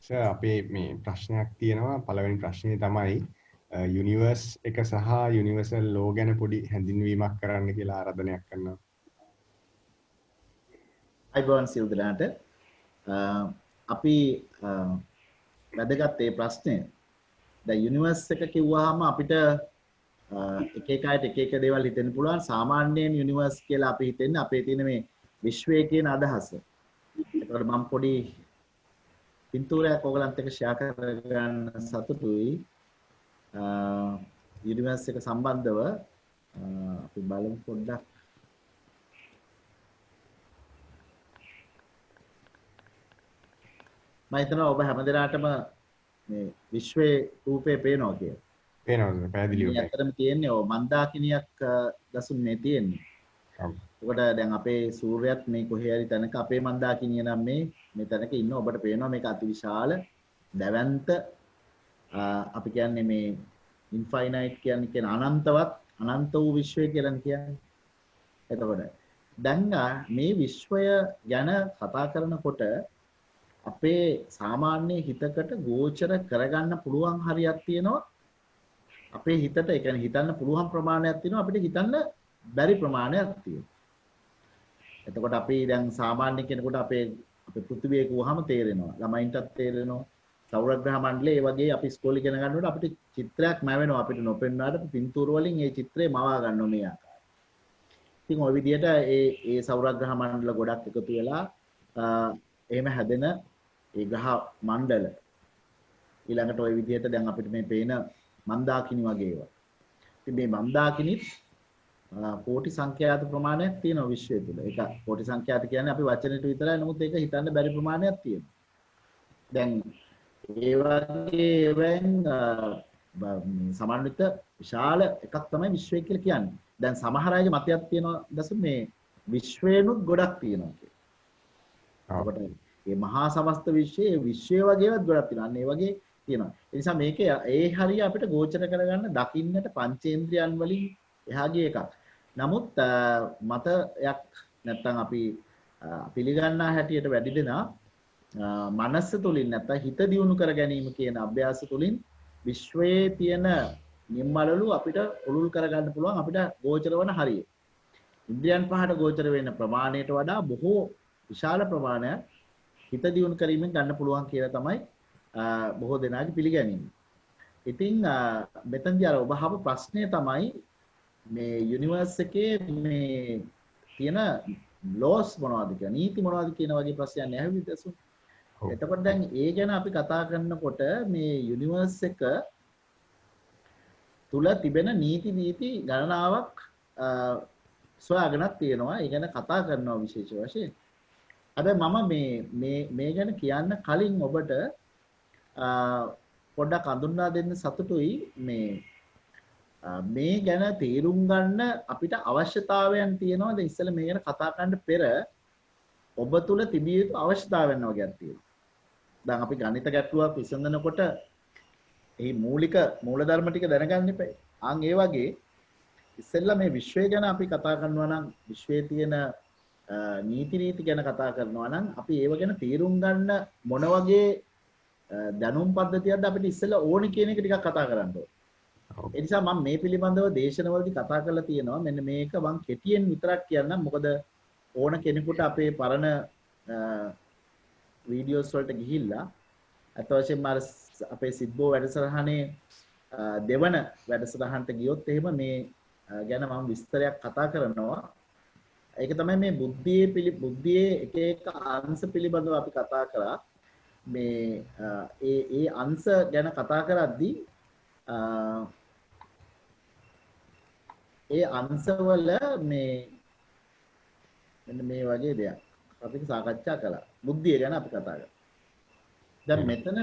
Sir අපේ මේ ප්‍රශ්නයක් තියෙනවා. පළවෙනි ප්‍රශ්නේ තමයි යුනිවර්ස් එක සහ යුනිවර්සල් ලෝ ගැන පොඩි හැඳින්වීමක් කරන්න කියලා ආරාධනයක් කරනවා. අයිබෝන් සියලු දෙනාට අපි වැදගත් මේ ප්‍රශ්නය. දැන් යුනිවර්ස් එක කිව්වහම අපිට එක එක අයට එක එක දේවල් හිතෙන්න පුළුවන්. සාමාන්‍යයෙන් යුනිවර්ස් කියලා අපි හිතන්නේ අපේ තියෙන මේ විශ්වය කියන අදහස. ඒකට මම පොඩි පින්තූරයක් ඔයගලන්ට එක්ක ෂෙයා කරගන්න සතුටුයි. යුනිවර්ස් එක සම්බන්ධව අපි බලමු පොඩ්ඩක්. මම හිතනවා ඔබ හැමදෙනාටම මේ විශ්වයේ රූපේ පේනවා කියලා. පේනවද? පැහැදිලිව. මේ අතරම තියෙන්නේ ඔව් මන්දාකිනියක් දසුන්නේ තියෙන්නේ. ඔව්. ඔකට දැන් අපේ සූර්යයත් මේ කොහේ හරි තැනක අපේ මන්දාකිනිය නම් මේ තැනක ඉන්න ඔබට පේනවා මේක අතිවිශාල දැවැන්ත අපි කියන්නේ මේ ඉන්ෆයිනයිට් කියන්නේ අනන්තවත් අනන්ත වූ විශ්වය කියලා කියන්නේ. එතකොට දැන් මේ විශ්වය ගැන කතා කරනකොට අපේ සාමාන්‍ය හිතකට ගෝචර කරගන්න පුළුවන් හරියක් තියෙනවා. අපේ හිතට ඒ කියන්නේ හිතන්න පුළුවන් ප්‍රමාණයක් තියෙනවා අපිට හිතන්න බැරි ප්‍රමාණයක් තියෙනවා. එතකොට අපි දැන් සාමාන්‍ය කෙනෙකුට අපේ පෘථිවිය කියවහම තේරෙනවා. ළමයින්ටත් තේරෙනවා. සෞරග්‍රහ මණ්ඩලය ඒ වගේ අපි ඉස්කෝලේ ඉගෙන ගන්නකොට අපිට චිත්‍රයක් මැවෙනවා අපිට නොපෙන්නාට පින්තූර වලින් ඒ චිත්‍රය මවා ගන්නවා මේ ආකාරයට. ඉතින් ওই විදිහට ඒ සෞරග්‍රහ මණ්ඩල ගොඩක් එකතු වෙලා එහෙම හැදෙන ඒ ග්‍රහ මණ්ඩල ඊළඟට ওই විදිහට දැන් අපිට මේ පේන මන්දාකිනි වගේ ඒවා. ඉතින් මේ මන්දාකිනිත් කෝටි සංඛ්‍යාත ප්‍රමාණයක් තියෙනවා විශ්වය තුළ. ඒක කෝටි සංඛ්‍යාත කියන්නේ අපි වචනෙට විතරයි. නමුත් ඒක හිතන්න බැරි ප්‍රමාණයක් තියෙනවා. දැන් ඒ වගේ වෙන් සමන්විත විශාල එකක් තමයි විශ්වය කියලා කියන්නේ. දැන් සමහර අයගේ මතයක් තියෙනවා දැසු මේ විශ්වයනුත් ගොඩක් තියෙනවා කියලා. අපිට මේ මහා සමස්ත විශ්වයේ විශ්වය වගේවත් ගොඩක් තියෙනවා. අන්න ඒ වගේ තියෙනවා. ඒ නිසා මේකේ ඒ හරිය අපිට ගෝචර කරගන්න දකින්නට පංචේන්ද්‍රයන් වලින් එහා ගිය එකක්. නමුත් මතයක් නැත්තම් අපි පිළිගන්නා හැටියට වැඩි දෙනා මනස තුලින් නැත්තම් හිත දියුණු කර ගැනීම කියන අභ්‍යාස තුලින් විශ්වයේ තියෙන නිම්මලලු අපිට උලුල් කරගන්න පුළුවන් අපිට ගෝචර වන හරිය. ඉන්ද්‍රියන් පහට ගෝචර වෙන ප්‍රමාණයට වඩා බොහෝ විශාල ප්‍රමාණයක් හිත දියුණු කිරීමෙන් ගන්න පුළුවන් කියලා තමයි බොහෝ දෙනාගේ පිළිගැනීම. ඉතින් මෙතනදී අර ඔබ අහපු ප්‍රශ්නය තමයි මේ යුනිවර්ස් එකේ මේ තියෙන ලෝස් මොනවද කියලා නීති මොනවද කියන වගේ ප්‍රශ්නයක් නැහැ විදසු. එතකොට දැන් ඒ ගැන අපි කතා කරනකොට මේ යුනිවර්ස් එක තුල තිබෙන නීති ගණනාවක් සොයාගෙනත් තියෙනවා. ඒ ගැන කතා කරනවා විශේෂ වශයෙන්. හැබැයි මම මේ ගැන කියන්න කලින් ඔබට පොඩ්ඩක් හඳුන්වා දෙන්න සතුටුයි මේ ගැන තේරුම් ගන්න අපිට අවශ්‍යතාවයන් තියෙනවා. දැන් ඉස්සෙල්ලා මේ ගැන කතා කරන්න පෙර ඔබ තුල තිබිය යුතු අවශ්‍යතාවයන් වගේක් තියෙනවා. දැන් අපි ගණිත ගැටලුවක් විසඳනකොට මේ මූලධර්ම ටික දැනගන්න එපා. ඒ වගේ ඉස්සෙල්ලා මේ විශ්වය ගැන අපි කතා කරනවා නම් විශ්වයේ තියෙන නීති ගැන කතා කරනවා නම් අපි ඒව ගැන තේරුම් ගන්න මොන වගේ දැනුම් පද්ධතියක්ද අපිට ඉස්සෙල්ලා ඕනේ කියන එක ටිකක් කතා කරන්න ඕනේ. ඒ නිසා මම මේ පිළිබඳව දේශනවලදී කතා කරලා තියෙනවා. මෙන්න මේක මම කෙටියෙන් විතරක් කියන්නම්. මොකද ඕන කෙනෙකුට අපේ පරණ වීඩියෝස් වලට ගිහිල්ලා අත වශයෙන්ම අපේ සිද්බෝ වැඩසටහනේ දෙවන වැඩසටහනට ගියොත් එහෙම මේ ගැන මම විස්තරයක් කතා කරනවා. ඒක තමයි මේ බුද්ධියේ එක එක අංශ පිළිබඳව අපි කතා කරා. මේ ඒ අංශ ගැන කතා කරද්දී ඒ අංශවල මෙන්න මේ වගේ දෙයක් අපි සාකච්ඡා කළා. බුද්ධිය ගැන අපි කතා කරා. දැන් මෙතන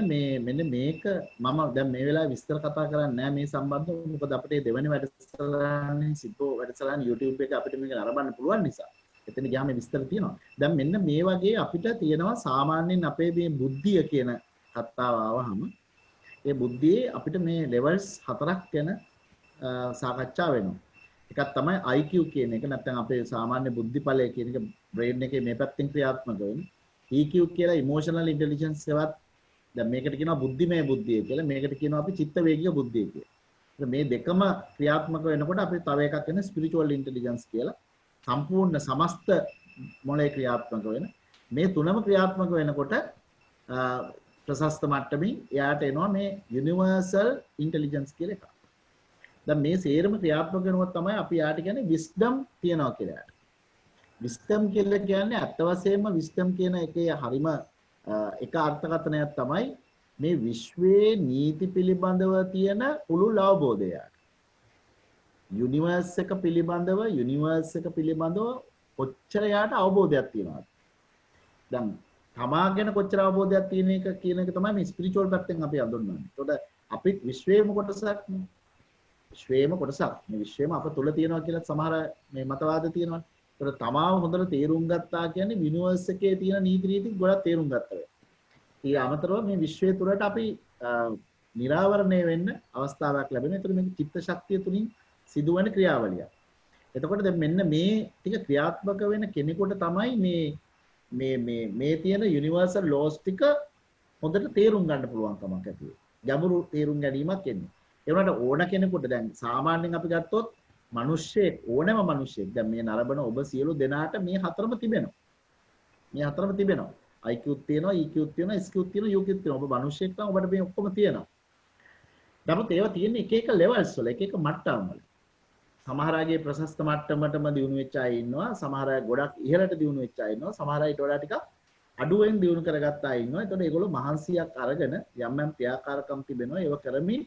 මෙන්න මේක මම දැන් මේ වෙලාවේ විස්තර කතා කරන්නේ නැහැ මේ සම්බන්ධව. මොකද අපිට දෙවෙනි වැඩසටහනේ සිද්ධෝ වැඩසටහන YouTube එකේ අපිට මේක නරඹන්න පුළුවන් නිසා. එතන ගියාම මේ විස්තර තියෙනවා. දැන් මෙන්න මේ වගේ අපිට තියෙනවා සාමාන්‍යයෙන් අපේ මේ බුද්ධිය කියන කතාව ආවහම ඒ බුද්ධියේ අපිට මේ levels 4ක් ගැන සාකච්ඡා වෙනවා. එකක් තමයි IQ කියන එක. නැත්නම් අපේ සාමාන්‍ය බුද්ධිපලය කියන එක brain එකේ මේ පැත්තෙන් ක්‍රියාත්මක වෙන්නේ. EQ කියලා emotional intelligence එකවත් දැන් මේකට කියනවා බුද්ධිමය බුද්ධිය කියලා. මේකට කියනවා අපි චිත්ත වේගික බුද්ධිය කියලා. මේ දෙකම ක්‍රියාත්මක වෙනකොට අපි තව එකක් වෙන ස්පිරිචුවල් ඉන්ටෙලිජන්ස් කියලා. සම්පූර්ණ සමස්ත මොලේ ක්‍රියාත්මක වෙන මේ තුනම ක්‍රියාත්මක වෙනකොට ප්‍රශස්ත මට්ටමින් එයාට එනවා මේ යුනිවර්සල් ඉන්ටෙලිජන්ස් කියලා එකක්. දැන් මේ සේරම ක්‍රියාත්මක වෙනකොට තමයි අපි යාට කියන්නේ විස්ඩම් තියනවා කියලා. විස්ඩම් කියලා කියන්නේ අත් වශයෙන්ම විස්ඩම් කියන එකේ හරිම එක අර්ථකථනයක් තමයි මේ විශ්වයේ නීති පිළිබඳව තියෙන පුළුල් අවබෝධය. යුනිවර්ස් එක පිළිබඳව කොච්චර යාට අවබෝධයක් තියෙනවද? දැන් තමා ගැන කොච්චර අවබෝධයක් තියෙන එක කියන එක තමයි මේ ස්පිරිචුවල් පැත්තෙන් අපි අඳුන්වන්නේ. ඒතකොට අපිත් විශ්වයේම කොටසක් නේ. විශ්වයේම කොටසක්. මේ විශ්වයේම අප තුල තියෙනවා කියලා සමහර මේ මතවාද තියෙනවා. ඒතකොට තමාව හොඳට තේරුම් ගත්තා කියන්නේ යුනිවර්ස් එකේ තියෙන නීති රීති ගොඩක් තේරුම් ගත්තා. ඊට අමතරව මේ විශ්වය තුළට අපි නිරාවරණය වෙන්න අවස්ථාවක් ලැබෙනවා. ඒතකොට මේ චිත්ත ශක්තිය තුලින් සිදුවන ක්‍රියාවලිය. එතකොට දැන් මෙන්න මේ ටික ක්‍රියාත්මක වෙන කෙනෙකුට තමයි මේ තියෙන යුනිවර්සල් ලෝස් ටික හොඳට තේරුම් ගන්න පුළුවන්කමක් ඇති වෙන්නේ. ගැඹුරු තේරුම් ගැනීමක් එන්නේ. ඒ වුණාට ඕන කෙනෙකුට දැන් සාමාන්‍යයෙන් අපි ගත්තොත් මිනිස්සෙක් ඕනෑම මිනිස්සෙක් දැන් මේ නරඹන ඔබ සියලු දෙනාට මේ හතරම තිබෙනවා. IQ තියෙනවා, EQ තියෙනවා, SQ තියෙනවා, UQ තියෙනවා. ඔබ මිනිස්සෙක් නම් ඔබට මේ ඔක්කොම තියෙනවා. නමුත් ඒවා තියෙන්නේ එක එක ලෙවල්ස් වල, එක එක මට්ටම් වල. සමහර අයගේ ප්‍රශස්ත මට්ටමටම දියුණු වෙච්ච අය ඉන්නවා, සමහර අය ගොඩක් ඉහළට දියුණු වෙච්ච අය ඉන්නවා, සමහර අය ඊට වඩා ටිකක් අඩුවෙන් දියුණු කරගත්ත අය ඉන්නවා. එතකොට ඒගොල්ලෝ මහන්සියක් අරගෙන යම් යම් ක්‍රියාකාරකම් තිබෙනවා. ඒව කරමින්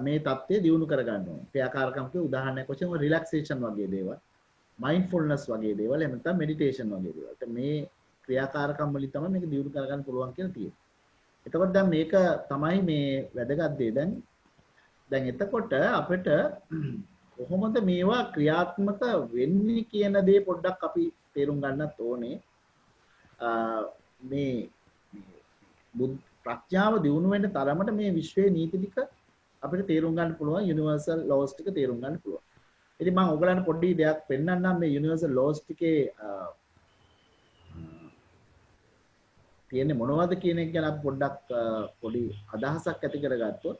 මේ தත්ත්වය දියුණු කරගන්න ඕනේ. ක්‍රියාකාරකම් කිය උදාහරණයක් වශයෙන් රිලැක්සේෂන් වගේ දේවල්, මයින්ඩ්ෆුල්නස් වගේ දේවල්, එහෙම නැත්නම් මෙඩිටේෂන් වගේ දේවල්. මේ ක්‍රියාකාරකම් වලින් තමයි මේක දියුණු කරගන්න පුළුවන් කියලා තියෙන්නේ. එතකොට දැන් මේක තමයි මේ වැදගත් දේ. දැන් එතකොට අපිට කොහොමද මේවා ක්‍රියාත්මක වෙන්නේ කියන දේ පොඩ්ඩක් අපි තේරුම් ගන්නත් ඕනේ. මේ ප්‍රඥාව දියුණු වෙන්න තරමට මේ විශ්වයේ නීති ටික අපිට තේරුම් ගන්න පුළුවන්, යුනිවර්සල් ලෝස් ටික තේරුම් ගන්න පුළුවන්. ඉතින් මම ඔයගලන්ට පොඩි දෙයක් පෙන්නන්නම් මේ යුනිවර්සල් ලෝස් ටිකේ තියෙන්නේ මොනවද කියන එක ගැන අපි පොඩ්ඩක් පොඩි අදහසක් ඇති කරගත්තොත්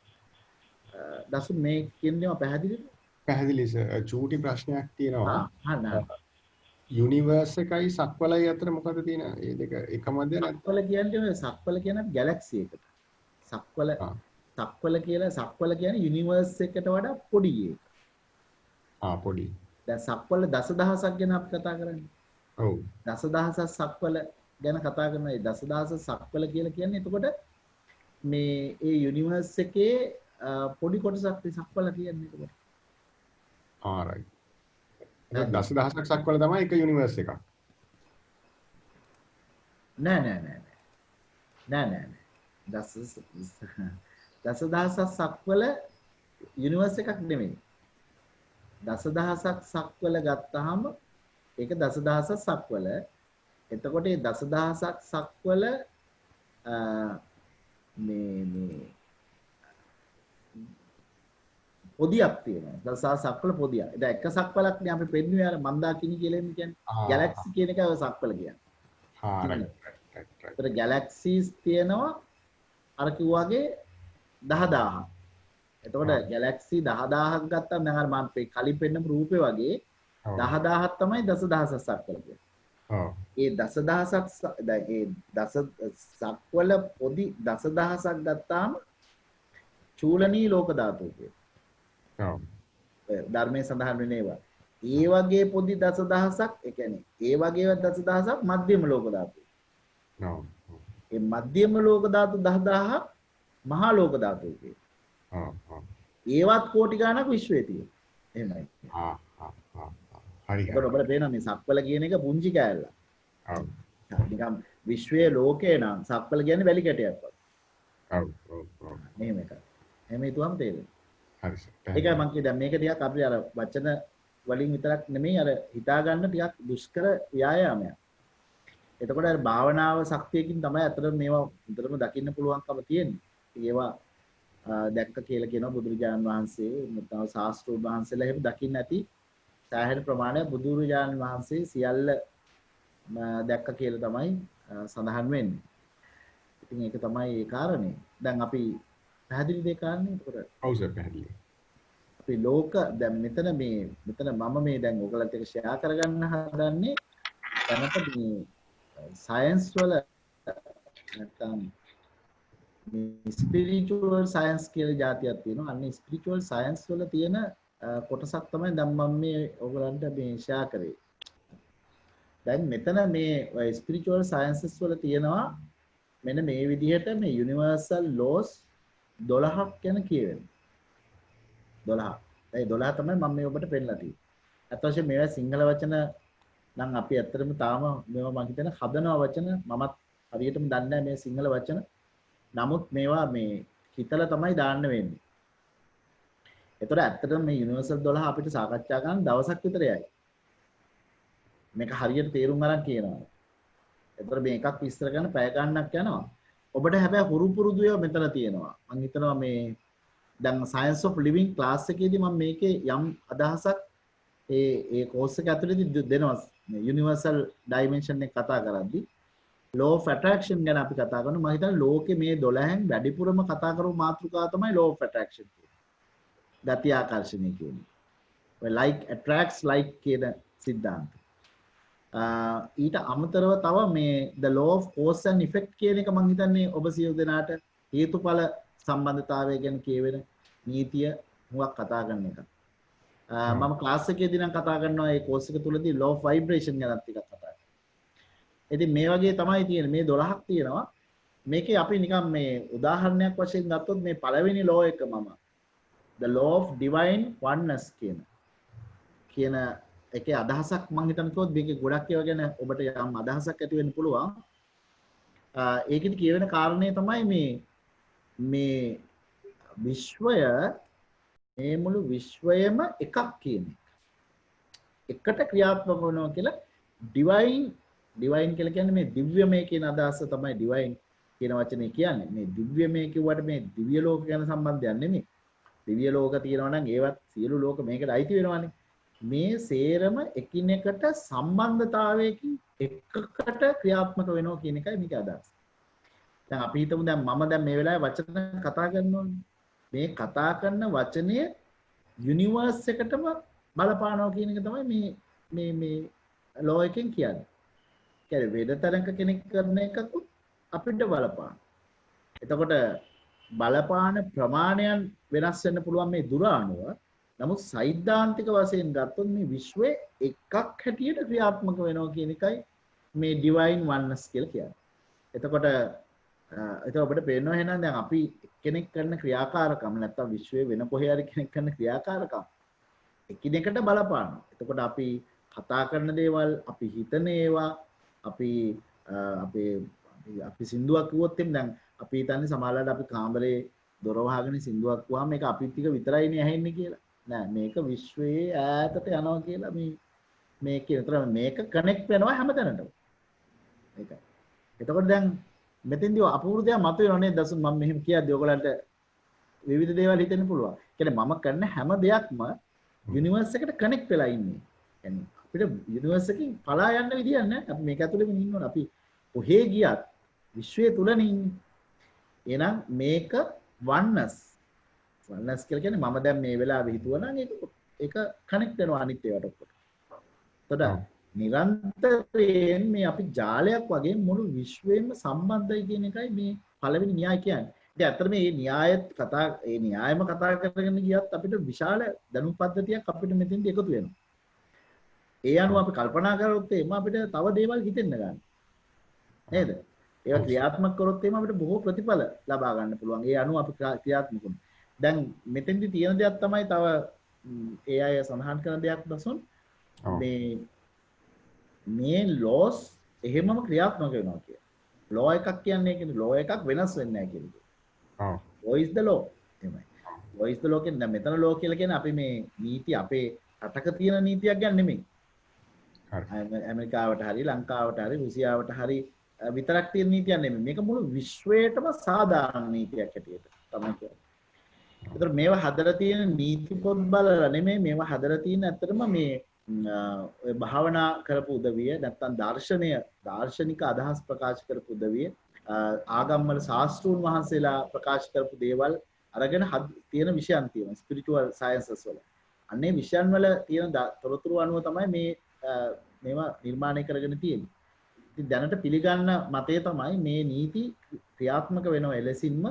දසු මේ කියන්නේ පැහැදිලිද? පැහැදිලි සර්. චූටි ප්‍රශ්නයක් තියෙනවා. යුනිවර්ස් එකයි සක්වලයි අතර මොකද තියෙන මේ දෙක එකමද නැත්නම්? සක්වල කියන්නේ ගැලැක්සි එකට. සක්වල කියන්නේ යුනිවර්ස් එකට වඩා පොඩි එකක්. පොඩි. දැන් සක්වල දසදහසක් ගැන අපි කතා කරන්නේ. ඔව්. දසදහසක් සක්වල ගැන කතා කරන ඒ දසදහස සක්වල කියලා කියන්නේ එතකොට මේ ඒ යුනිවර්ස් එකේ පොඩි කොටසක් සක්වල කියන්නේ එතකොට. right. දසදහසක් සක්වල තමයි එක යුනිවර්ස් එකක්. නෑ. දසදහසක් සක්වල යුනිවර්ස් එකක් නෙමෙයි. දසදහසක් සක්වල ගත්තාම ඒක දසදහසක් සක්වල. එතකොට මේ දසදහසක් සක්වල මේ පොදියක් තියෙනවා. දසදහසක් සක්වල පොදියක්. ඒක එක සක්වලක් නේ අපි පෙන්නුවේ අර මන්දාකිනි කියලා කියන්නේ. ගැලැක්සි කියන එක ඔය සක්වල කියන්නේ. right. ඒතර ගැලැක්සිස් තියෙනවා අර කිව්වාගේ 10000ක්. එතකොට ගැලැක්සි 10000ක් ගත්තාම දැන් අර මම කලින් පෙන්නපු රූපේ වගේ 10000ක් තමයි දසදහසක් සක්වල කියන්නේ. ඒ දසදහසක් දැන් ඒ දස සක්වල පොදි දසදහසක් ගත්තාම චූලනී ලෝක ධාතුව කියනවා. ධර්මයේ සඳහන් වෙන ඒවා. ඒ වගේ පොදි දසදහසක්, ඒ කියන්නේ ඒ වගේ දසදහසක් මධ්‍යම ලෝක ධාතුව. ඒ මධ්‍යම ලෝක ධාතු 10000ක් මහා ලෝක ධාතුව කියනවා. ඒවත් කෝටි ගණනක් විශ්වයේ තියෙනවා. එහෙමයි. හරි. ඒක ඔබට පේනවා මේ සක්වල කියන එක පුංචි කෑල්ලක්. ඔව්. නිකම් විශ්වයේ ලෝකේ නම් සක්වල කියන්නේ වැලි කැටයක් වගේ. ඔව්. එහෙම එකක්. එහෙම හිතුවම තේරෙනවා. හරි සර්. ඒකයි මම කිය දැන් මේක ටිකක් අපිට අර වචන වලින් විතරක් නෙමෙයි අර හිතා ගන්න ටිකක් දුෂ්කර ව්‍යායාමයක්. එතකොට අර භාවනාව ශක්තියකින් තමයි අතර මේවා විතරම දකින්න පුළුවන්කම තියෙන්නේ. ඒවා දැක්ක කියලා කියනවා බුදුරජාණන් වහන්සේ, නැත්නම් ශාස්ත්‍රඥ වහන්සේලා එහෙම දකින්න ඇති සෑහෙන ප්‍රමාණයක් බුදුරජාණන් වහන්සේ සියල්ල දැක්ක කියලා තමයි සඳහන් වෙන්නේ. ඉතින් ඒක තමයි ඒ කාරණේ. දැන් අපි පැහැදිලිද ඒ කාරණේ? ඒකට ඔව් සර් පැහැදිලි. අපි ලෝක දැන් මෙතන මම මේ දැන් ඔයගලන්ට එක ෂෙයා කරගන්න හදන්නේ දැනට මේ සයන්ස් වල නැත්නම් මේ ස්පිරිචුවල් සයන්ස් කියලා જાතියක් තියෙනවා. අන්න ස්පිරිචුවල් සයන්ස් වල තියෙන කොටසක් තමයි දැන් මම මේ ඔයගලන්ට මේ ෂෙයා කරේ. දැන් මෙතන මේ ස්පිරිචුවල් සයන්සස් වල තියෙනවා මෙන්න මේ විදිහට මේ යුනිවර්සල් ලෝස් 12ක් ගැන කියවෙනවා. 12. ඒ 12 තමයි මම මේ ඔබට පෙන්නලා තියෙන්නේ. අත් වශයෙන් මේවා සිංහල වචන නම් අපි ඇත්තටම තාම මේවා මම හිතන හදනවා වචන මමත් හරියටම දන්නේ නැහැ මේ සිංහල වචන. නමුත් මේවා මේ හිතලා තමයි දාන්න වෙන්නේ. ඒතර ඇත්තටම මේ යුනිවර්සල් 12 අපිට සාකච්ඡා කරන්න දවසක් විතරයි. මේක හරියට තේරුම් ගන්න කියනවා. ඒතර මේ එකක් විස්තර කරන්න පැය ගන්නක් යනවා. ඔබට හැබැයි හුරු පුරුදු ඒවා මෙතන තියෙනවා. මම හිතනවා මේ දැන් science of living class එකේදී මම මේකේ යම් අදහසක් ඒ course එක ඇතුළේදී දෙනවා. මේ universal dimension එක කතා කරද්දී law of attraction ගැන අපි කතා කරනවා. මම හිතන්නේ ලෝකේ මේ 12න් වැඩිපුරම කතා කරපු මාතෘකාව තමයි law of attraction කියන්නේ. ගති ආකර්ෂණය කියන්නේ. like attracts like කියන සිද්ධාන්තය. ඊට අමතරව තව මේ the law of cause and effect කියන එක මම හිතන්නේ ඔබ සියලු දෙනාට හේතුඵල සම්බන්ධතාවය ගැන කියවෙන නීතිය හුඟක් කතා කරන එක. මම ක්ලාස් එකේදී නම් කතා කරනවා මේ කෝස් එක තුලදී law of vibration ගැනත් ටිකක් කතා කරනවා. ඉතින් මේ වගේ තමයි තියෙන්නේ මේ 12ක් තියෙනවා. මේකේ අපි නිකන් මේ උදාහරණයක් වශයෙන් ගත්තොත් මේ පළවෙනි law එක මම the law of divine oneness කියන එකේ අදහසක් මම හිතනකොත් මේකේ ගොඩක් ඒවා ගැන ඔබට යම් අදහසක් ඇති වෙන්න පුළුවන්. ඒකෙදි කියවෙන කාරණේ තමයි මේ විශ්වය මේ මුළු විශ්වයම එකක් කියන එක. එකට ක්‍රියාත්මක වෙනවා කියලා ඩිවයින් කියලා කියන්නේ මේ දිව්‍යමය කියන අදහස තමයි ඩිවයින් කියන වචනේ කියන්නේ. මේ දිව්‍යමය කිව්වට මේ දිව්‍ය ලෝක ගැන සම්බන්ධයක් නෙමෙයි. දිව්‍ය ලෝක තියෙනවා නම් ඒවත් සියලු ලෝක මේකට අයිති වෙනවානේ. මේ සේරම එකිනෙකට සම්බන්ධතාවයකින් එකකට ක්‍රියාත්මක වෙනවා කියන එකයි මේකේ අදහස. දැන් අපි හිතමු දැන් මම දැන් මේ වෙලාවේ වචන කතා කරනවානේ. මේ කතා කරන වචනය යුනිවර්ස් එකටම බලපානවා කියන එක තමයි මේ ලෝ එකෙන් කියන්නේ. කියන්නේ වේදතරංග කෙනෙක් කරන එකකුත් අපිට බලපාන. එතකොට බලපාන ප්‍රමාණයන් වෙනස් වෙන්න පුළුවන් මේ දුර අණුව. නමුත් සෛද්ධාන්තික වශයෙන් ගත්තොත් මේ විශ්වයේ එකක් හැටියට ක්‍රියාත්මක වෙනවා කියන එකයි මේ ඩිවයින් වන්නස් කියලා කියන්නේ. එතකොට ඒක ඔබට පේනවා එහෙනම් දැන් අපි කෙනෙක් කරන ක්‍රියාකාරකම් නැත්තම් විශ්වයේ වෙන කොහේ හරි කෙනෙක් කරන ක්‍රියාකාරකම් එකිනෙකට බලපානවා. එතකොට අපි කතා කරන දේවල්, අපි හිතන ඒවා, අපි සින්දුවක් කිව්වොත් එම් දැන් අපි හිතන්නේ සමහරවිට අපි කාමරේ දොර වහගෙන සින්දුවක් කිව්වම මේක අපිත් ටික විතරයිනේ ඇහෙන්නේ කියලා. නෑ මේක විශ්වයේ ඈතට යනවා කියලා මේක විතර මේක කනෙක්ට් වෙනවා හැමතැනටම. ඒකයි. එතකොට දැන් මෙතෙන්දී අපූර්ව දෙයක් මතුවෙනව නේද දසුන් මම මෙහෙම කියද්දී ඔයගලන්ට විවිධ දේවල් හිතෙන්න පුළුවන්. කියන්නේ මම කරන හැම දෙයක්ම යුනිවර්ස් එකට කනෙක්ට් වෙලා ඉන්නේ. කියන්නේ අපිට යුනිවර්ස් එකකින් පලා යන්න විදියක් නැහැ. අපි මේක ඇතුළේම ඉන්න ඕන. අපි කොහේ ගියත් විශ්වයේ තුලනේ ඉන්නේ. එහෙනම් මේක oneness කියලා කියන්නේ මම දැන් මේ වෙලාවේ හිතුවා නම් ඒක කනෙක්ට් වෙනවා අනිත් ඒවාට ඔක්කොට. එතකොට නිරන්තරයෙන් මේ අපි ජාලයක් වගේ මුළු විශ්වයෙන්ම සම්බන්ධයි කියන එකයි මේ පළවෙනි න්‍යාය කියන්නේ. ඉතින් ඇත්තට මේ න්‍යායම කතා කරගෙන ගියත් අපිට විශාල දැනුම් පද්ධතියක් අපිට මෙතෙන්දී එකතු වෙනවා. ඒ අනුව අපි කල්පනා කරොත් එම අපිට තව දේවල් හිතෙන්න ගන්න. නේද? ඒවා ක්‍රියාත්මක කරොත් එම අපිට බොහෝ ප්‍රතිඵල ලබා ගන්න පුළුවන්. ඒ අනුව අපි ක්‍රියාත්මක වෙනවා. දැන් මෙතෙන්දී තියෙන දෙයක් තමයි තව ඒ අය සඳහන් කරන දෙයක් දසුන් මේ ලෝස් එහෙමම ක්‍රියාත්මක වෙනවා කිය. ලෝ එකක් කියන්නේ කියන්නේ ලෝ එකක් වෙනස් වෙන්නේ නැහැ කියන එක. law is the law. එහෙමයි. law is the law කියන්නේ මෙතන law කියලා කියන්නේ අපි මේ නීති අපේ රටක තියෙන නීතියක් ගැන නෙමෙයි. ඇමරිකාවට හරි ලංකාවට හරි රුසියාවට හරි විතරක් තියෙන නීතියක් නෙමෙයි. මේක මුළු විශ්වයටම සාධාරණ නීතියක් හැටියට තමයි කියන්නේ. ඒතර මේවා හදලා තියෙන නීති පොත් බලලා නෙමෙයි මේවා හදලා තියෙන ඇත්තටම මේ ඔය භාවනා කරපු උදවිය නැත්තම් දාර්ශනික අදහස් ප්‍රකාශ කරපු උදවිය ආගම් වල ශාස්ත්‍රූන් වහන්සේලා ප්‍රකාශ කරපු දේවල් අරගෙන තියෙන විෂයන් තියෙනවා ස්පිරිචුවල් සයන්සස් වල. අන්නේ විෂයන් වල තියෙන තොරතුරු අනුව තමයි මේවා නිර්මාණය කරගෙන තියෙන්නේ. ඉතින් දැනට පිළිගන්න මතය තමයි මේ නීති ක්‍රියාත්මක වෙනව එලෙසින්ම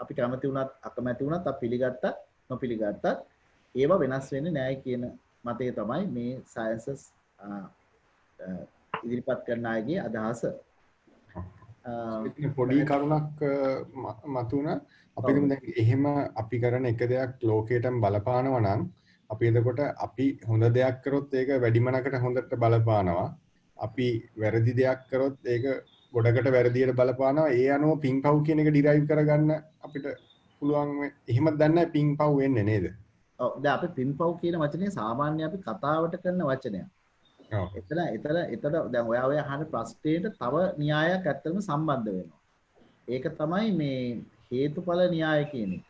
අපි කැමති වුණත් අකමැති වුණත් අපි පිළිගත්තත් නොපිළිගත්තත් ඒවා වෙනස් වෙන්නේ නැහැ කියන මතය තමයි මේ සයන්සස් ඉදිරිපත් කරන අයගේ අදහස. පොඩි කරුණක් මතුණා අපි දැන් එහෙම අපි කරන එක දෙයක් ලෝකයටම බලපානවා නම් අපි එතකොට අපි හොඳ දෙයක් කරොත් ඒක වැඩිමනකට හොඳට බලපානවා. අපි වැරදි දෙයක් කරොත් ඒක ගොඩකට වැරදියට බලපානවා. ඒ අනුව පින්පව් කියන එක ඩිරයිව් කරගන්න අපිට පුළුවන්. එහෙම දන්නේ පින්පව් වෙන්නේ නේද? ඔව් දැන් අපි පින්පව් කියන වචනේ සාමාන්‍ය අපි කතාවට කරන වචනයක්. ඔව්. එතන දැන් ඔය අහන ප්‍රශ්නේට තව න්‍යායක් ඇත්තටම සම්බන්ධ වෙනවා. ඒක තමයි මේ හේතුඵල න්‍යාය කියන එක.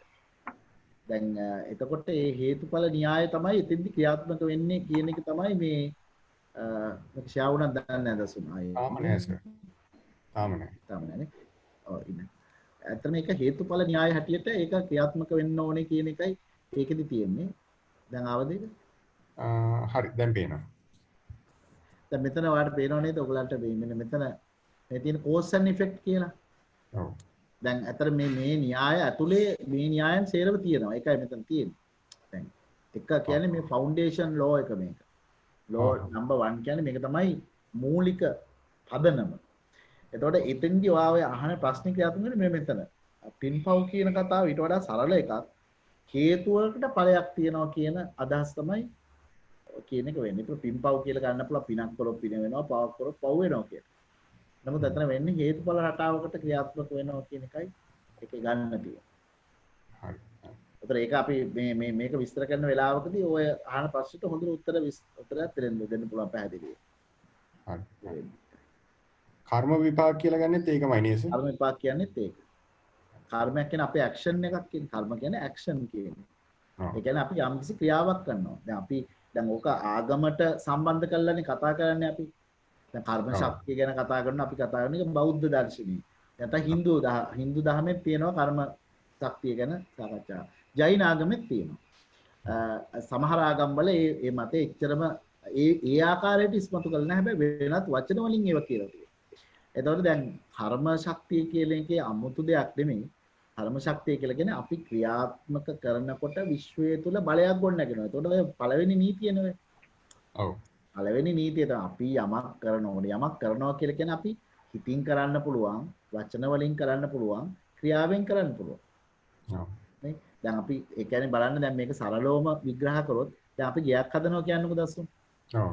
දැන් එතකොට මේ හේතුඵල න්‍යාය තමයි එතෙන්දි ක්‍රියාත්මක වෙන්නේ කියන එක තමයි මේ ශාවුණක් දන්නේ නැහැ දසුන් ආයේ. තාම නැහැ සර්. තාම නැහැ. ඔව් ඉන්න. ඇත්තටම ඒක හේතුඵල න්‍යාය හැටියට ඒක ක්‍රියාත්මක වෙන්න ඕනේ කියන එකයි ඒකෙදි තියෙන්නේ. දැන් ආවද ඒක? හරි දැන් පේනවා. දැන් මෙතන ඔයාලට පේනව නේද? ඔයගලන්ට මෙන්න මෙතන මේ තියෙන cause and effect කියලා. ඔව්. දැන් අතර මේ න්‍යාය ඇතුලේ මේ න්‍යායන් සේරම තියෙනවා. ඒකයි මෙතන තියෙන්නේ. දැන් එක කියන්නේ මේ ෆවුන්ඩේෂන් ලෝ එක මේක. ලෝ නම්බර් 1 කියන්නේ මේක තමයි මූලික පදනම. එතකොට එතෙන්දී ඔය අහන ප්‍රශ්න ක්‍රියාත්මක වෙන්නේ මේ මෙතන. පින්පව් කියන කතාව ඊට වඩා සරල එකක්. හේතුවකට ඵලයක් තියෙනවා කියන අදහස් තමයි කියන එක වෙන්නේ. ඒක පින්පව් කියලා ගන්න පුළුවන් පිනක් කරොත් පින වෙනවා, පවක් කරොත් පව් වෙනවා කියලා. නමුත් අතන වෙන්නේ හේතුඵල රටාවකට ක්‍රියාත්මක වෙනවා කියන එකයි ඒකේ ගන්න තියෙන්නේ. හරි. ඒතර ඒක අපි මේක විස්තර කරන වෙලාවකදී ඔය අහන ප්‍රශ්නෙට හොඳට උත්තරයක් දෙන්න පුළුවන් පැහැදිලිව. හරි. කර්ම විපාක කියලා ගන්නෙත් ඒකමයි නේද? කර්ම විපාක කියන්නේත් ඒක. කර්මයක් කියන්නේ අපේ ඇක්ෂන් එකක් කියන්නේ කර්ම කියන්නේ ඇක්ෂන් කියන්නේ. ඒ කියන්නේ අපි යම්කිසි ක්‍රියාවක් කරනවා. දැන් ඕක ආගමට සම්බන්ධ කරලානේ කතා කරන්නේ අපි. දැන් කර්ම ශක්තිය ගැන කතා කරනවා අපි කතා කරන එක බෞද්ධ දර්ශනය. නැත්නම් Hindu දහමේ තියෙනවා කර්ම ශක්තිය ගැන සාකච්ඡා. ජෛන ආගමෙත් තියෙනවා. සමහර ආගම් වල මේ මතේ එච්චරම ඒ ආකාරයට ඉස්මතු කරලා නැහැ. හැබැයි වෙනත් වචන වලින් ඒවා කියලා තියෙනවා. එතකොට දැන් කර්ම ශක්තිය කියලා එකේ අමුතු දෙයක් නෙමෙයි. කර්ම ශක්තිය කියලා කියන්නේ අපි ක්‍රියාත්මක කරනකොට විශ්වය තුල බලයක් ගොඩනගෙනවා. එතකොට ඔය පළවෙනි නීතිය නෙවෙයි. ඔව්. පළවෙනි නීතිය තමයි අපි යමක් කරනකොට යමක් කරනවා කියලා කියන්නේ අපි හිතින් කරන්න පුළුවන්, වචන වලින් කරන්න පුළුවන්, ක්‍රියාවෙන් කරන්න පුළුවන්. ඔව්. නේ? දැන් අපි ඒ කියන්නේ බලන්න දැන් මේක සරලවම විග්‍රහ කරොත් දැන් අපි ගයක් හදනවා කියන්නකො දස්සු. ඔව්.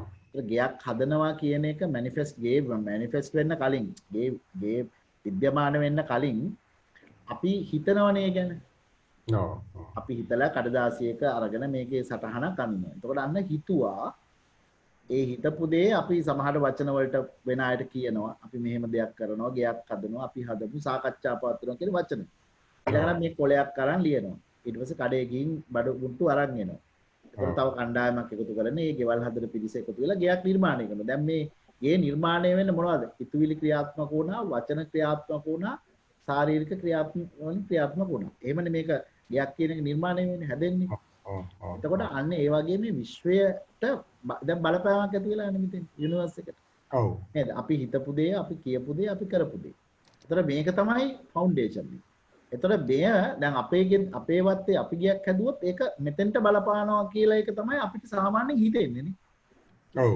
ගයක් හදනවා කියන එක මැනිෆෙස්ට් වෙන්න කලින් ගේ විද්‍යමාන වෙන්න කලින් අපි හිතනවනේ ගැන. ඔව්. අපි හිතලා කඩදාසියක අරගෙන මේකේ සටහනක් අඳිනවා. එතකොට අන්න හිතුවා ඒ හිතපු දේ අපි සමහර වචන වලට වෙන අයට කියනවා. අපි මෙහෙම දෙයක් කරනවා, ගයක් හදනවා, අපි හදපු සාකච්ඡා පවත්වනවා කියන වචන. ඊළඟට මේ කොලයක් අරන් ලියනවා. ඊට පස්සේ කඩේ ගිහින් බඩු මුට්ටු අරන් එනවා. එතකොට තව කණ්ඩායමක් එකතු කරගෙන මේ ගෙවල් හදන පිරිස එකතු වෙලා ගයක් නිර්මාණය කරනවා. දැන් මේ ගේ නිර්මාණය වෙන්නේ මොනවද? හිතුවිලි ක්‍රියාත්මක වුණා, වචන ක්‍රියාත්මක වුණා, ශාරීරික ක්‍රියාත්මක වුණා. එහෙමනේ මේක ගයක් කියන එක නිර්මාණය වෙන්නේ හැදෙන්නේ. එතකොට අන්න ඒ වගේ මේ විශ්වයට දැන් බලපෑමක් ඇති වෙලා යන මෙතෙන් යුනිවර්ස් එකට. ඔව්. නේද? අපි හිතපු දේ, අපි කියපු දේ, අපි කරපු දේ. එතකොට මේක තමයි ෆවුන්ඩේෂන් එක. එතකොට මෙය දැන් අපේ වත්තේ අපි ගයක් හැදුවොත් ඒක මෙතෙන්ට බලපානවා කියලා ඒක තමයි අපිට සාමාන්‍යයෙන් හිතෙන්නේ නේ. ඔව්.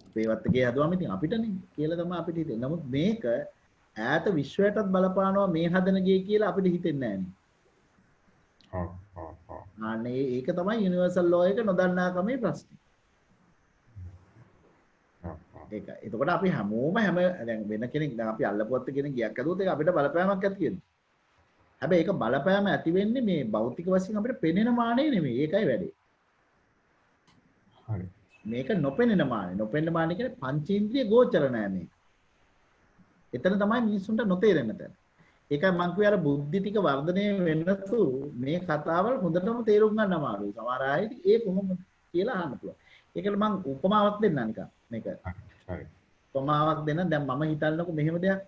අපේ වත්තේ ගේ හදුවාම ඉතින් අපිටනේ කියලා තමයි අපිට හිතෙන්නේ. නමුත් මේක ඈත විශ්වයටත් බලපානවා මේ හදන ගේ කියලා අපිට හිතෙන්නේ නැහැ නේ. ඔව්. ඔව්. අනේ ඒක තමයි යුනිවර්සල් ලෝ එක නොදන්නාකමේ ප්‍රශ්නේ. ඒක. එතකොට අපි හැමෝම දැන් වෙන කෙනෙක් දැන් අපි අල්ලපුවත් කෙනෙක් ගියක් හදුවොත් ඒක අපිට බලපෑමක් ඇති වෙනවා. හැබැයි ඒක බලපෑම ඇති වෙන්නේ මේ භෞතික වශයෙන් අපිට පෙනෙන මානෙ නෙමෙයි. ඒකයි වැඩේ. හරි. මේක නොපෙනෙන මානෙ. නොපෙනෙන මානෙ කියන්නේ පංචේන්ද්‍රිය ගෝචර නෑ මේක. එතන තමයි මිනිස්සුන්ට නොතේරෙන්න තැන. ඒකයි මං කිව්වේ අර බුද්ධි ටික වර්ධනය වෙනතු මේ කතාවල් හොඳටම තේරුම් ගන්න අමාරුයි. සමහර අය ඒ කොහොමද කියලා අහන්න පුළුවන්. ඒකට මං උපමාවක් දෙන්නම් නිකන් මේක. හරි. උපමාවක් දෙන්න දැන් මම හිතන්නකො මෙහෙම දෙයක්.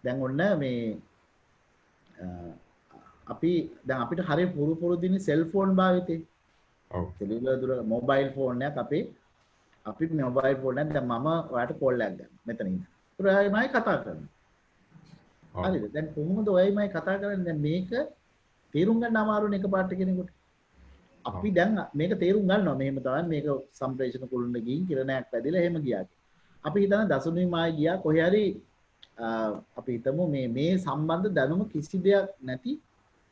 දැන් ඔන්න මේ අපි දැන් අපිට හරිය පුරුදින සෙල්ෆෝන් භාවිතේ. ඔව්. සෙලියුලර් දුර මොබයිල් ෆෝන් එකක් අපි මොබයිල් ෆෝන් එකක් දැන් මම ඔයාලට කෝල් එකක් ගන්න මෙතන ඉන්න. ඒත් ඔයාමයි කතා කරන්නේ. හරිද? දැන් කොහොමද ඔයමයි කතා කරන්නේ? දැන් මේක තේරුම් ගන්න අමාරුනේ එකපාරට කෙනෙකුට. අපි දැන් මේක තේරුම් ගන්නවා මෙහෙම තමයි මේක සම්ප්‍රේෂණ කුළුණ ගිහින් කිරණයක් පැදිලා එහෙම ගියා. අපි හිතන දසුණුයි මායි ගියා කොහේ හරි අපි හිතමු මේ සම්බන්ධ දැනුම කිසි දෙයක් නැති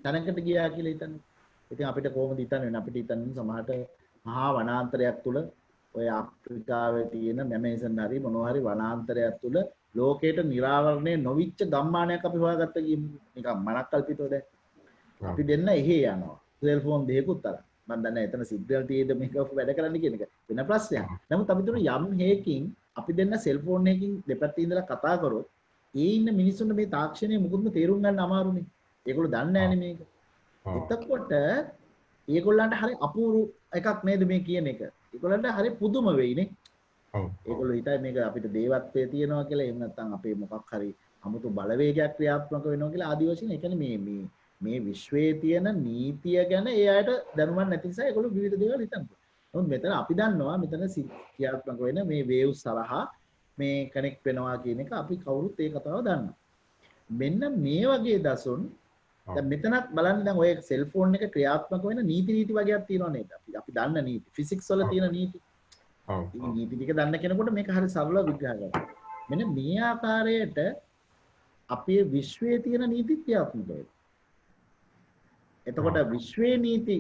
තැනකට ගියා කියලා හිතන්න. ඉතින් අපිට කොහොමද හිතන්න වෙන්නේ? අපිට හිතන්න සමහරට මහා වනාන්තරයක් තුල ඔය අප්‍රිකාවේ තියෙන මැමේසන් හරි මොනවා හරි වනාන්තරයක් තුල ලෝකයට නිරාවරණය නොවිච්ච ගම්මානයක් අපි හොයාගත්ත නිකන් මනක් කල්පිතව දැන්. අපි දෙන්න එහෙ යනවා. සෙල්ෆෝන් දෙකකුත් තරම්. මම දන්නේ එතන සිග්නල් තියෙද මේක වැඩ කරන්න කියන එක වෙන ප්‍රශ්නයක්. නමුත් අපි දුර යම් හේකින් අපි දෙන්න සෙල්ෆෝන් එකකින් දෙපැත්තේ ඉඳලා කතා කරොත් ඒ ඉන්න මිනිස්සුන්ට මේ තාක්ෂණය මුකුත්ම තේරුම් ගන්න අමාරුනේ. ඒගොල්ලෝ දන්නේ නැහැනේ මේක. එතකොට ඒගොල්ලන්ට හරි අපූර්ව එකක් නේද මේ කියන එක. ඒගොල්ලන්ට හරි පුදුම වෙයිනේ. ඔව්. ඒගොල්ලෝ හිතයි මේක අපිට දේවත්වයේ තියෙනවා කියලා එහෙම නැත්නම් අපේ මොකක් හරි 아무තු බලවේගයක් ක්‍රියාත්මක වෙනවා කියලා ආදි වශයෙන් ඒ කියන්නේ මේ විශ්වයේ තියෙන නීතිය ගැන ඒ අයට දැනුමක් නැති නිසා ඒගොල්ලෝ විවිධ දේවල් හිතනවා. නමුත් මෙතන අපි දන්නවා මෙතන ක්‍රියාත්මක වෙන මේ වේව්ස් සරහා මේ කනෙක්ට් වෙනවා කියන එක අපි කවුරුත් ඒ කතාව දන්නවා. මෙන්න මේ වගේ දසුන් දැන් මෙතනත් බලන්න දැන් ඔය සෙල්ෆෝන් එක ක්‍රියාත්මක වෙන නීති වගේක් තියෙනවා නේද? අපි දන්න නීති. ෆිසික්ස් වල තියෙන නීති. ඔව්. මේ නීති ටික දන්න කෙනෙකුට මේක හරි සරලව විග්‍රහ කරන්න. මෙන්න මේ ආකාරයට අපේ විශ්වයේ තියෙන නීති ක්‍රියාත්මක වෙනවා. එතකොට විශ්වයේ නීති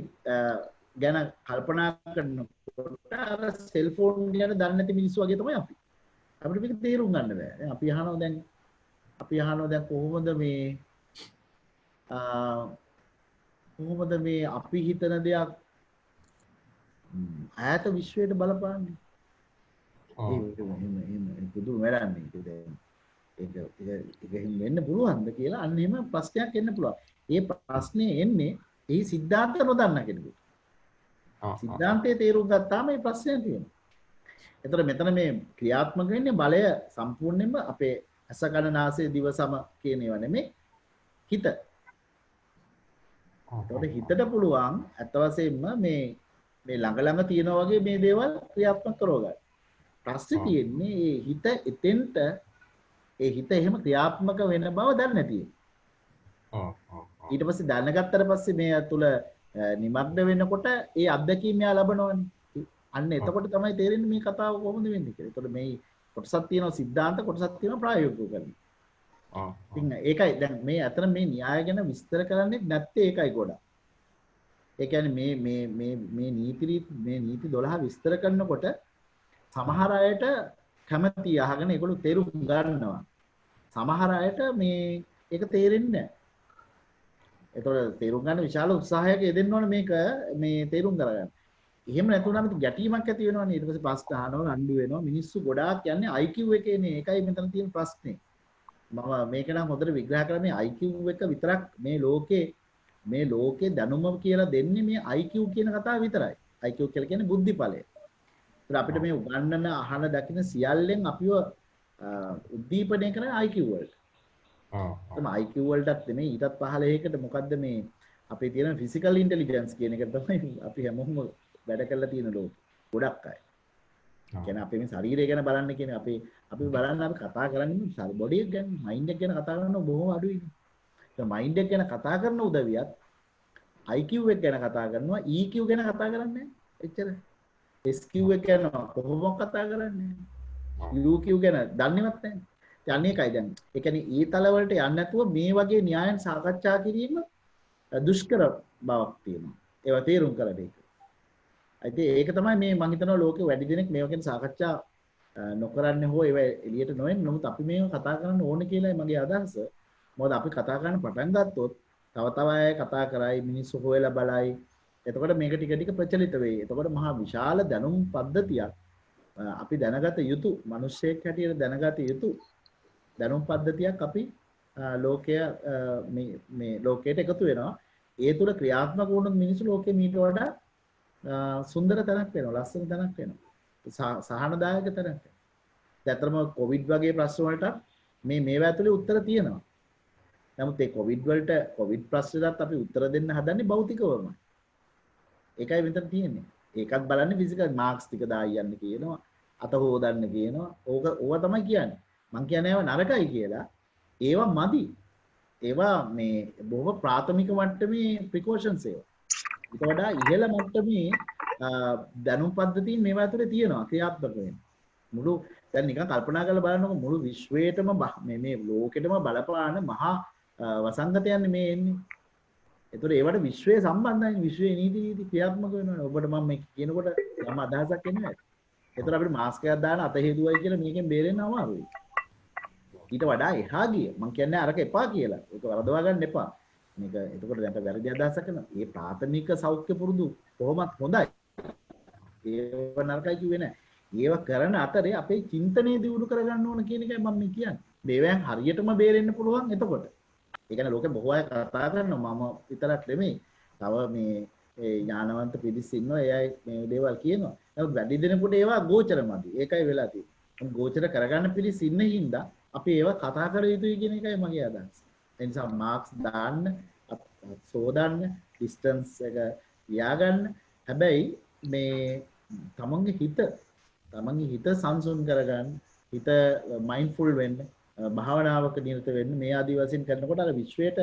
ගැන කල්පනා කරනකොට අර සෙල්ෆෝන් ගැන දන්නේ නැති මිනිස්සු වගේ තමයි අපි. අපිට මේක තේරුම් ගන්න බෑ. දැන් අපි අහනවා දැන් කොහොමද මේ අපි හිතන දෙයක් ඈත විශ්වයට බලපාන්නේ. එහෙම පුදුම වැඩක් ඒක වෙන්න පුළුවන්ද කියලා අන්න එහෙම ප්‍රශ්නයක් එන්න පුළුවන්. ඒ ප්‍රශ්නේ එන්නේ ඒ සිද්ධාන්ත නොදන්න කෙනෙකුට. සිද්ධාන්තයේ තේරුම් ගත්තාම මේ ප්‍රශ්නය තියෙනවා. එතකොට මෙතන මේ ක්‍රියාත්මක වෙන්නේ බලය සම්පූර්ණයෙන්ම අපේ ඇස කන නාසය දිව සම කියන ඒවා නෙමෙයි හිත. එතකොට හිතට පුළුවන් අත් වශයෙන්ම මේ ළඟ තියෙනා වගේ මේ දේවල් ක්‍රියාත්මක කරවගන්න. ප්‍රශ්නේ තියෙන්නේ මේ හිත එතෙන්ට ඒ හිත එහෙම ක්‍රියාත්මක වෙන බව දන්නේ නැති. ඊට පස්සේ දැනගත්තට පස්සේ මේ තුල නිමග්න වෙනකොට ඒ අත්දැකීම යා ලබනවනේ. අන්න එතකොට තමයි තේරෙන්නේ මේ කතාව කොහොමද වෙන්නේ කියලා. ඒතකොට මේ කොටසක් තියෙනවා සිද්ධාන්ත කොටසක් තියෙනවා ප්‍රායෝගික කරන. ඉතින් ඒකයි දැන් මේ අතර මේ න්‍යාය ගැන විස්තර කරන්නේ නැත්තේ ඒකයි ගොඩක්. ඒ කියන්නේ මේ නීති 12 විස්තර කරනකොට සමහර අයට කැමැති අහගෙන ඒගොල්ලෝ තේරුම් ගන්නවා. සමහර අයට මේ ඒක තේරෙන්නේ නැහැ. ඒතකොට තේරුම් ගන්න විශාල උත්සාහයක යෙදෙන්න ඕනේ මේක මේ තේරුම් කරගන්න. එහෙම නැතුණාම ඉතින් ගැටීමක් ඇති වෙනවනේ. ඊට පස්සේ ප්‍රශ්න අහනවා රණ්ඩු වෙනවා. මිනිස්සු ගොඩාක් යන්නේ IQ එකේනේ. ඒකයි මෙතන තියෙන ප්‍රශ්නේ. මම මේක නම් හොඳට විග්‍රහ කරන්නේ IQ එක විතරක් මේ ලෝකේ දැනුම කියලා දෙන්නේ මේ IQ කියන කතාව විතරයි. IQ කියලා කියන්නේ බුද්ධිඵලය. ඒත් අපිට මේ උගන්නන අහන දකින සියල්ලෙන් අපිව උද්දීපනය කරන IQ වලට. තමයි IQ වලටත් නෙමෙයි ඊටත් පහළ එකකට මොකද්ද මේ අපේ තියෙන ෆිසිකල් ඉන්ටෙලිජන්ස් කියන එක තමයි අපි හැමෝම වැඩ කරලා තියෙන ලෝකෙ. ගොඩක් අය. කියන්නේ අපි මේ ශරීරය ගැන බලන්න කියන්නේ අපි බලන්න අපි කතා කරන්නේ බොඩි එක ගැන, මයින්ඩ් එක ගැන කතා කරන බොහොම අඩුයි. ඒ මයින්ඩ් එක ගැන කතා කරන උදවියත් IQ එක ගැන කතා කරනවා, EQ ගැන කතා කරන්නේ එච්චර. SQ එක ගැන කොහොමද කතා කරන්නේ? UQ ගැන දන්නේවත් නැහැ. යන්නේ එකයි දැන්. ඒ කියන්නේ ඊ තල වලට යන්නේ නැතුව මේ වගේ න්‍යායන් සාකච්ඡා කිරීම දුෂ්කර බවක් තියෙනවා. ඒවා තේරුම් කරගන්න එක. ඒක තමයි මේ මම හිතනවා ලෝකේ වැඩි දෙනෙක් මේවා ගැන සාකච්ඡා නොකරන්නේ හෝ ඒවා එළියට නොෙන්නේ. නමුත් අපි මේව කතා කරන්න ඕනේ කියලායි මගේ අදහස. මොකද අපි කතා කරන්න පටන් ගත්තොත් තව අය කතා කරයි මිනිස්සු හොයලා බලයි. එතකොට මේක ටික ටික ප්‍රචලිත වෙයි. එතකොට මහා විශාල දැනුම් පද්ධතියක් අපි දැනගත යුතු, මිනිස්සෙක් හැටියට දැනගත යුතු දැනුම් පද්ධතියක් අපි ලෝකයේ මේ ලෝකයට එකතු වෙනවා. ඒ තුල ක්‍රියාත්මක වුණොත් මිනිස්සු ලෝකෙ මීට වඩා සුන්දර තැනක් වෙනවා, ලස්සන තැනක් වෙනවා, සහනදායක තැනක් වෙනවා. ඇත්තටම කොවිඩ් වගේ ප්‍රශ්න වලට මේවා ඇතුලේ උත්තර තියෙනවා. නමුත් ඒ කොවිඩ් ප්‍රශ්නයට අපි උත්තර දෙන්න හදන්නේ භෞතිකවම. ඒකයි මෙතන තියෙන්නේ. ඒකත් බලන්නේ ෆිසිකල් මාක්ස් ටික දායි යන්න කියනවා. අත හොදන්න කියනවා. ඕවා තමයි කියන්නේ. මං කියන්නේ ඒවා නරකයි කියලා. ඒවා මදි. ඒවා මේ බොහොම ප්‍රාථමික මට්ටමේ ප්‍රිකෝෂන්ස් ඒවා. ඊට වඩා ඉහළ මට්ටමේ දැනුම් පද්ධතීන් මේවා ඇතුලේ තියෙනවා ක්‍රියාත්මක වෙන්නේ. මුළු දැන් නිකන් කල්පනා කරලා බලන්නකො මුළු විශ්වයටම මේ ලෝකෙටම බලපාන මහා වසංගතයන්නේ මේ එන්නේ. ඒතකොට ඒවට විශ්වයේ සම්බන්ධයි විශ්වයේ නීති ක්‍රියාත්මක වෙනවා. ඔබට මම මේ කියනකොට යම් අදහසක් එන්නේ නැහැ. ඒතකොට අපිට මාස්ක් එකක් දාන අත හේදුවයි කියලා මේකෙන් බේරෙන්න අමාරුයි. ඊට වඩා එහා ගිය මම කියන්නේ අරක එපා කියලා. ඒක වරදවා ගන්න එපා. මේක එතකොට දැන් වැරදි අදහසක් කරනවා. මේ ප්‍රාථමික සෞඛ්‍ය පුරුදු කොහොමත් හොඳයි. ඒව නරකයි කිව්වේ නැහැ. ඒව කරන අතරේ අපේ චින්තනය දියුණු කරගන්න ඕන කියන එකයි මම කියන්නේ. මේවෙන් හරියටම බේරෙන්න පුළුවන් එතකොට. ඒ කියන්නේ ලෝකේ බොහෝ අය කතා කරනවා මම විතරක් නෙමෙයි. තව මේ ඥානවන්ත පිරිස් ඉන්නවා. එයයි මේ දේවල් කියනවා. නමුත් වැඩි දෙනෙකුට ඒවා ගෝචර මදි. ඒකයි වෙලා තියෙන්නේ. ගෝචර කරගන්න පිරිස් ඉන්න හින්දා අපි ඒවා කතා කර යුතුයි කියන එකයි මගේ අදහස. ඒ නිසා මාක්ස් දාන්න, සෝදන්න, ඩිස්ටන්ස් එක ලියාගන්න. හැබැයි මේ තමන්ගේ හිත සංසුන් කරගන්න, හිත මයින්ඩ්ෆුල් වෙන්න, භාවනාවක නිරත වෙන්න මේ ආදී වශයෙන් කරනකොට අර විශ්වයට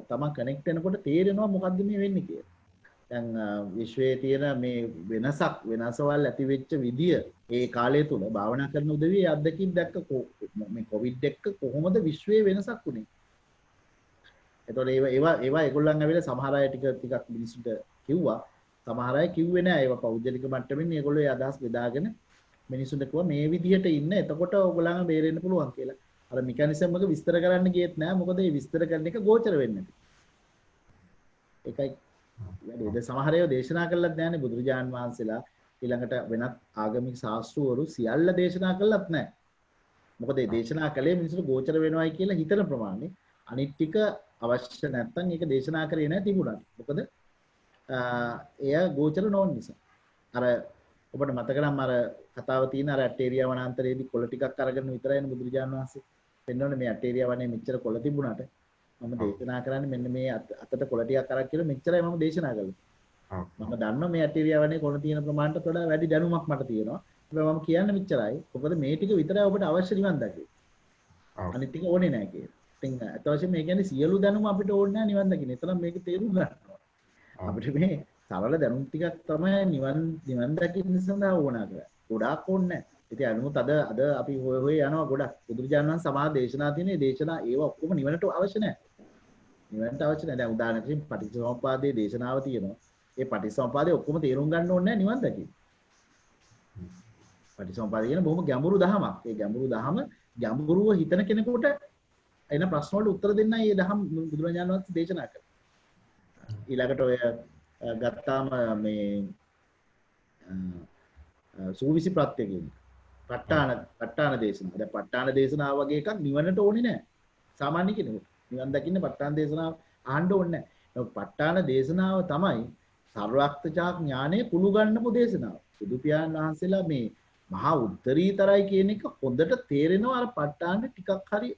තමන් කනෙක්ට් වෙනකොට තේරෙනවා මොකද්ද මේ වෙන්නේ කියලා. දැන් විශ්වයේ තියෙන මේ වෙනසවල් ඇති වෙච්ච විදිය ඒ කාලය තුල භාවනා කරන උදවිය අත්දැකීම් දැක්ක මේ කොවිඩ් එක්ක කොහොමද විශ්වයේ වෙනසක් වුනේ. එතකොට ඒවා ඒගොල්ලන් ඇවිල්ලා සමහර අය ටිකක් මිනිස්සුන්ට කිව්වා. සමහර අය කිව්වේ නෑ ඒවා පෞද්ගලික මට්ටමින් ඒගොල්ලෝ ඒ අදහස් බෙදාගෙන මිනිස්සුන්ට කිව්වා මේ විදිහට ඉන්න එතකොට ඕගොල්ලන් බේරෙන්න පුළුවන් කියලා. අර මෙකැනිසම් එක විස්තර කරන්න ගියෙත් නෑ මොකද මේ විස්තර කරන එක ගෝචර වෙන්නේ නැති. ඒකයි වැඩි. සමහර ඒවා දේශනා කළත් නෑනේ බුදුරජාන් වහන්සේලා ඊළඟට වෙනත් ආගමික ශාස්ත්‍රවරු සියල්ල දේශනා කළත් නෑ. මොකද මේ දේශනා කළේ මිනිස්සුන්ට ගෝචර වෙනවයි කියලා හිතන ප්‍රමාණය. අනිත් ටික අවශ්‍ය නැත්නම් ඒක දේශනා කරේ නෑ තිබුණාට. මොකද එය ගෝචර නොවන නිසා. අර ඔබට මතක නම් අර කතාව තියෙන අර ඇටේරියා වනාන්තරයේදී කොළ ටිකක් අරගෙන විතරයිනේ බුදුරජාණන් වහන්සේ පෙන්වන්නේ මේ ඇටේරියා වනේ මෙච්චර කොළ තිබුණාට මම දේශනා කරන්නේ මෙන්න මේ අතට කොළ ටිකක් අරක් කියලා මෙච්චරයි මම දේශනා කළේ. මම දන්නවා මේ ඇටේරියා වනේ කොළ තියෙන ප්‍රමාණයට වඩා වැඩි දැනුමක් මට තියෙනවා. හැබැයි මම කියන්නේ මෙච්චරයි. මොකද මේ ටික විතරයි ඔබට අවශ්‍ය නිවන් දකින්න. අනිත් ටික ඕනේ නැහැ කියලා. ඉතින් අත වශයෙන් මේ කියන්නේ සියලු දැනුම අපිට ඕනේ නැහැ නිවන් දකින්න. එතනම් මේක තේරුම් ගන්න. අපිට මේ සරල දැනුම් ටිකක් තමයි නිවන් දකින්න සඳහා ඕනා කරන්නේ. ගොඩාක් ඕනේ නැහැ. ඉතින් අනුමුත් අද අපි හොය යනවා ගොඩක්. බුදුරජාණන් වහන්සේ සමහර දේශනා තියෙන දේශනා ඒවා ඔක්කොම නිවනට අවශ්‍ය නැහැ. නිවනට අවශ්‍ය නැහැ. දැන් උදාහරණයක් වශයෙන් පටිච්චසමුප්පාදයේ දේශනාව තියෙනවා. ඒ පටිච්චසමුප්පාදයේ ඔක්කොම තේරුම් ගන්න ඕනේ නැහැ නිවන් දකින්න. පටිච්චසමුප්පාදය කියන බොහොම ගැඹුරු දහමක්. ඒ ගැඹුරු දහම ගැඹුරුව හිතන කෙනෙකුට එන ප්‍රශ්න වලට උත්තර දෙන්නයි මේ දහම් බුදුරජාණන් වහන්සේ දේශනා කරන්නේ. ඊළඟට ඔය ගත්තාම මේ සූවිසි ප්‍රත්‍ය කියන්නේ ප ဋ ාණ දේශනාව. දැන් ප ဋ ාණ දේශනාව වගේ එකක් නිවනට ඕනේ නැහැ. සාමාන්‍ය කෙනෙකුට නිවන් දකින්න ප ဋ ාණ දේශනාව අහන්න ඕනේ නැහැ. ප ဋ ාණ දේශනාව තමයි සර්වඥතා ඥානය කුළු ගන්නපු දේශනාව. බුදු පියාණන් වහන්සේලා මේ මහා උත්තරීතරයි කියන එක හොඳට තේරෙනවා අර ප ဋ ාණ ටිකක් හරි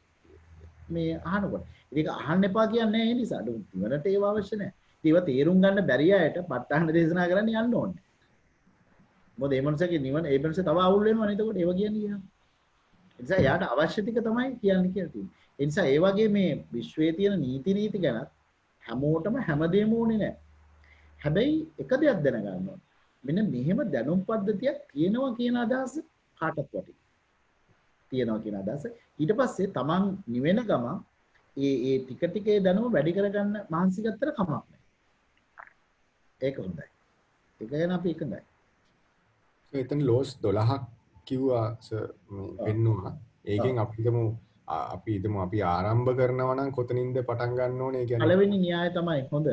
මේ අහනකොට. ඒක අහන්න එපා කියන්නේ ඒ නිසා. නිවනට ඒව අවශ්‍ය නැහැ. ඒව තේරුම් ගන්න බැරි අයට ප ဋ ාණ දේශනා කරන්න යන්න ඕනේ. මොකද මේ මනුස්සයාගේ නිවන ඒ මනුස්සයා තව අවුල් වෙනවා නේද? ඒකට ඒව කියන්නේ කියනවා. ඒ නිසා යාට අවශ්‍ය ටික තමයි කියන්නේ කියලා තියෙන්නේ. ඒ නිසා ඒ වගේ මේ විශ්වයේ තියෙන නීති ගැන හැමෝටම හැමදේම ඕනේ නැහැ. හැබැයි එක දෙයක් දැනගන්න ඕනේ. මෙන්න මෙහෙම දැනුම් පද්ධතියක් තියෙනවා කියන අදහස කාටත් වටිනවා. තියෙනවා කියන අදහස. ඊට පස්සේ Taman නිවෙන ගමන් ඒ ටික ටිකේ දැනුම වැඩි කරගන්න මහන්සි ගත්තට කමක් නැහැ. ඒක හොඳයි. ඒක ගැන අපි එකඟයි. එතන ලෝස් 12ක් කිව්වා මේ පෙන්නුවා. ඒකෙන් අපි හිතමු අපි ආරම්භ කරනවා නම් කොතනින්ද පටන් ගන්න ඕනේ කියන්නේ පළවෙනි න්‍යාය තමයි හොඳ.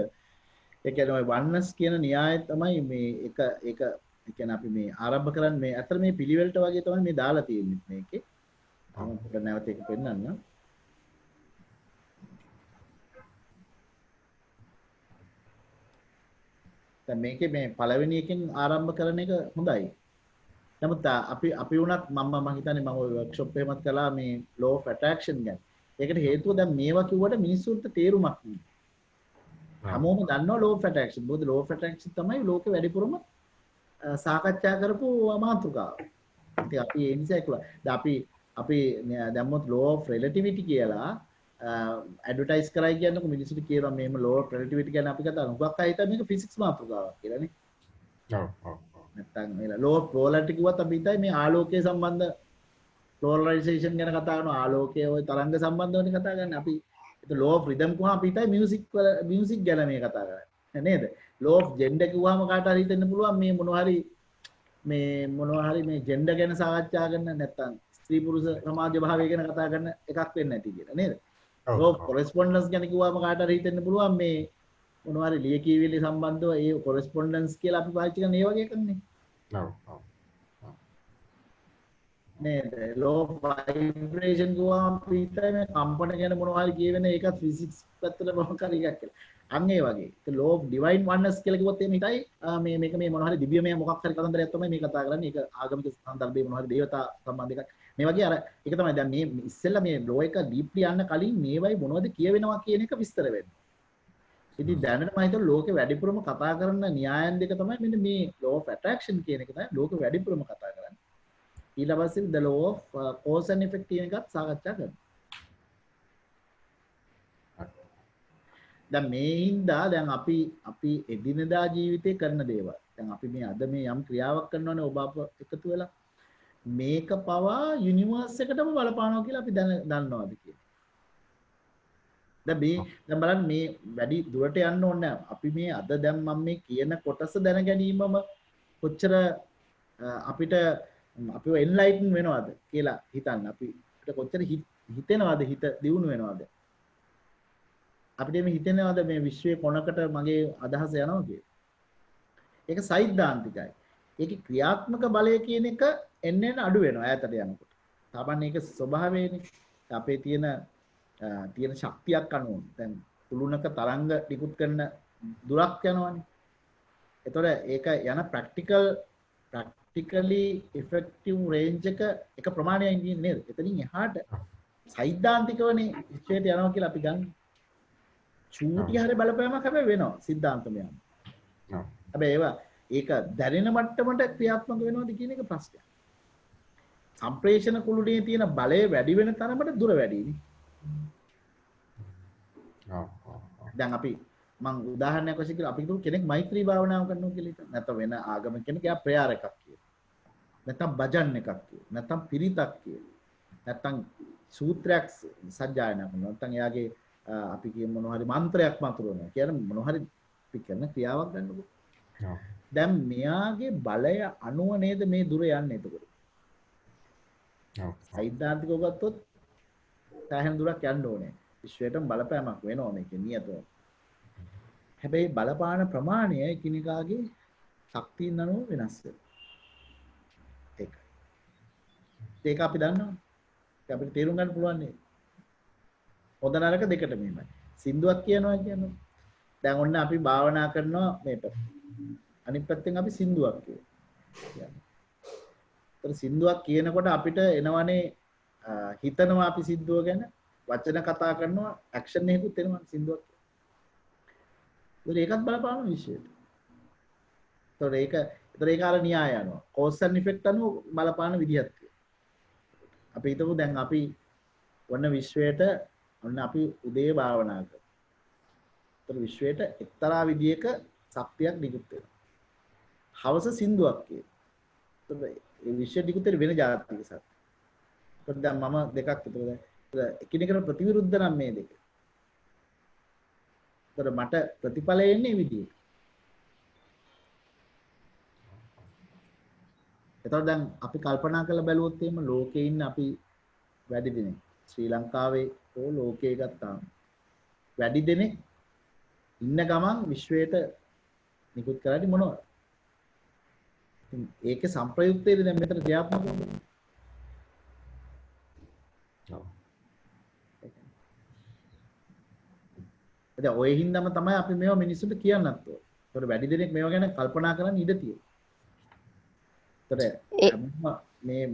ඒ කියන්නේ ඔය වන්නස් කියන න්‍යාය තමයි මේ එක ඒ කියන්නේ අපි මේ ආරම්භ කරන්නේ මේ අතර මේ පිළිවෙලට වගේ තමයි මේ දාලා තියෙන්නේ මේකේ. මම පොඩ්ඩක් නැවත ඒක පෙන්නන්න. දැන් මේකේ මේ පළවෙනි එකෙන් ආරම්භ කරන එක හොඳයි. නමුත් අපි වුණත් මම හිතන්නේ මම ওই වර්ක්ෂොප් එකමත් කළා මේ law of attraction ගැන. ඒකට හේතුව දැන් මේවා කිව්වට මිනිස්සුන්ට තේරුමක් නෑ. හැමෝම දන්නවා law of attraction. මොකද law of attraction තමයි ලෝකෙ වැඩිපුරම සාකච්ඡා කරපු මාතෘකාව. ඉතින් අපි ඒ නිසා ඒකලා දැන් අපි දැම්මොත් law of relativity කියලා ඇඩ්වර්ටයිස් කරයි කියන්නකො මිනිස්සුන්ට කියනවා මේම law of relativity ගැන අපි කතා කරනවා. මොකක් අයිත මේක ෆිසික්ස් මාතෘකාවක් කියලානේ. ඔව්. නැත්තම් මේ law of polarity කිව්වත් අපි හිතයි මේ ආලෝකයේ සම්බන්ධ polarization ගැන කතා කරනවා. ආලෝකයේ ওই තරංග සම්බන්ධවනේ කතා කරන්නේ. අපි ඒක law of rhythm කිව්වම අපි හිතයි music ගැන මේ කතා කරන්නේ. නේද? law of gender කිව්වම කාට හරි හිතෙන්න පුළුවන් මේ මොනවා හරි මේ gender ගැන සාකච්ඡා කරන නැත්තම් ස්ත්‍රී පුරුෂ සමාජ භාවය ගැන කතා කරන එකක් වෙන්නේ නැති කියලා නේද? law of correspondence ගැන කිව්වම කාට හරි හිතෙන්න පුළුවන් මේ මොනවා හරි ලියකියවිලි සම්බන්ධව ඒ correspondence කියලා අපි පාවිච්චි කරන ඒ වගේ එකක් නේ. ඔව්. නේද? law of vibration කිව්වම අපි හිතයි මේ කම්පන ගැන මොනවා හරි කියවෙන ඒකත් ෆිසික්ස් පැත්තට මොකක් හරි එකක් කියලා. අන්න ඒ වගේ. ඒක law of divine oneness කියලා කිව්වොත් එහෙම හිතයි මේක මේ මොනවා හරි දිව්‍යමය මොකක් හරි කතන්දරයක් තමයි මේ කතා කරන්නේ. ඒක ආගමික සන්දර්භයේ මොනවා හරි දේවතා සම්බන්ධ එකක්. මේ වගේ අර ඒක තමයි දැන් මේ ඉස්සෙල්ලා මේ law එක deeply යන්න කලින් මේවයි මොනවද කියවෙනවා කියන එක විස්තර වෙන්නේ. ඉතින් දැනට මම හිතුවා ලෝකෙ වැඩිපුරම කතා කරන න්‍යායන් දෙක තමයි මෙන්න මේ law of attraction කියන එක තමයි ලෝකෙ වැඩිපුරම කතා කරන්නේ. ඊට පස්සේ the law of cause and effect කියන එකත් සාකච්ඡා කරනවා. දැන් මේ හින්දා දැන් අපි එදිනදා ජීවිතේ කරන දේවල්. දැන් අපි මේ අද මේ යම් ක්‍රියාවක් කරනවානේ ඔබ අප එකතු වෙලා මේක පවා යුනිවර්ස් එකටම බලපානවා කියලා අපි දන්නවාද කියලා. දැන් බලන්න මේ වැඩි දුරට යන්න ඕනේ නැහැ. අපි මේ අද දැන් මම මේ කියන කොටස දැන ගැනීමම කොච්චර අපිට අපිව එන්ලයිටන් වෙනවද කියලා හිතන්න. අපිට කොච්චර හිතෙනවද හිත දියුණු වෙනවද? අපිට මේ හිතෙනවද මේ විශ්වයේ කොනකට මගේ අදහස යනවා කියලා. ඒක සෛද්ධාන්තිකයි. ඒකේ ක්‍රියාත්මක බලය කියන එක එන්න අඩු වෙනවා ඈතට යනකොට. සාමාන්‍ය ඒක ස්වභාවයනේ. අපේ තියෙන ශක්තියක් අනුව දැන් කුළුණක තරංග නිකුත් කරන දුරක් යනවානේ. එතකොට ඒක යන practically effective range එක ප්‍රමාණයක් නේද? එතනින් එහාට සෛද්ධාන්තිකවනේ විශ්වයට යනවා කියලා අපි ගන්න. චූටි හරි බලපෑමක් හැබැයි වෙනවා සිද්ධාන්තම යන. හැබැයි ඒක දැනෙන මට්ටමට ක්‍රියාත්මක වෙනවද කියන එක ප්‍රශ්නයක්. සම්ප්‍රේෂණ කුළුණේ තියෙන බලය වැඩි වෙන තරමට දුර වැඩිනේ. දැන් මම උදාහරණයක් වශයෙන් කියලා අපි හිතමු කෙනෙක් මෛත්‍රී භාවනාව කරනවා කියලා හිතන්න. නැත්නම් වෙන ආගමක කෙනෙක් එයා ප්‍රයාර එකක් කියනවා. නැත්නම් භජන් එකක් කියනවා. නැත්නම් පිරිතක් කියනවා. නැත්නම් සූත්‍රයක් සජ්ජායනා කරනවා. නැත්නම් එයාගේ අපි කියන මොනවා හරි මන්ත්‍රයක් මතුරනවා. කියන්නේ මොනවා හරි අපි කරන ක්‍රියාවක් ගන්නකො. දැන් මෙයාගේ බලය අනුව නේද මේ දුර යන්නේ එතකොට. සෛද්ධාන්තිකව ගත්තොත් සෑහෙන දුරක් යන්න ඕනේ. විශ්වයටම බලපෑමක් වෙනවා මේකේ නියතව. හැබැයි බලපාන ප්‍රමාණය එකිනෙකාගේ ශක්තියින් අනුව වෙනස් වෙනවා. ඒක අපි දන්නවා. අපිට තේරුම් ගන්න පුළුවන් නේ. හොඳ නරක දෙකට මෙහෙමයි. සින්දුවක් කියනවා කියන්නේ. දැන් ඔන්න අපි භාවනා කරනවා මේක. අනිත් පැත්තෙන් අපි සින්දුවක් කියනවා. ඒතර සින්දුවක් කියනකොට අපිට එනවනේ හිතනවා අපි සින්දුව ගැන වචන කතා කරනවා ඇක්ෂන් එකකුත් එනවා සින්දුවක්. ඒකත් බලපාන විශේෂයට. ඒතර ඒක අර න්‍යාය යනවා. cause and effect අනුව බලපාන විදිහක් තියෙනවා. අපි හිතමු දැන් අපි වන්න විශ්වයට ඔන්න අපි උදේ භාවනා කරනවා. ඒතර විශ්වයට එක්තරා විදියක ශක්තියක් නිකුත් වෙනවා. හවස සින්දුවක් කියනවා. ඒ විශ්ව නිකුත් වෙන ජාතික ශක්තිය. ඒත් දැන් මම දෙකක් හිතුවා. එකිනෙකට ප්‍රතිවිරුද්ධ නම් මේ දෙක. ඒතර මට ප්‍රතිඵලය එන්නේ විදියට. එතකොට දැන් අපි කල්පනා කරලා බැලුවොත් එහෙම ලෝකේ ඉන්න අපි වැඩි දෙනෙක් ශ්‍රී ලංකාවේ හෝ ලෝකයේ ගත්තාම වැඩි දෙනෙක් ඉන්න ගමන් විශ්වයට නිකුත් කරන්නේ මොනවද? ඒකේ සම්ප්‍රයුක්තයේද දැන් මෙතන ක්‍රියාත්මක වෙන්නේ. දැන් ඔය හින්දාම තමයි අපි මේවා මිනිස්සුන්ට කියන්නත් ඕන. ඒතකොට වැඩි දෙනෙක් මේවා ගැන කල්පනා කරන්න ඉඩ තියෙනවා.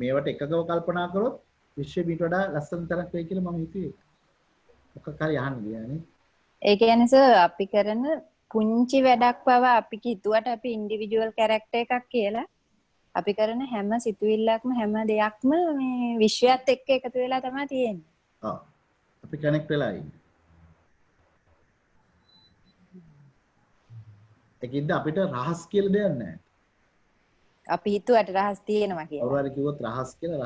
මේවට එකකව කල්පනා කරොත් විශ්වය මීට වඩා ලස්සන තරක් වෙයි කියලා මම හිතුවේ. මොකක් හරි අහන්න ගියානේ. ඒ කියන්නේ සර් අපි කරන පුංචි වැඩක් පව අපි කිතුවට අපි ඉන්ඩිවිජුවල් කැරක්ටර් එකක් කියලා අපි කරන හැම සිතුවිල්ලක්ම හැම දෙයක්ම මේ විශ්වයත් එක්ක එකතු වෙලා තමයි තියෙන්නේ. ඔව්. අපි කනෙක්ට් වෙලා ඉන්නේ. ඒකින්ද අපිට රහස් කියලා දෙයක් නැහැ. අපි හිතුවට රහස් තියෙනවා කියලා. කවුරු හරි කිව්වොත් රහස් කියලා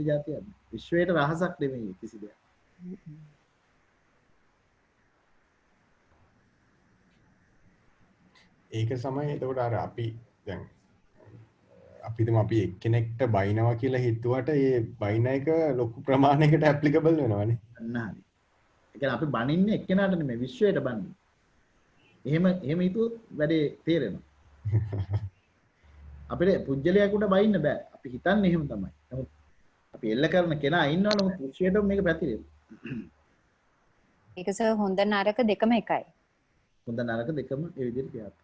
જાතියක් නැහැ. විශ්වයට රහසක් නෙමෙයි කිසි දෙයක්. ඒක තමයි එතකොට අර අපි දැන් අපිටම අපි එක්කෙනෙක්ට බයිනවා කියලා හිතුවට ඒ බයින එක ලොකු ප්‍රමාණයකට ඇප්ලිකබල් වෙනවනේ. අන්න හරි. ඒ කියන්නේ අපි බනින්නේ එක්කෙනාට නෙමෙයි විශ්වයට බනින්නේ. එහෙම හිතුවොත් වැඩේ තේරෙනවා. අපිට පුජ්‍යලයකට බයින්න බෑ. අපි හිතන්නේ එහෙම තමයි. නමුත් අපි එල්ල කරන කෙනා ඉන්නවනේ නමුත් විශ්වයට මේක පැතිරෙනවා. ඒක සර් හොඳ නරක දෙකම එකයි. හොඳ නරක දෙකම ඒ විදිහට කියනවා.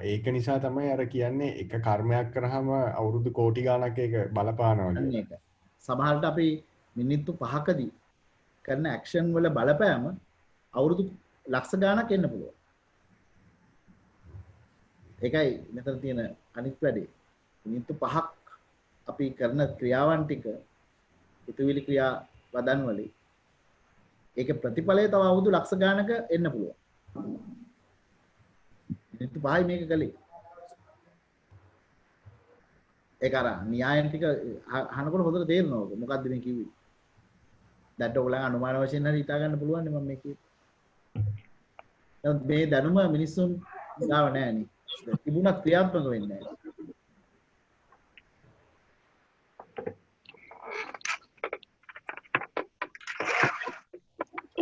ඒක නිසා තමයි අර කියන්නේ එක කර්මයක් කරාම අවුරුදු කෝටි ගාණක් ඒක බලපානවා කියන්නේ. ඒක. සමහරවිට අපි මිනිත්තු 5කදී කරන ඇක්ෂන් වල බලපෑම අවුරුදු ලක්ෂ ගාණක් එන්න පුළුවන්. ඒකයි මෙතන තියෙන අනිත් වැඩේ. මිනිත්තු 5ක් අපි කරන ක්‍රියාවන් ටික ඉතුවිලි ක්‍රියා වදන් වලින් ඒක ප්‍රතිඵලය තව අවුරුදු ලක්ෂ ගාණක එන්න පුළුවන්. මිනිත්තු 5යි මේක කළේ. ඒක අර න්‍යායන් ටික අහනකොට හොඳට තේරෙනවා මොකද්ද මේ කිව්වේ. දැන් ඔයගොල්ලන් අනුමාන වශයෙන් හරි හිතා ගන්න පුළුවන් නේ මම මේ කිව්වේ. නමුත් මේ දැනුම මිනිස්සුන් ගාව නැහැ නේ. තිබුණත් ක්‍රියාත්මක වෙන්නේ නැහැ.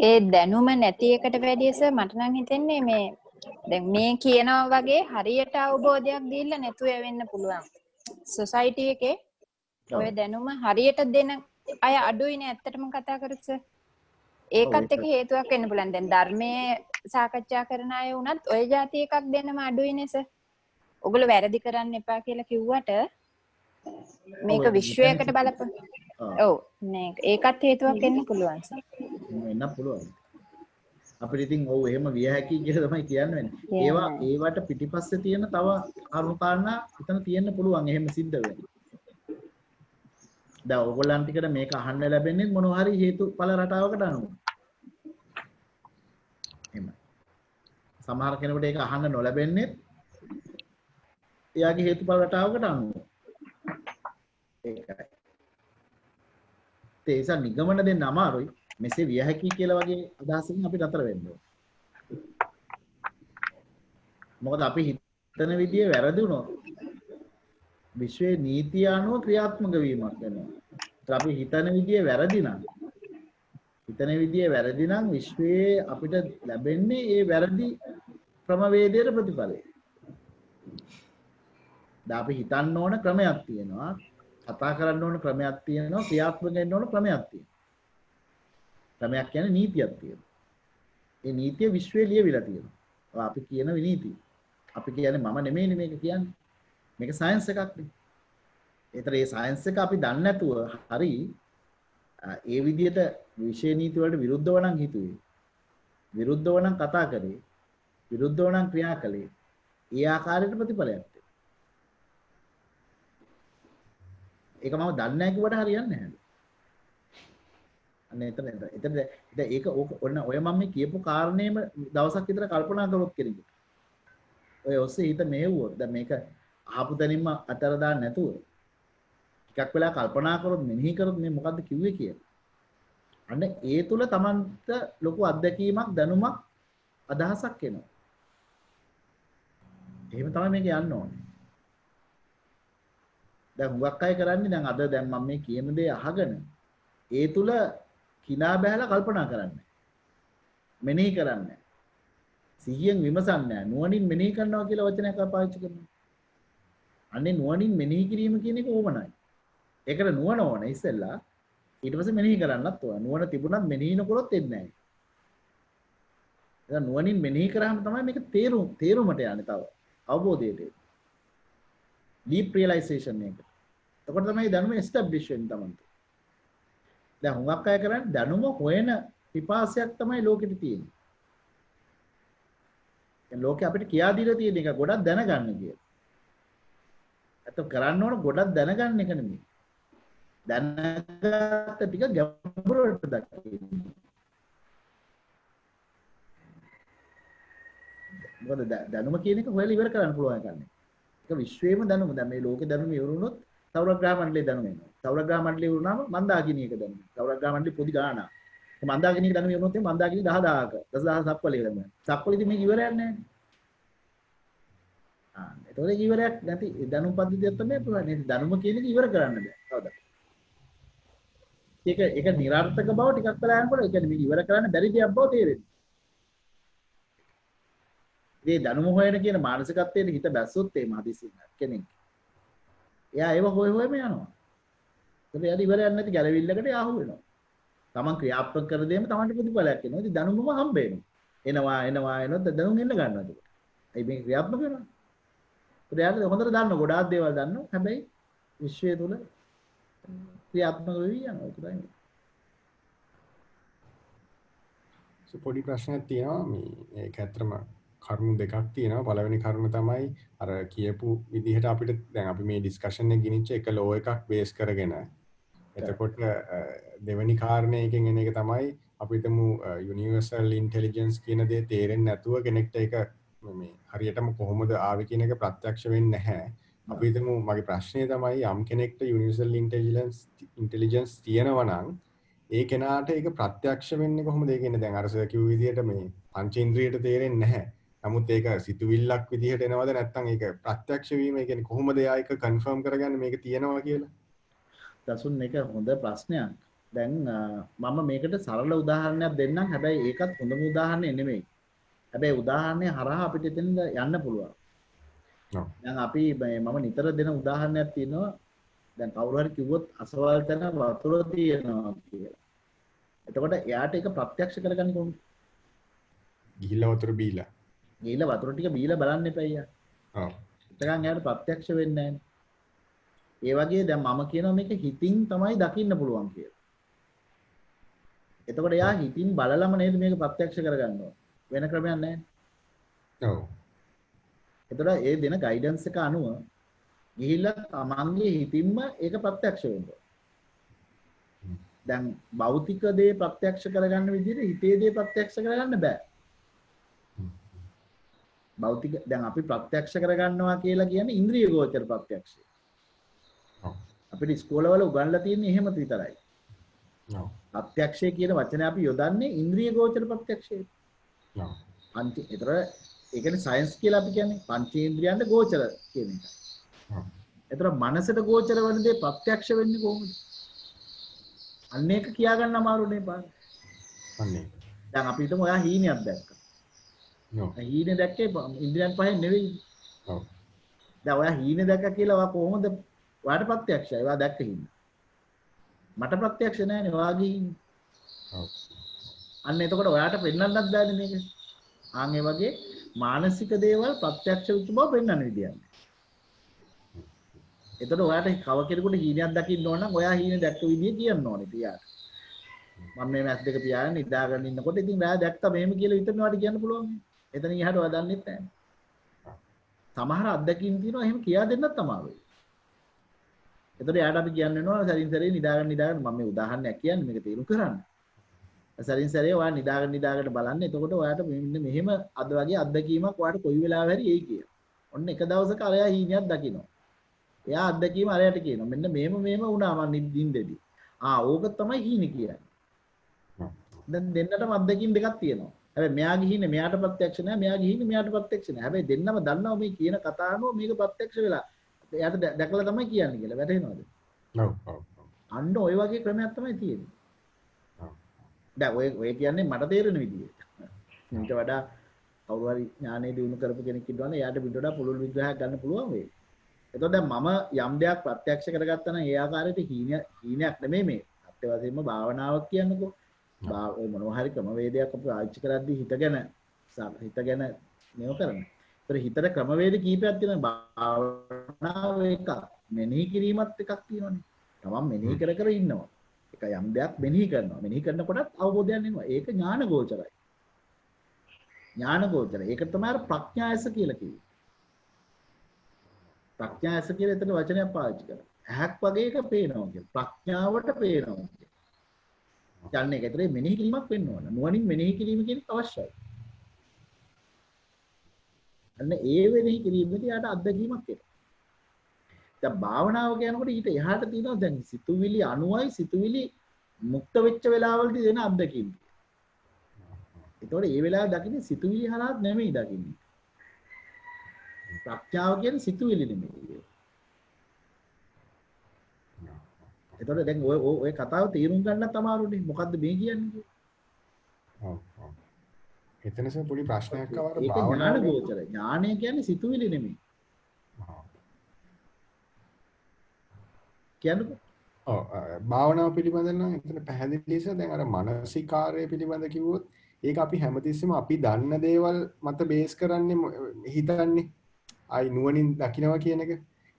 ඒ දැනුම නැති එකට වැඩිය සර් මට නම් හිතෙන්නේ මේ දැන් මේ කියනවා වගේ හරියට අවබෝධයක් දීලා නැතුව වෙන්න පුළුවන්. සොසයිටි එකේ ඔය දැනුම හරියට දෙන අය අඩුයිනේ ඇත්තටම කතා කරොත් සර්. ඒකත් එක හේතුවක් වෙන්න පුළුවන්. දැන් ධර්මයේ සාකච්ඡා කරන අය වුණත් ඔය જાති එකක් දෙන්නම අඩුයිනේ සර්. ඔගොල්ලෝ වැරදි කරන්න එපා කියලා කිව්වට මේක විශ්වයකට බලපන්. ඔව් නේ ඒකත් හේතුවක් වෙන්න පුළුවන් සර්. වෙන්න පුළුවන්. අපිට ඉතින් ඔව් එහෙම විය හැකියි කියලා තමයි කියන්නේ. ඒවට පිටිපස්සේ තියෙන තව කරුණු කාරණා එතන තියෙන්න පුළුවන්. එහෙම සිද්ධ වෙන්නේ. දැන් ඕගොල්ලන් ටිකට මේක අහන්න ලැබෙන්නේ මොනවා හරි හේතුඵල රටාවකට අනුව. එහෙම. සමහර කෙනෙකුට ඒක අහන්න නොලැබෙන්නේ එයාගේ හේතුඵල රටාවකට අනුව. ඒකයි. ඒ නිසා නිගමන දෙන්න අමාරුයි. මෙසේ විය හැකියි කියලා වගේ අදහසකින් අපි නතර වෙන්න ඕන. මොකද අපි හිතන විදිය වැරදි වුණොත් විශ්වයේ නීතිය අනුව ක්‍රියාත්මක වීමක් වෙනවා. අපි හිතන විදිය වැරදි නම් විශ්වයේ අපිට ලැබෙන්නේ ඒ වැරදි ක්‍රමවේදයට ප්‍රතිඵලය. දැන් අපි හිතන්න ඕන ක්‍රමයක් තියෙනවා, කතා කරන්න ඕන ක්‍රමයක් තියෙනවා, ක්‍රියාත්මක වෙන්න ඕන ක්‍රමයක් තියෙනවා. ක්‍රමයක් කියන්නේ නීතියක් තියෙනවා. ඒ නීතිය විශ්වයේ ලියවිලා තියෙනවා. අපි කියන නීතිය. අපි කියන්නේ මම නෙමෙයිනේ මේක කියන්නේ. මේක සයන්ස් එකක් නේ. ඒතර මේ සයන්ස් එක අපි දන්නේ නැතුව හරි ඒ විදිහට විශේෂ නීති වලට විරුද්ධව නම් හිතුවේ. විරුද්ධව නම් කතා කරේ. විරුද්ධව නම් ක්‍රියා කළේ. ඒ ආකාරයට ප්‍රතිඵලයක්. ඒක මම දන්නේ නැහැ කිව්වට හරියන්නේ නැහැ. අන්න එතන ඒක ඔන්න ඔය මම මේ කියපු කාරණේම දවසක් විතර කල්පනා කරොත් කෙනෙකුට. ඔය ඔස්සේ හිත මෙහෙවුවොත් දැන් මේක ආපු තැනින්ම අතර දාන්න නැතුව ටිකක් වෙලා කල්පනා කරොත් මෙනෙහි කරොත් මේ මොකද්ද කිව්වේ කියලා. අන්න ඒ තුල Tamanට ලොකු අත්දැකීමක් දැනුමක් අදහසක් එනවා. එහෙම තමයි මේක යන්න ඕනේ. දැන් හුඟක් අය කරන්නේ දැන් අද දැන් මම මේ කියන දේ අහගෙන ඒ තුල කිනා බහැලා කල්පනා කරන්නේ. මෙනෙහි කරන්නේ. සිහියෙන් විමසන්නේ. නුවණින් මෙනෙහි කරනවා කියලා වචනයක් පාවිච්චි කරනවා. අන්නේ නුවණින් මෙනෙහි කිරීම කියන එක ඕමනයි. ඒකට නුවණ ඕන ඉස්සෙල්ලා ඊට පස්සේ මෙනෙහි කරන්නත් ඕන. නුවණ තිබුණත් මෙනෙහි නොකරොත් එන්නේ නැහැ. දැන් නුවණින් මෙනෙහි කරාම තමයි මේක තේරුමට යන්නේ තව අවබෝධයට. deep realization එක. එතකොට තමයි දැනුම establish වෙන්නේ තමයි. දැන් හුඟක් අය කරන්නේ දැනුම හොයන පිපාසයක් තමයි ලෝකෙට තියෙන්නේ. දැන් ලෝකෙ අපිට කියා දීලා තියෙන එක ගොඩක් දැනගන්න කියලා. අත කරන්න ඕන ගොඩක් දැනගන්න එක නෙමෙයි. දැනගත්ත ටික ගැඹුරට දකින්න. මොකද දැනුම කියන එක හොයලා ඉවර කරන්න පුළුවන් එකක් නෙමෙයි. ඒක විශ්වයේම දැනුම. දැන් මේ ලෝකේ දැනුම ඉවර වුණොත් සෞරග්‍රහ මණ්ඩලයේ දැනුම එනවා. සෞරග්‍රහ මණ්ඩලය වුණාම මන්දාකිණී එක දැනුම. සෞරග්‍රහ මණ්ඩලෙ පොඩි ගාණක්. ඒ මන්දාකිණී එක දැනුම ඉවරනොත් එන්නේ මන්දාකිණී 10000ක. 10000 සක්වලේ දැනුම. සක්වලේදී මේක ඉවරයක් නැහැ. එතකොට ඒක ඉවරයක් නැති දැනුම් පද්ධතියක් තමයි පුළුවන්. ඒ දැනුම කියන එක ඉවර කරන්න බෑ. කවදාද? ඒක නිරර්ථක බව ටිකක් වෙලා යනකොට ඒ කියන්නේ මේක ඉවර කරන්න බැරි දෙයක් බව තේරෙනවා. මේ දැනුම හොයන කියන මානසිකත්වයේ හිත බැස්සොත් ඒ මහදිසින් කෙනෙක්. එයා ඒව හොය හොයම යනවා. ඒක එයාට ඉවරයක් නැති ගැලවිල්ලකට යාහු වෙනවා. තමන් ක්‍රියාත්මක කර දෙයම තමන්ට ප්‍රතිඵලයක් එනවා. ඉතින් දැනුමම හම්බ වෙනවා. එනවා දැනුම් එන්න ගන්නවා ඒක. ඒ මේ ක්‍රියාත්මක වෙනවා. එයාට හොඳට දන්න ගොඩාක් දේවල් දන්නවා. හැබැයි විශ්වය තුල ක්‍රියාත්මක වෙවි යනවා. ඒක තමයි. පොඩි ප්‍රශ්නයක් තියෙනවා මේ ඒක ඇත්තටම කරුණු දෙකක් තියෙනවා. පළවෙනි කරුණ තමයි අර කියපු විදිහට අපිට දැන් අපි මේ ඩිස්කෂන් එක ගෙනිච්ච එක ලෝ එකක් බේස් කරගෙන එතකොට දෙවෙනි කාරණේ එකෙන් එන එක තමයි අපි හිතමු යුනිවර්සල් ඉන්ටෙලිජන්ස් කියන දේ තේරෙන්නේ නැතුව කෙනෙක්ට ඒක මේ හරියටම කොහොමද ආවේ කියන එක ප්‍රත්‍යක්ෂ වෙන්නේ නැහැ. අපි හිතමු මගේ ප්‍රශ්නේ තමයි යම් කෙනෙක්ට යුනිවර්සල් ඉන්ටෙලිජන්ස් තියෙනවා නම් ඒ කෙනාට ඒක ප්‍රත්‍යක්ෂ වෙන්නේ කොහොමද? ඒ කියන්නේ දැන් අර සර් කිව්ව විදිහට මේ පංචේන්ද්‍රියට තේරෙන්නේ නැහැ. නමුත් ඒක සිතුවිල්ලක් විදිහට එනවද නැත්නම් ඒක ප්‍රත්‍යක්ෂ වීම ඒ කියන්නේ කොහොමද එයා ඒක කන්ෆර්ම් කරගන්නේ මේක තියෙනවා කියලා? දසුන් මේක හොඳ ප්‍රශ්නයක්. දැන් මම මේකට සරල උදාහරණයක් දෙන්නම්. හැබැයි ඒකත් හොඳම උදාහරණය නෙමෙයි. හැබැයි උදාහරණය හරහා අපිට එතෙන්ද යන්න පුළුවන්. දැන් අපි මම නිතර දෙන උදාහරණයක් තියෙනවා. දැන් කවුරු හරි කිව්වොත් අසවල් තැන වතුර තියෙනවා කියලා. එතකොට එයාට ඒක ප්‍රත්‍යක්ෂ කරගන්නේ කොහොමද? ගිහිල්ලා වතුර බීලා. ගිහිල්ලා වතුර ටික බීලා බලන්න එපා අයියා. ඔව්. එතකන් එයාට ප්‍රත්‍යක්ෂ වෙන්නේ නැහැ. ඒ වගේ දැන් මම කියනවා මේක හිතින් තමයි දකින්න පුළුවන් කියලා. එතකොට එයා හිතින් බලලම නේද මේක ප්‍රත්‍යක්ෂ කරගන්න ඕන. වෙන ක්‍රමයක් නැහැ. ඔව්. එතකොට ඒ දෙන ගයිඩන්ස් එක අනුව ගිහිල්ලා තමන්ගේ හිතින්ම ඒක ප්‍රත්‍යක්ෂ වෙන්න ඕන. දැන් භෞතික දේ ප්‍රත්‍යක්ෂ කරගන්න විදිහට හිතේ දේ ප්‍රත්‍යක්ෂ කරගන්න බෑ. භෞතික දැන් අපි ප්‍රත්‍යක්ෂ කරගන්නවා කියලා කියන්නේ ඉන්ද්‍රිය ගෝචර ප්‍රත්‍යක්ෂය. අපිට ඉස්කෝලවල උගන්ලා තියෙන්නේ එහෙම විතරයි. ඔව්. ප්‍රත්‍යක්ෂය කියන වචනේ අපි යොදන්නේ ඉන්ද්‍රිය ගෝචර ප්‍රත්‍යක්ෂයට. ඔව්. ඒතර ඒ කියන්නේ සයන්ස් කියලා අපි කියන්නේ පංචේන්ද්‍රයන්ට ගෝචර කියන එක. ඔව්. ඒතර මනසට ගෝචර වෙන දේ ප්‍රත්‍යක්ෂ වෙන්නේ කොහොමද? අන්න ඒක කියා ගන්න අමාරුනේ පාන. අන්නේ. දැන් අපි හිතමු ඔයා හීනයක් දැක්කා. ඔව්. හීනේ දැක්කේ ඉන්ද්‍රියන් පහෙන් නෙවෙයි. ඔව්. දැන් ඔයා හීනේ දැක්කා කියලා ඔයා කොහොමද ඔයාට ප්‍රත්‍යක්ෂයි. ඔයා දැක්ක හීන. මට ප්‍රත්‍යක්ෂ නෑනේ ඔයාගේ හීන. ඔව්. අන්න එතකොට ඔයාට පෙන්වන්නත් බෑනේ මේක. ආන් ඒ වගේ මානසික දේවල් ප්‍රත්‍යක්ෂ වෙච්ච බව පෙන්වන්න විදියක්. එතකොට ඔයාට කව කෙනෙකුට හීනයක් දකින්න ඕන නම් ඔයා හීනේ දැක්ක විදිය කියන්න ඕනේ තියාට. මම මේ මැස් දෙක පියාගෙන නිදාගෙන ඉන්නකොට ඉතින් රෑ දැක්කා මෙහෙම කියලා විතරනේ ඔයාට කියන්න පුළුවන්. එතනින් එහාට ඔයා දන්නෙත් නැහැ. සමහර අත්දැකීම් තියෙනවා එහෙම කියා දෙන්නත් අමාරුයි. එතකොට එයාට අපි කියන්න වෙනවා සරින් සරේ නිදාගෙන මම මේ උදාහරණයක් කියන්නේ මේක තේරුම් කරන්න. සරින් සරේ ඔයා නිදාගෙන බලන්න. එතකොට ඔයාට මෙන්න මෙහෙම අද වගේ අත්දැකීමක් ඔයාට කොයි වෙලාවෙ හරි එයි කියලා. ඔන්න එක දවසක අරයා හීනියක් දකිනවා. එයා අත්දැකීම අරයට කියනවා. මෙන්න මෙහෙම වුණා මම නිින්දෙදී. ඕක තමයි හීනේ කියන්නේ. දැන් දෙන්නටම අත්දැකීම් දෙකක් තියෙනවා. හැබැයි මෙයාගේ හීනේ මෙයාට ප්‍රත්‍යක්ෂ නැහැ. මෙයාගේ හීනේ මෙයාට ප්‍රත්‍යක්ෂ නැහැ. හැබැයි දෙන්නම දන්නවා මේ කියන කතාවම මේක ප්‍රත්‍යක්ෂ වෙලා. එයාට දැකලා තමයි කියන්නේ කියලා. වැටහෙනවද? ඔව්. අන්න ওই වගේ ක්‍රමයක් තමයි තියෙන්නේ. දැන් ඔය කියන්නේ මට තේරෙන විදිහට. ඊට වඩා කවුරු හරි ඥානෙ දිනු කරපු කෙනෙක් ඉන්නවනේ එයාට ඊට වඩා පුළුල් විග්‍රහයක් ගන්න පුළුවන් වෙයි. එතකොට දැන් මම යම් දෙයක් ප්‍රත්‍යක්ෂ කරගත්තා නම් ඒ ආකාරයට හීනයක් නෙමෙයි මේ. අත්‍ය වශයෙන්ම භාවනාවක් කියන්නකෝ. ඔය මොනවා හරි ක්‍රමවේදයක් අපි ආචාර්ය කරද්දී හිතගෙන මේව කරන්නේ. ඒතර හිතට ක්‍රමවේද කීපයක් තියෙනවා. භාවනාව එකක්, මෙනෙහි කිරීමත් එකක් තියෙනවානේ. තමන් මෙනෙහි කර කර ඉන්නවා. එක යම් දෙයක් මෙනෙහි කරනවා. මෙනෙහි කරනකොටත් අවබෝධයක් එනවා. ඒක ඥාන ගෝචරයි. ඥාන ගෝචරයි. ඒක තමයි අර ප්‍රඥායස කියලා කිව්වේ. ප්‍රඥායස කියලා එතන වචනයක් පාවිච්චි කරනවා. ඇහක් වගේ එක පේනවා කියන්නේ. ප්‍රඥාවට පේනවා. යන්නේ ඒක. ඒතරේ මෙනෙහි කිරීමක් වෙන්න ඕන. නුවණින් මෙනෙහි කිරීම කියන්නේ අවශ්‍යයි. අන්න ඒ වෙනෙහි කිරීමේදී යාට අත්දැකීමක් එනවා. දැන් භාවනාව කියනකොට ඊට එහාට තියෙනවා දැන් සිතුවිලි අනුවයි සිතුවිලි මුක්ත වෙච්ච වෙලාවලදී දෙන අත්දැකීම්. ඒතකොට ඒ වෙලාව දකින්නේ සිතුවිලි හරහා නෙමෙයි දකින්නේ. ප්‍රඥාව කියන්නේ සිතුවිලි නෙමෙයි. ඒතකොට දැන් ඔය කතාව තේරුම් ගන්නත් අමාරුනේ. මොකද්ද මේ කියන්නේ? ඔව් ඔව්. එතනස පොඩි ප්‍රශ්නයක් ආවර ඒක ඥාන ගෝචරයි. ඥානය කියන්නේ සිතුවිලි නෙමෙයි. කියන්නේ ඔව් භාවනාව පිළිබඳ නම් එතන පැහැදිලි ලෙස දැන් අර මානසිකාර්යය පිළිබඳ කිව්වොත් ඒක අපි හැමතිස්සෙම අපි දන්න දේවල් මත බේස් කරන්නේ හිතන්නේ ආයි නුවණින් දකින්නවා කියන එක.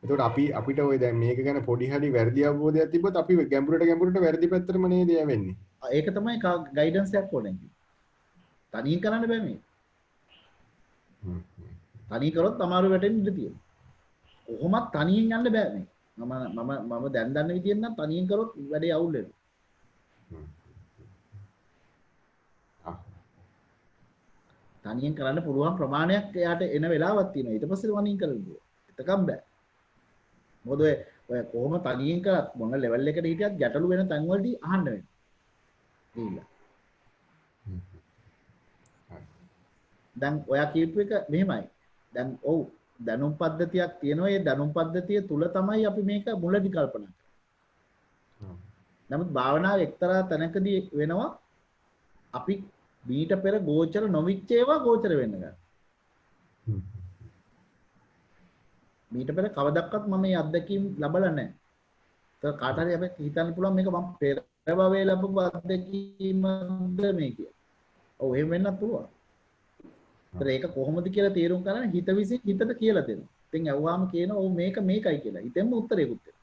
එතකොට අපිට ওই දැන් මේක ගැන පොඩි හරි වැරදි අවබෝධයක් තිබ්බොත් අපි ගැඹුරට වැරදි පැත්තටම නේද යවෙන්නේ. ඒක තමයි ගයිඩන්ස් එකක් ඕනේ. තනියෙන් කරන්න බෑ මේක. තනියෙන් කරොත් අමාරු වැටෙන්න ඉඩ තියෙනවා. කොහොමත් තනියෙන් යන්න බෑ මේක. මම දැන් දන්න විදියෙන් නම් තනියෙන් කරොත් වැඩේ අවුල් වෙනවා. තනියෙන් කරන්න පුළුවන් ප්‍රමාණයක් එයාට එන වෙලාවක් තියෙනවා. ඊට පස්සේ තනියෙන් කරන්න ඕනේ. එතකම් බෑ. මොකද ඔය කොහොම තනියෙන් කරත් මොන ලෙවල් එකකට හිටියත් ගැටලු වෙන තැන් වලදී අහන්න වෙනවා. ඒilla. දැන් ඔයා කියපු එක මෙහෙමයි. දැන් ඔව් දැනුම් පද්ධතියක් තියෙනවා. ඒ දැනුම් පද්ධතිය තුල තමයි අපි මේක මුලදී කල්පනා කරන්නේ. නමුත් භාවනාව එක්තරා තැනකදී වෙනවා අපි මීට පෙර ගෝචර නොවිච්ච ඒවා ගෝචර වෙන්න ගන්නවා. මීට පෙර කවදාවත් මම මේ අත්දැකීම් ලබලා නැහැ. ඒක කාට හරි අපි හිතන්න පුළුවන් මේක මම පෙර භවයේ ලැබපු අත්දැකීමක්ද මේ කියලා. ඔව් එහෙම වෙන්නත් පුළුවන්. ඒක කොහොමද කියලා තේරුම් ගන්න හිත විසින් හිතට කියලා දෙනවා. ඉතින් ඇහුවාම කියනවා ඔව් මේක මේකයි කියලා. හිතෙන්ම උත්තරේකුත් දෙනවා.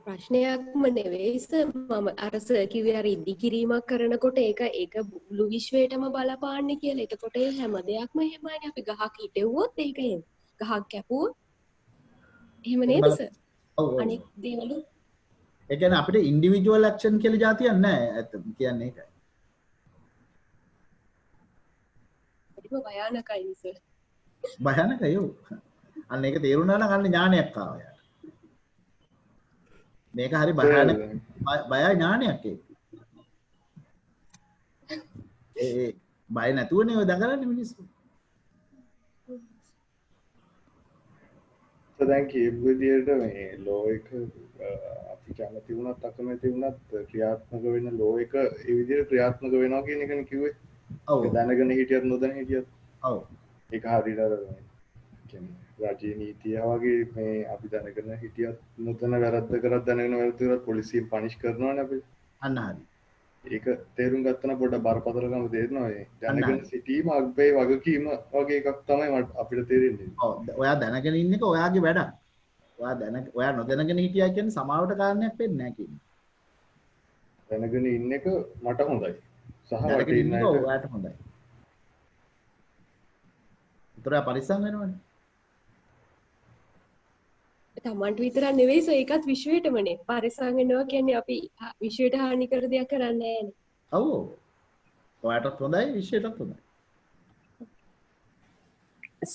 ප්‍රශ්නයක්ම නෙවෙයි මම අර සර් කිව්වේ අර ඉදිකිරීමක් කරනකොට ඒක මුළු විශ්වයටම බලපාන්නේ කියලා. එතකොට හැම දෙයක්ම එහෙමයි. අපි ගහක් හිටෙව්වොත් ඒක එහෙම. ගහක් කැපුවොත් එහෙම නේද සර්? ඔව් ඔව්. අනිත් දේවලු ඒ කියන්නේ අපිට ඉන්ඩිවිජුවල් ඇක්ෂන් කියලා જાතියක් නැහැ. ඇත්තම කියන්නේ ඒකයි. භයානකයි සර්. භයානකයි ඔව්. අන්න ඒක තේරුණා නම් අන්න ඥානයක් ආවා යාට. මේක හරි භයානක බය ඥානයක් ඒක. ඒ බය නැතුවනේ ඔය දඟලන්නේ මිනිස්සු. දැන් කියපු විදිහට මේ ලෝ එක අපි කැමති වුණත් අකමැති වුණත් ක්‍රියාත්මක වෙන ලෝ එක ඒ විදිහට ක්‍රියාත්මක වෙනවා කියන එකනේ කිව්වේ. ඔව්. දැනගෙන හිටියත් නොදැන හිටියත්. ඔව්. ඒක හරියට අර කියන්නේ රාජ්‍ය නීතිය වගේ මේ අපි දැනගෙන හිටියත් නොදැන වැරද්ද කරත් දැනගෙන වැරද්ද කරත් පොලිසියෙන් පනිෂ් කරනවානේ අපි. අන්න හරි. ඒක තේරුම් ගත්තම පොඩ්ඩක් බරපතලකම තේරෙනවා ඒ. දැනගෙන සිටීම අපේ වගකීම වගේ එකක් තමයි අපිට තේරෙන්නේ. ඔව්. ඔයා දැනගෙන ඉන්න එක ඔයාගේ වැඩක්. ඔයා නොදැනගෙන හිටියා කියන්නේ සමාවට කාරණයක් වෙන්නේ නැහැ කියන්නේ. දැනගෙන ඉන්න එක මට හොඳයි. සහ දැනගෙන ඉන්න එක වටේ ඔයාට හොඳයි. ඒතර පරිස්සම් වෙනවනේ. තමන්ට විතරක් නෙවෙයි සර් ඒකත් විශ්වයටමනේ. පරිස්සම් වෙනවා කියන්නේ අපි විශ්වයට හානි කර දෙයක් කරන්නේ නැහැනේ. ඔව්. ඔයාටත් හොඳයි විශ්වයටත් හොඳයි.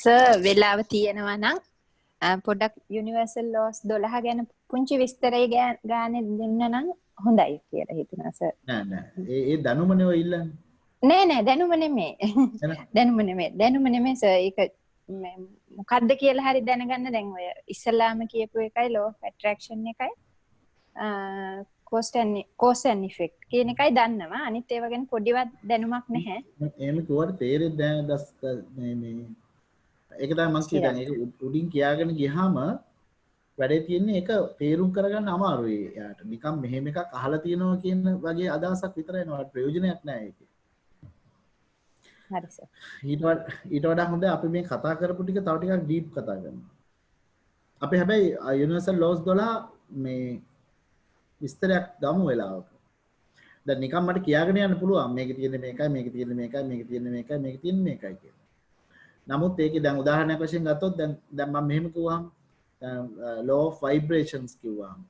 සර් වෙලාව තියෙනවා නම් පොඩ්ඩක් යුනිවර්සල් ලෝස් 12 ගැන පුංචි විස්තරය ගානේ දෙන්න නම් හොඳයි කියලා හිතුණා සර්. නෑ. ඒ දැනුමනේ ඔය ඉල්ලන්නේ. නෑ දැනුම නෙමෙයි. දැනුම නෙමෙයි සර්. ඒක මොකද්ද කියලා හරි දැනගන්න දැන් ඔය ඉස්සලාම කියපු එකයි law of attraction එකයි cause and effect කියන එකයි දන්නවා. අනිත් ඒවා ගැන පොඩිවත් දැනුමක් නැහැ. එහෙම කිව්වට තේරෙන්නේ නැහැ මේ ඒක තමයි මම කියන්නේ. ඒක උඩින් කියාගෙන ගියාම වැඩේ තියෙන්නේ ඒක තේරුම් කරගන්න අමාරුයි. යාට නිකන් මෙහෙම එකක් අහලා තියෙනවා කියන වගේ අදහසක් විතරයි නෝ ප්‍රයෝජනයක් නැහැ ඒකේ. හරි සර්. ඊට වඩා හොඳ අපි මේ කතා කරපු ටික තව ටිකක් ඩීප් කතා කරනවා. අපි හැබැයි යුනිවර්සල් ලෝස් 12 මේ විස්තරයක් ගමු වෙලාවක. දැන් නිකන් මට කියාගෙන යන්න පුළුවන් මේකේ තියෙන්නේ මේකයි මේකේ තියෙන්නේ මේකයි මේකේ තියෙන්නේ මේකයි මේකේ තියෙන්නේ මේකයි කියලා. නමුත් ඒකේ දැන් උදාහරණයක් වශයෙන් ගත්තොත් දැන් මම මෙහෙම කිව්වහම law of vibrations කිව්වහම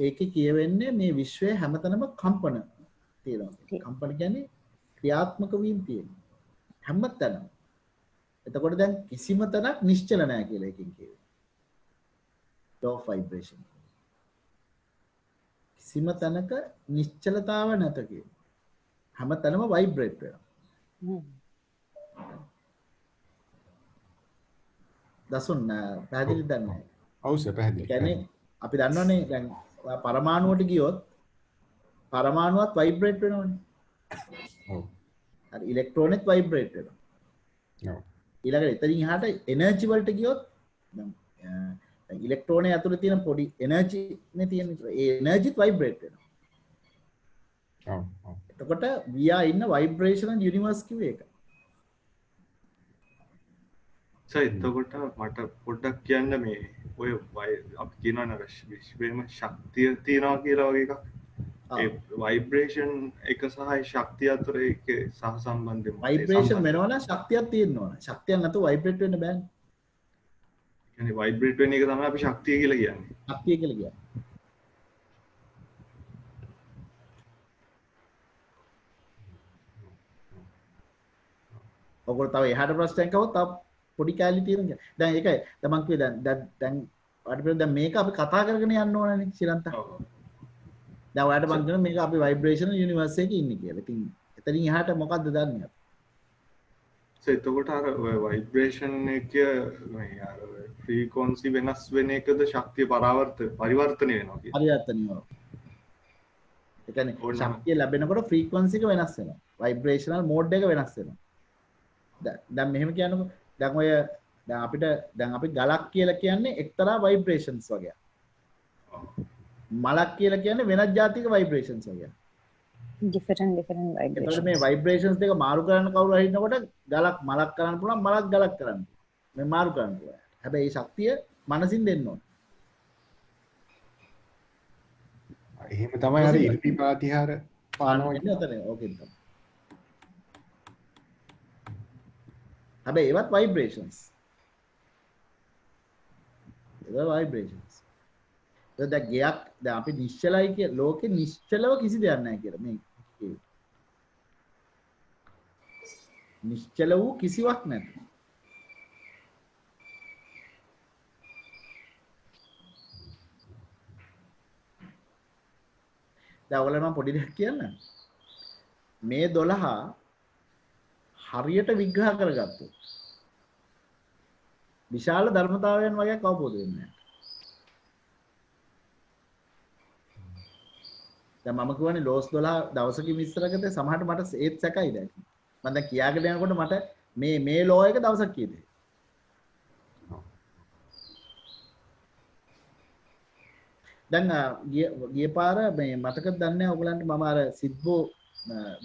ඒකේ කියවෙන්නේ මේ විශ්වයේ හැමතැනම කම්පන තියෙනවා. කම්පන කියන්නේ ක්‍රියාත්මක වීම තියෙනවා. හැමතැනම. එතකොට දැන් කිසිම තැනක් නිශ්චල නැහැ කියලා එකකින් කියනවා. law of vibration. කිසිම තැනක නිශ්චලතාව නැත කියනවා. හැමතැනම ভাইබ්‍රේට් වෙනවා. දසුන් පැහැදිලිද නැහැ? ඔව් සර් පැහැදිලි. කියන්නේ අපි දන්නවනේ දැන් පරමාණුවට ගියොත් පරමාණුවත් ভাইබ්‍රේට් වෙනවනේ. ඔව්. හරි ඉලෙක්ට්‍රෝනෙත් ভাইබ්‍රේට් වෙනවා. ඔව්. ඊළඟට එතනින් එහාට එනර්ජි වලට ගියොත් දැන් ඉලෙක්ට්‍රෝනේ ඇතුලේ තියෙන පොඩි එනර්ජි නේ තියෙන්නේ. ඒ එනර්ජිත් ভাইබ්‍රේට් වෙනවා. ඔව්. ඔව්. එතකොට we are in a vibrational universe කිව්වේ ඒක. එතකොට මට පොඩ්ඩක් කියන්න මේ ඔය අපි කියනවනේ විශ්වයේම ශක්තිය තියනවා කියලා වගේ එකක්. ඒ ভাইබ්‍රේෂන් එක සහ ශක්තිය අතර ඒකේ සහසම්බන්ධය මොකක්ද? ভাইබ්‍රේෂන් වෙනවනම් ශක්තියක් තියෙන්න ඕන. ශක්තියක් නැතුව ভাইබ්‍රේට් වෙන්න බෑනේ. කියන්නේ ভাইබ්‍රේට් වෙන එක තමයි අපි ශක්තිය කියලා කියන්නේ. ශක්තිය කියලා කියන්නේ. ඔයගොල්ලෝ තව එහාට ප්‍රශ්නයක් අහුවොත් තව පොඩි කැලි තියෙනවා. දැන් ඒකයි දැන් මං කිව්වේ දැන් ඔයාලට දැන් මේක අපි කතා කරගෙන යන්න ඕනනේ ශ්‍රීලංකා. දැන් ඔයාලට මං කියනවා මේක අපි ভাইබ්‍රේෂනල් යුනිවර්ස් එකේ ඉන්නේ කියලා. ඉතින් එතනින් එහාට මොකද්ද දන්නේ අපි? එතකොට අර ভাইබ්‍රේෂන් එක මේ අර ෆ්‍රීකවන්සි වෙනස් වෙන එකද ශක්තිය පරිවර්තනය වෙනවා කියන්නේ. පරිවර්තනය වෙනවා. ඒ කියන්නේ ශක්තිය ලැබෙනකොට ෆ්‍රීකවන්සි එක වෙනස් වෙනවා. ভাইබ්‍රේෂනල් මෝඩ් එක වෙනස් වෙනවා. දැන් මෙහෙම කියනකො දැන් ඔය දැන් අපි ගලක් කියලා කියන්නේ එක්තරා ভাইබ්‍රේෂන්ස් වගේ. මලක් කියලා කියන්නේ වෙනත් જાතික ভাইබ්‍රේෂන්ස් වගේ. different vibrations. එතකොට මේ ভাইබ්‍රේෂන්ස් දෙක මාරු කරන්න කවුරු හරි ඉන්නකොට ගලක් මලක් කරන්න පුළුවන් මලක් ගලක් කරන්න. මේ මාරු කරන්න පුළුවන්. හැබැයි මේ ශක්තිය මනසින් දෙන්න ඕන. එහෙම තමයි හරි ඉර්ධි ප්‍රතිහාර පානවා. ඕකේ තමයි. හැබැයි ඒවත් ভাইබ්‍රේෂන්ස්. ඒක ভাইබ්‍රේෂන්ස්. දැන් ගයක් දැන් අපි නිශ්චලයි කිය ලෝකේ නිශ්චලව කිසි දෙයක් නැහැ කියලා මේ කිව්වේ. නිශ්චල වූ කිසිවක් නැත. දැන් ඔයාලට මම පොඩි දෙයක් කියන්න. මේ 12 හරියට විග්‍රහ කරගත්තොත් විශාල ධර්මතාවයන් වගේක් අවබෝධ වෙන්නේ නැහැ. දැන් මම කියවනේ ලෝස් 12 දවසකින් විස්තර කරද්දී සමහරට මට ඒත් සැකයි දැන්. මම දැන් කියාගෙන යනකොට මට මේ ලෝ එක දවසක් කීයද? දැන් ගිය පාර මේ මතකද දන්නේ නැහැ ඔයගලන්ට මම අර සිද්බෝ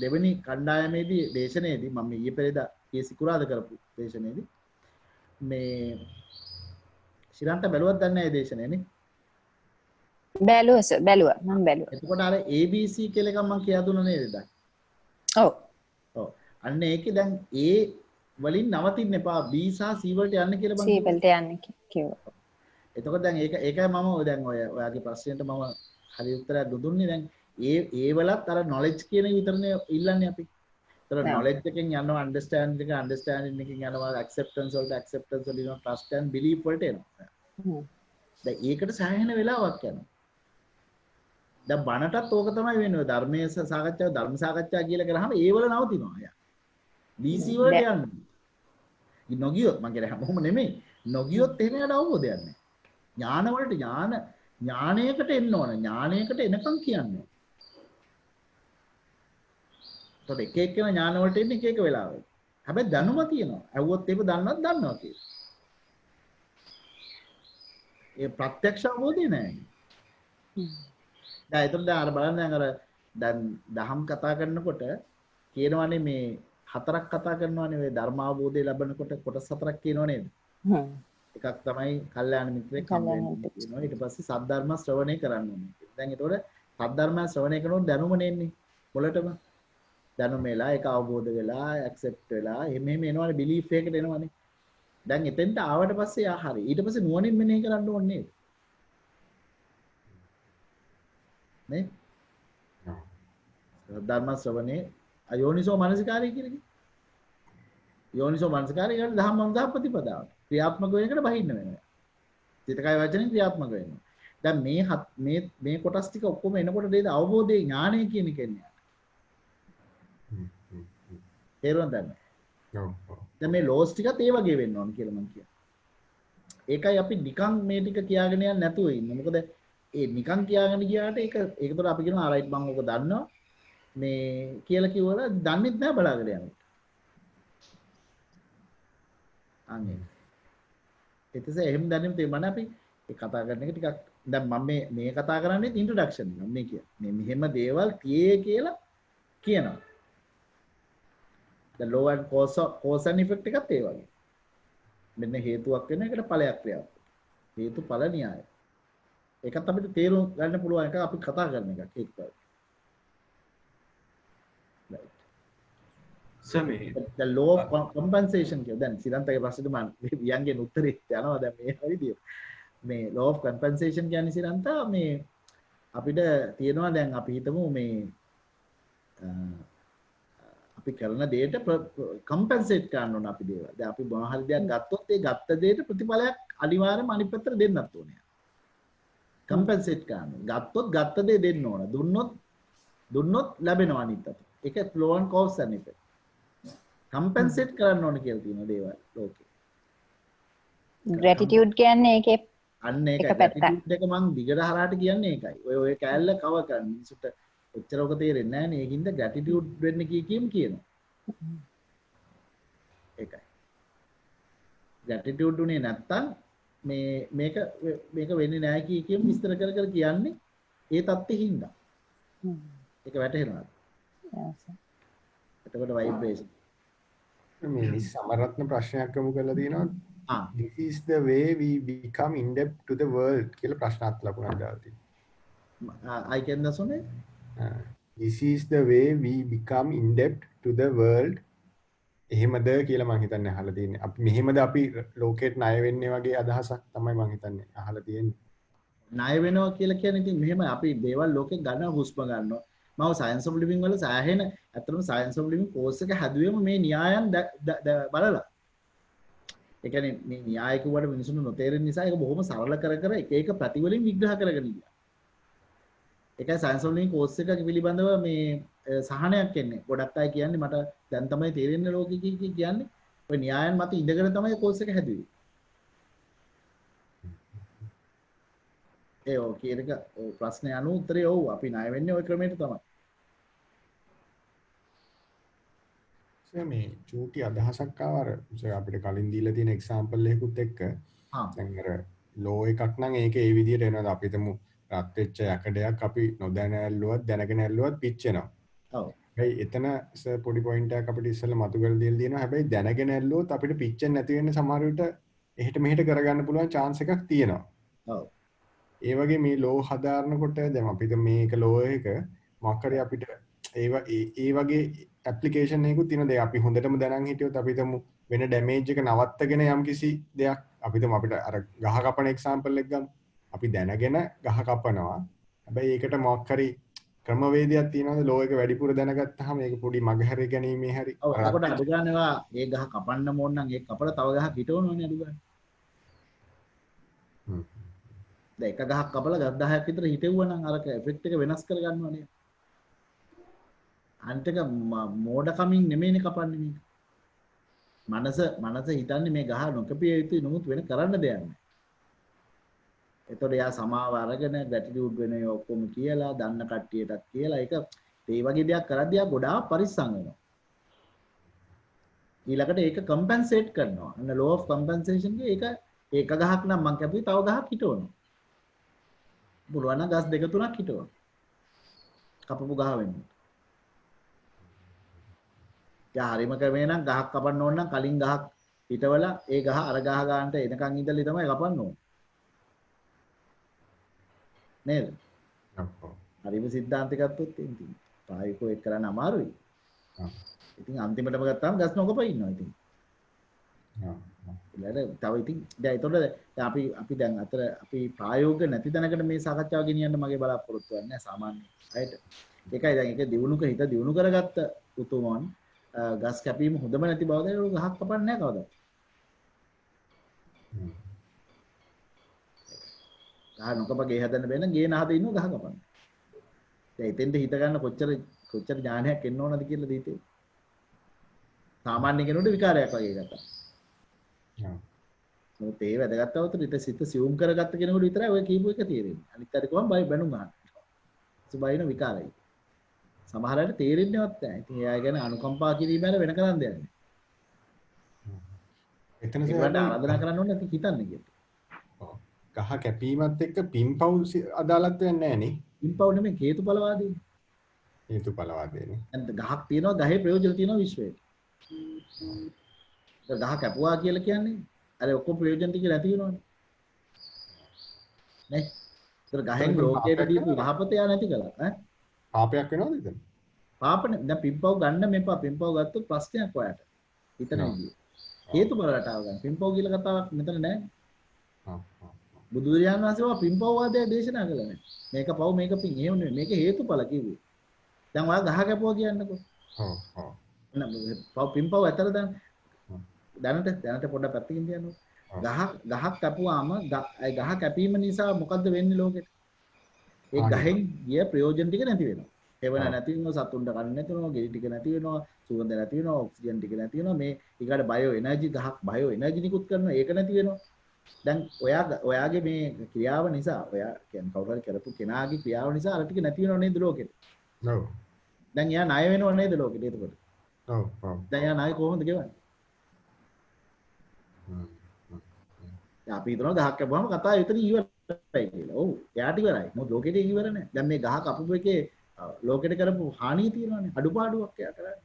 දෙවෙනි කණ්ඩායමේදී දේශනයේදී මම ඊයේ පෙරේදා සිකුරාද කරපු දේශනයේදී මේ ශිරන්ත බැලුවත් දන්නේ නැහැ දේශනේ නේ බැලුවා මම බැලුවා. එතකොට අර ABC කියලා එකක් මම කියා දුන්නා නේද දැන්? ඔව්. ඔව්. අන්න ඒකේ දැන් A වලින් නවතින්න එපා B සහ C වලට යන්න කියලා C වලට යන්න කිව්වා. එතකොට දැන් ඒකයි මම දැන් ඔයාගේ ප්‍රශ්නෙට මම හරි උත්තරයක් දුන්නේ දැන් ඒ වලත් අර knowledge කියන විතරනේ ඉල්ලන්නේ අපි. ඒතර knowledge එකෙන් යනවා understanding එකෙන් යනවා acceptance වලට acceptance වලට යනවා trust and belief වලට එනවා. දැන් ඒකට සෑහෙන වෙලාවක් යනවා. දැන් බණටත් ඕක තමයි වෙන්නේ. ධර්මයේ සාකච්ඡාව ධර්ම සාකච්ඡා කියලා කරාම ඒ වල නවතිනවා අය. DC වලට යන්නේ. නොගියොත් මම කියන්නේ හැමෝම නෙමෙයි. නොගියොත් එහෙම යන අවබෝධයක් නැහැ. ඥාන වලට ඥානයකට එන්න ඕන. ඥානයකට එනකම් කියන්නේ. ඒත් එක එක්කෙනා ඥාන වලට එන්නේ එක එක වෙලාවල. හැබැයි දැනුම තියෙනවා. ඇහුවොත් ඒක දන්නවත් දන්නවා කියලා. ඒ ප්‍රත්‍යක්ෂ අවබෝධය නැහැ. දැන් ඒතර දැන් අර බලන්න දැන් අර දැන් දහම් කතා කරනකොට කියනවනේ මේ හතරක් කතා කරනවනේ ඔය ධර්ම අවබෝධය ලැබෙනකොට කොටස් හතරක් කියනව නේද? එකක් තමයි කල්යාණ මිත්‍රෙක් හම්බ වෙනවා කියනවා. ඊට පස්සේ සද්ධර්ම ශ්‍රවණය කරන්න ඕනේ. දැන් ඒතකොට සද්ධර්ම ශ්‍රවණය කරනකොට දැනුමනේ එන්නේ. මොළටම දැනුම වෙලා ඒක අවබෝධ වෙලා ඇක්සෙප්ට් වෙලා එහෙම එනවනේ බිලීෆ් එකකට එනවනේ. දැන් එතෙන්ට ආවට පස්සේ යා හරි. ඊට පස්සේ නුවණින් මෙනෙහි කරන්න ඕනේ නේද? නේ? ධර්ම ශ්‍රවණේ අයෝනිසෝ මනසිකාරය කියන්නේ. යෝනිසෝ මනසිකාරය කියන්නේ ධම්ම ප්‍රතිපදාවට. ක්‍රියාත්මක වෙන එකට බහින්න වෙනවා. චිතකය වචනෙන් ක්‍රියාත්මක වෙනවා. දැන් මේ කොටස් ටික ඔක්කොම එනකොට නේද අවබෝධයේ ඥානය කියන එක එන්නේ. තේරුණාද දැන්? දැන් මේ ලෝස් ටිකත් ඒ වගේ වෙන්න ඕන කියලා මම කියනවා. ඒකයි අපි නිකන් මේ ටික කියාගෙන යන්නේ නැතුව ඉන්නේ. මොකද ඒ නිකන් කියාගෙන ගියාට ඒකතර අපි කියනවා රයිට් මම ඔක දන්නවා මේ කියලා කිව්වල දන්නෙත් නැහැ බලාගෙන යනවා. අනේ. ඒකසේ එහෙම දැනෙන්න තියෙනවා අපි ඒ කතා කරන එක ටිකක් දැන් මම මේ කතා කරන්නේ ඉන්ට්‍රොඩක්ෂන් එක. මේ කියන්නේ මෙහෙම දේවල් තියේ කියලා කියනවා. the law and cause and effect එකත් ඒ වගේ. මෙන්න හේතුවක් වෙන එකට ඵලයක් ක්‍රියාවක්. හේතුඵල න්‍යාය. ඒකත් අපිට තේරුම් ගන්න පුළුවන් එක අපි කතා කරන එකක් ඒකයි. right. සමේ the law of compensation කියලා දැන් සිරන්තගේ ප්‍රශ්නෙට මම වියන්ගෙන් උත්තරේ යනවා දැන් මේ විදියට. මේ law of compensation කියන්නේ සිරන්ත මේ අපිට තියෙනවා දැන් අපි හිතමු මේ අපි කරන දෙයට කම්පෙන්සේට් කරන්න ඕන අපි දේවල්. දැන් අපි මොන හරි දෙයක් ගත්තොත් ඒ ගත්ත දෙයට ප්‍රතිඵලයක් අනිවාර්යයෙන්ම අනිත් පැත්තට දෙන්නත් ඕනේ. කම්පෙන්සේට් කරන්න. ගත්තොත් ගත්ත දේ දෙන්න ඕන. දුන්නොත් ලැබෙනවා අනිත් පැත්ත. ඒක flow and cause and effect. කම්පෙන්සේට් කරන්න ඕන කියලා තියෙන දේවල් ලෝකේ. gratitude කියන්නේ ඒකේ අන්න ඒක gratitude එක මං දිගට හරහාට කියන්නේ ඒකයි. ඔය කෑල්ල කව කරන්න මිනිසුන්ට ඔච්චර ඔක තේරෙන්නේ නැහැ නේ. ඒකින්ද gratitude වෙන්න කියනවා. ඒකයි. gratitude උනේ නැත්තම් මේක වෙන්නේ නැහැ කියම විස්තර කර කියන්නේ ඒ தත්ත්වෙ හින්දා. ඒක වැටහෙනවද? එතකොට vibration. මේ සමරත්න ප්‍රශ්නයක් යොමු කරලා තියෙනවා. This is the way we become indebted to the world කියලා ප්‍රශ්නාර්ථ ලකුණක් දාලා තියෙනවා. I can දසුනේ this is the way we become indebted to the world එහෙමද කියලා මම හිතන්නේ අහලා තියෙන්නේ. අපි මෙහෙමද අපි ලෝකෙට ණය වෙන්නේ වගේ අදහසක් තමයි මම හිතන්නේ අහලා තියෙන්නේ. ණය වෙනවා කියලා කියන්නේ ඉතින් මෙහෙම අපි දේවල් ලෝකෙ ගන්න හුස්ම ගන්නවා. මම සයන්ස් ඔෆ් ලිවිං වල සෑහෙන අතරම සයන්ස් ඔෆ් ලිවිං කෝස් එක හැදුවේම මේ න්‍යායන් බලලා. ඒ කියන්නේ මේ න්‍යාය කිව්වට මිනිසුන්ට නොතේරෙන නිසා ඒක බොහොම සරල කර එක එක ප්‍රති වලින් විග්‍රහ කරගෙන ගියා. ඒකයි සයන්ස් ඔෆ් ලිවිං කෝස් එක පිළිබඳව මේ සහනයක් එන්නේ. ගොඩක් අය කියන්නේ මට දැන් තමයි තේරෙන්නේ ලෝකෙ කියන්නේ ඔය න්‍යායන් මත ඉඳගෙන තමයි කෝස් එක හැදුවේ. ඒ ඔය කියන එක ප්‍රශ්නේ අනුව උත්තරේ ඔව් අපි ණය වෙන්නේ ওই ක්‍රමයට තමයි. මේ චූටි අදහසක් ආවර අපිට කලින් දීලා තියෙන එක්සැම්පල් එකකුත් එක්ක දැන් අර ලෝ එකක් නම් ඒක ඒ විදිහට එනවා. අපි හිතමු රත් වෙච්ච යකඩයක් අපි නොදැන ඇල්ලුවත් දැනගෙන ඇල්ලුවත් පිච්චෙනවා. ඔව්. හැබැයි එතන පොඩි පොයින්ට් එකක් අපිට ඉස්සෙල්ලා මතු කරලා දීලා තියෙනවා. හැබැයි දැනගෙන ඇල්ලුවොත් අපිට පිච්චෙන්නේ නැති වෙන්න සමහර විට එහෙට මෙහෙට කරගන්න පුළුවන් chance එකක් තියෙනවා. ඔව්. ඒ වගේ මේ ලෝ හදාරනකොට දැන් අපිට මේක ලෝ එක මොකක් හරි අපිට ඒ වගේ ඇප්ලිකේෂන් එකකුත් තියෙන දේ අපි හොඳටම දැනන් හිටියොත් අපි හිතමු වෙන ඩැමේජ් එක නවත්තගෙන යම් කිසි දෙයක් අපි හිතමු අපිට අර ගහ කපන එක්සැම්පල් එක ගමු. අපි දැනගෙන ගහ කපනවා. හැබැයි ඒකට මොකක් හරි ක්‍රමවේදයක් තියෙනවද ලෝ එක වැඩිපුර දැනගත්තාම ඒක පොඩි මගහැර ගැනීමේ හරි. ඔව් එතකොට අඩු ගන්නවා ඒ ගහ කපන්න ඕන නම් ඒක කපලා තව ගහක් හිටවනවනේ අඩු ගන්න. දැන් එක ගහක් කපලා ගස් 10ක් විතර හිටෙවුවා නම් අරක එෆෙක්ට් එක වෙනස් කර ගන්නවනේ. අන්තික මෝඩකමින් නෙමෙයිනේ කපන්නේ මේක. මනස හිතන්නේ මේ ගහ නොකපිය යුතුයි නමුත් වෙන කරන්න දෙයක් නැහැ. එතකොට යා සමාව අරගෙන ගැටිටියුඩ් වෙන ඒ ඔක්කොම කියලා දන්න කට්ටියටත් කියලා ඒක ඒ වගේ දෙයක් කරද්දී ආ ගොඩාක් පරිස්සම් වෙනවා. ඊළඟට ඒක කම්පෙන්සේට් කරනවා. අන්න ලෝ ඔෆ් කම්පෙන්සේෂන් එක ගහක් නම් මං කැපුවේ තව ගහක් හිටවනවා. පුළුවන් නම් ගස් දෙක තුනක් හිටවනවා. කපපු ගහ වෙන්නේ. යා හරිම ක්‍රමේ නම් ගහක් කපන්න ඕන නම් කලින් ගහක් හිටවලා ඒ ගහ අර ගහ ගන්නට එනකන් ඉඳලා තමයි කපන්න ඕන. නේද? ඔව්. හරිම සිද්ධාන්ත ගත්තොත් ඉතින් ප්‍රායෝගිකව ඒක කරන්න අමාරුයි. ඉතින් අන්තිමටම ගත්තාම ගස් නොකපයි ඉන්නවා ඉතින්. ඊළඟට තව ඉතින් දැන් ඒතකොට අපි දැන් අතර අපි ප්‍රායෝගික නැති තැනකට මේ සාකච්ඡාව ගෙනියන්න මගේ බලාපොරොත්තුවක් නැහැ සාමාන්‍ය අයට. ඒකයි දැන් ඒක දිනුක හිත දිනු කරගත්ත උතුමන් ගස් කැපීම හොඳම නැති බවද ඒක ගහක් කපන්නේ නැහැ කවදාවත්. ගහ නොකප ගේ හදන්න බැන්න ගේ නහද ඉන්නව ගහ කපන්න. දැන් එතෙන්ට හිත ගන්න කොච්චර ඥානයක් එන්න ඕනද කියලා දීතේ. සාමාන්‍ය කෙනෙකුට විකාරයක් වගේ ගත්තා. මොකද ඒ වැදගත් අවතර ඊට සිත සියුම් කරගත්ත කෙනෙකුට විතරයි ඔය කීප එක තේරෙන්නේ. අනිත් අය කොහොම බැනුම් ගන්න. සුබයින විකාරයි. සමහර අයට තේරෙන්නේවත් නැහැ. ඉතින් එයා ගැන අනුකම්පා කිරීම හැර වෙන කරන්න දෙයක් නැහැ. එතන ඒකට ආරාධනා කරන්න ඕනේ නැති හිතන්නේ කියලා. ගහ කැපීමත් එක්ක පින්පව් අදාළත් වෙන්නේ නැහැ නේ. පින්පව් නෙමෙයි හේතුඵලවාදී. හේතුඵලවාදීනේ. දැන් ගහක් තියෙනවා ගහේ ප්‍රයෝජන තියෙනවා විශ්වයේ. ගහ කැපුවා කියලා කියන්නේ අර ඔක්කොම ප්‍රයෝජන ටික නැති වෙනවනේ. නේ? ඒතර ගහෙන් ලෝකයට දීපු යහපත යා නැති කළා ඈ. පාපයක් වෙනවද එතන? පාපනේ දැන් පින්පව් ගන්න මෙපා පින්පව් ගත්තොත් ප්‍රශ්නයක් ඔයාට. හිතන විදිය. හේතුඵල රටාව ගන්න. පින්පව් කියලා කතාවක් මෙතන නැහැ. බුදුරජාණන් වහන්සේ පින්පව් වාදය දේශනා කළා නේ. මේක පව් මේක පින් එහෙම නෙමෙයි. මේක හේතුඵල කිව්වේ. දැන් ඔයා ගහ කැපුවා කියන්නකෝ. ඔව්. පව් පින්පව් ඇතර දැනට පොඩ්ඩක් පැත්තකින් තියන්න. ගහක් කැපුවාම ගහ කැපීම නිසා මොකද්ද වෙන්නේ ලෝකෙට? ඒ ගහෙන් ගිය ප්‍රයෝජන ටික නැති වෙනවා. හේවන නැති වෙනවා, සතුන්ට කන්න නැති වෙනවා, ගෙඩි ටික නැති වෙනවා, සුවඳ නැති වෙනවා, ඔක්සිජන් ටික නැති වෙනවා. මේ ඊගාට බයෝ එනර්ජි ගහක් බයෝ එනර්ජි නිකුත් කරනවා. ඒක නැති වෙනවා. දැන් ඔයාගේ මේ ක්‍රියාව නිසා ඔයා කියන්නේ කවුරු හරි කරපු කෙනාගේ ක්‍රියාව නිසා අර ටික නැති වෙනව නේද ලෝකෙට? ඔව්. දැන් එයා ණය වෙනව නේද ලෝකෙට එතකොට? ඔව්. දැන් එයා ණය කොහොමද ගෙවන්නේ? අපි හිතනවා ගහක් කැපුවාම කතාව එතන ඉවරයි කියලා. ඔව්. එයාට ඉවරයි. මොකද ලෝකෙට ඉවර නැහැ. දැන් මේ ගහ කපපු එකේ ලෝකෙට කරපු හානිය තියෙනවානේ. අඩුපාඩුවක් එයා කරන්නේ.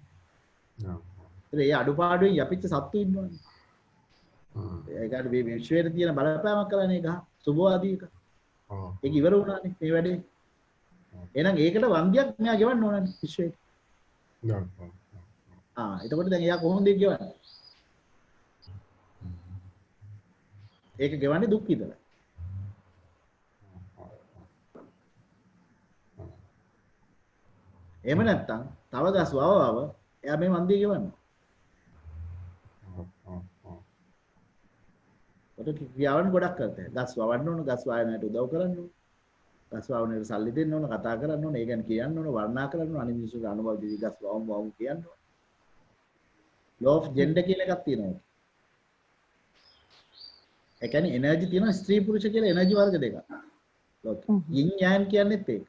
ඔව්. ඒ අඩුපාඩුවෙන් යපිච්ච සත්තු ඉන්නවානේ. ඒකට මේ විශ්වයේ තියෙන බලපෑමක් කරන්නේ ගහ. සුබවාදී එක. ඔව්. ඒක ඉවර වුණානේ මේ වැඩේ. එහෙනම් ඒකට වන්දියක් මෙයා ගෙවන්න ඕනනේ විශ්වයට. එතකොට දැන් එයා කොහොමද ඒක ගෙවන්නේ? ඒක ගෙවන්නේ දුක් විඳලා. එහෙම නැත්තම් තව ගස් වවව එයා මේ වන්දිය ගෙවනවා. ඔතන ක්‍රියාවන් ගොඩක් කරතේ. ගස් වවන්න ඕන, ගස් වායනයට උදව් කරන්න ඕන. ගස් වායනයට සල්ලි දෙන්න ඕන, කතා කරන්න ඕන, ඒ ගැන කියන්න ඕන, වර්ණනා කරන්න ඕන, අනිත් මිනිස්සුන්ට අනුභව දෙවි ගස් වවමු කියන්න ඕන. law of gender කියලා එකක් තියෙනවා. ඒ කියන්නේ එනර්ජි තියෙනවා ස්ත්‍රී පුරුෂ කියලා එනර්ජි වර්ග දෙකක්. යින් යන් කියන්නේත් ඒක.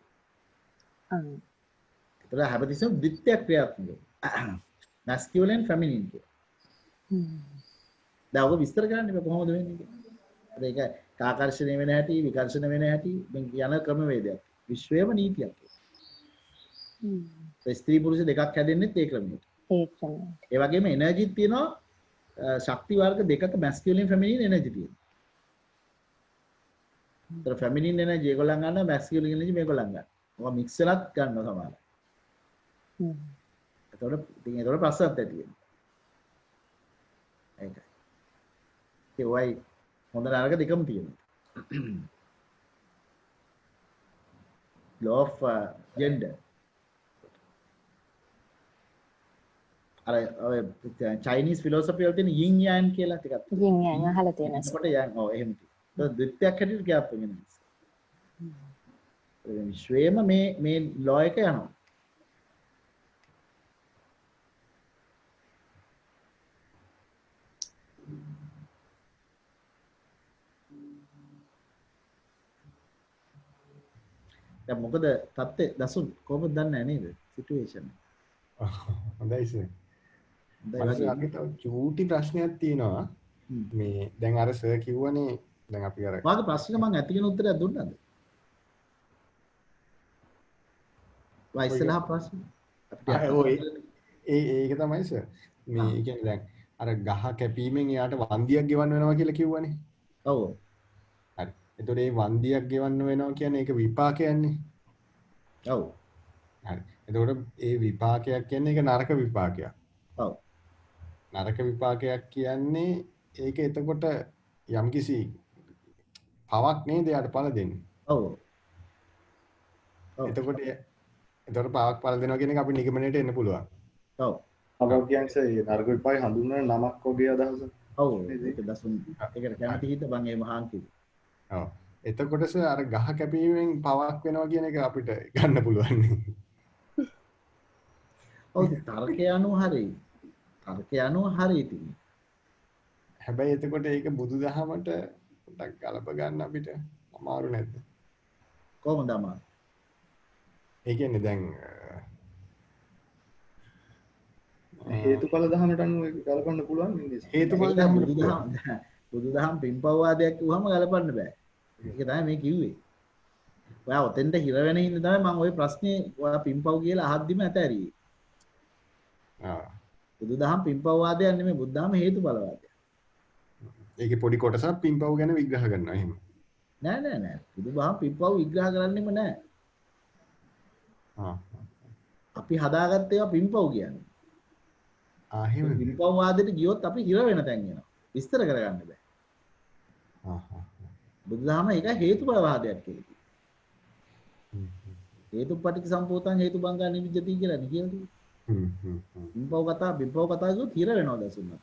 ඒතර හැමතිස්සෙම ද්විත්‍ය ක්‍රියාත්මක. masculine feminine කියලා. දැන් ඔබ විස්තර කරන්න බෑ කොහොමද වෙන්නේ කියලා. ඒක ආකර්ෂණය වෙන හැටි, විකර්ෂණ වෙන හැටි යන ක්‍රමවේදයක්. විශ්වයේම නීතියක්. ස්ත්‍රී පුරුෂ දෙකක් හැදෙන්නෙත් ඒ ක්‍රමයට. ඒ වගේම එනර්ජි තියෙනවා ශක්ති වර්ග දෙකක masculine feminine එනර්ජි තියෙනවා. ඒතර feminine එනර්ජි ඒගොල්ලන් ගන්නවා masculine එනර්ජි මේගොල්ලන් ගන්නවා. ඔවා මික්ස් වෙලත් ගන්නවා සමහරවල්. ඒතකොට ප්‍රශ්නත් ඇති වෙනවා. ඒකයි. ඒ වයි හොඳ නරක දෙකම තියෙනවා. law of gender. අර Chinese philosophy වල තියෙන yin yang කියලා ටිකක් yin yang අහලා තියෙනවා. ඒකට yang ඔව් එහෙම තියෙනවා. ඒක ද්විත්‍යයක් හැටියට ක්‍රියාත්මක වෙනවා. ඒ විශ්වයේම මේ law එක යනවා. දැන් මොකද තත්ත්වය දසුන් කොහොමද දන්නේ නේද සිටුේෂන් හොඳයි සර්. මට චූටි ප්‍රශ්නයක් තියෙනවා. මේ දැන් අර සර් කිව්වනේ දැන් අපි අර වාගේ ප්‍රශ්න මම ඇතිගෙන උත්තරයක් දුන්නාද? වා ඉස්සරහ ප්‍රශ්න ඒක තමයි සර්. මේ ඒ කියන්නේ දැන් අර ගහ කැපීමෙන් එයාට වන්දියක් ගෙවන්න වෙනවා කියලා කිව්වනේ. ඔව්. හරි. එතකොට මේ වන්දියක් ගෙවන්න වෙනවා කියන්නේ ඒක විපාකයන්නේ. ඔව්. හරි. එතකොට ඒ විපාකයක් කියන්නේ ඒක නරක විපාකයක්. ඔව්. නරක විපාකයක් කියන්නේ ඒක එතකොට යම්කිසි පවක් නේද යාට පළ දෙන්නේ. ඔව්. එතකොට පවක් පළ දෙනවා කියන එක අපි නිගමනයට එන්න පුළුවන්. ඔව්. අපෝ කියන්නේ ඒ නරක විපාකේ හඳුන්වන නමක් වගේ අදහස. ඔව්. ඒක දසුන් ඒකට කැමති හිත මම ඒ මහාන් කිව්වේ. ඔව්. එතකොට අර ගහ කැපීමෙන් පවක් වෙනවා කියන එක අපිට ගන්න පුළුවන්. ඔව් තර්කය අනුව හරි. තර්කය අනුව හරි ඉතින්. හැබැයි එතකොට ඒක බුදුදහමට පොඩ්ඩක් ගලප ගන්න අපිට අමාරු නැද්ද? කොහොමද අමාරු? ඒ කියන්නේ දැන් හේතුඵල දහමට අනුව ගලපන්න පුළුවන් නේද? හේතුඵල දහම බුදුදහම පින්පව්වාදයක් කිව්වම ගලපන්න බෑ. ඒක තමයි මේ කිව්වේ. ඔයා ඔතෙන්ට හිර වෙන හින්දා තමයි මම ওই ප්‍රශ්නේ ඔයා පින්පව් කියලා අහද්දිම ඇතෑරියේ. බුදුදහම පින්පව්වාදයක් නෙමෙයි බුදුදහම හේතුඵලවාදයක්. ඒකේ පොඩි කොටසක් පින්පව් ගැන විග්‍රහ කරනවා එහෙම. නෑ. බුදුදහම පින්පව් විග්‍රහ කරන්නෙම නෑ. අපි හදාගත්ත ඒවා පින්පව් කියන්නේ. එහෙම. පින්පව් වාදෙට ගියොත් අපි හිර වෙන තැන් එනවා. විස්තර කරගන්න බෑ. බුදුදහම ඒක හේතුඵලවාදයක් කියලා කියනවා. හේතුපටිච්ච සම්පූතං හේතුබංගා නිවිජ්ජති කියලා නේ කියන්නේ. පින්පව් කතා කිව්වොත් හිර වෙනවා දැසුණා.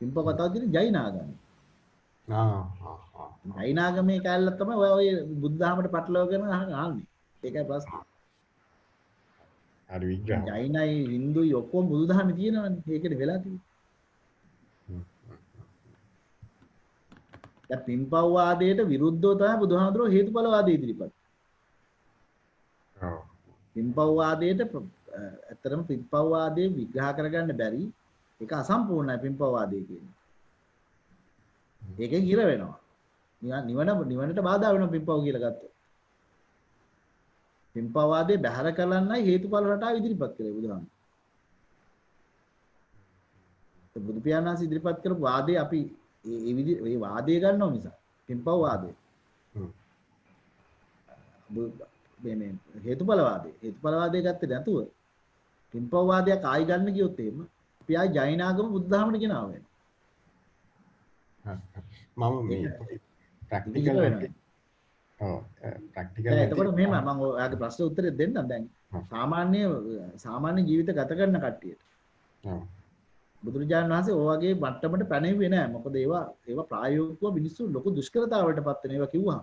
පින්පව් කතාව කියන්නේ ජෛනාගම. ජෛනාගමේ කැලලක් තමයි ඔය බුදුදහමට පටලවාගෙන අහන්නේ. ඒකයි ප්‍රශ්නේ. හරි විග්‍රහ. ජෛනයි හින්දුයි ඔක්කොම බුදුදහමේ තියෙනවනේ. ඒකනේ වෙලා තියෙන්නේ. දැන් පින්පව් වාදයට විරුද්ධව තමයි බුදුහාමුදුරුවෝ හේතුඵල වාදය ඉදිරිපත්. ඔව්. පින්පව් වාදයට ඇත්තටම පින්පව් වාදයේ විග්‍රහ කරගන්න බැරි ඒක අසම්පූර්ණයි පින්පව් වාදය කියන්නේ. ඒකෙන් හිර වෙනවා. නිවනට බාධා වෙනවා පින්පව් කියලා ගත්තොත්. පින්පව් වාදයේ බැහැර කරන්නයි හේතුඵල රටාව ඉදිරිපත් කළේ බුදුහාමුදුරුවෝ. බුදු පියාණන් වහන්සේ ඉදිරිපත් කරපු වාදයේ අපි ඒ වාදය ගන්නව නිසා පින්පව් වාදය. මේ හේතුඵල වාදය ගත්තේ නැතුව පින්පව් වාදයක් ආයි ගන්න ගියොත් එහෙම අපි ආයි ජෛනාගම බුද්ධාගමට ගෙනාව වෙනවා. මම මේ ප්‍රැක්ටිකල් ප්‍රැක්ටිකල් එතකොට මෙහෙම මම ඔයාගේ ප්‍රශ්න උත්තරේ දෙන්නම් දැන් සාමාන්‍ය ජීවිත ගත කරන කට්ටියට. බුදුරජාණන් වහන්සේ ඔය වගේ මට්ටමට පැනෙන්නේ නැහැ. මොකද ඒවා ප්‍රායෝගිකව මිනිස්සු ලොකු දුෂ්කරතාවයටපත් වෙන ඒවා කිව්වහම.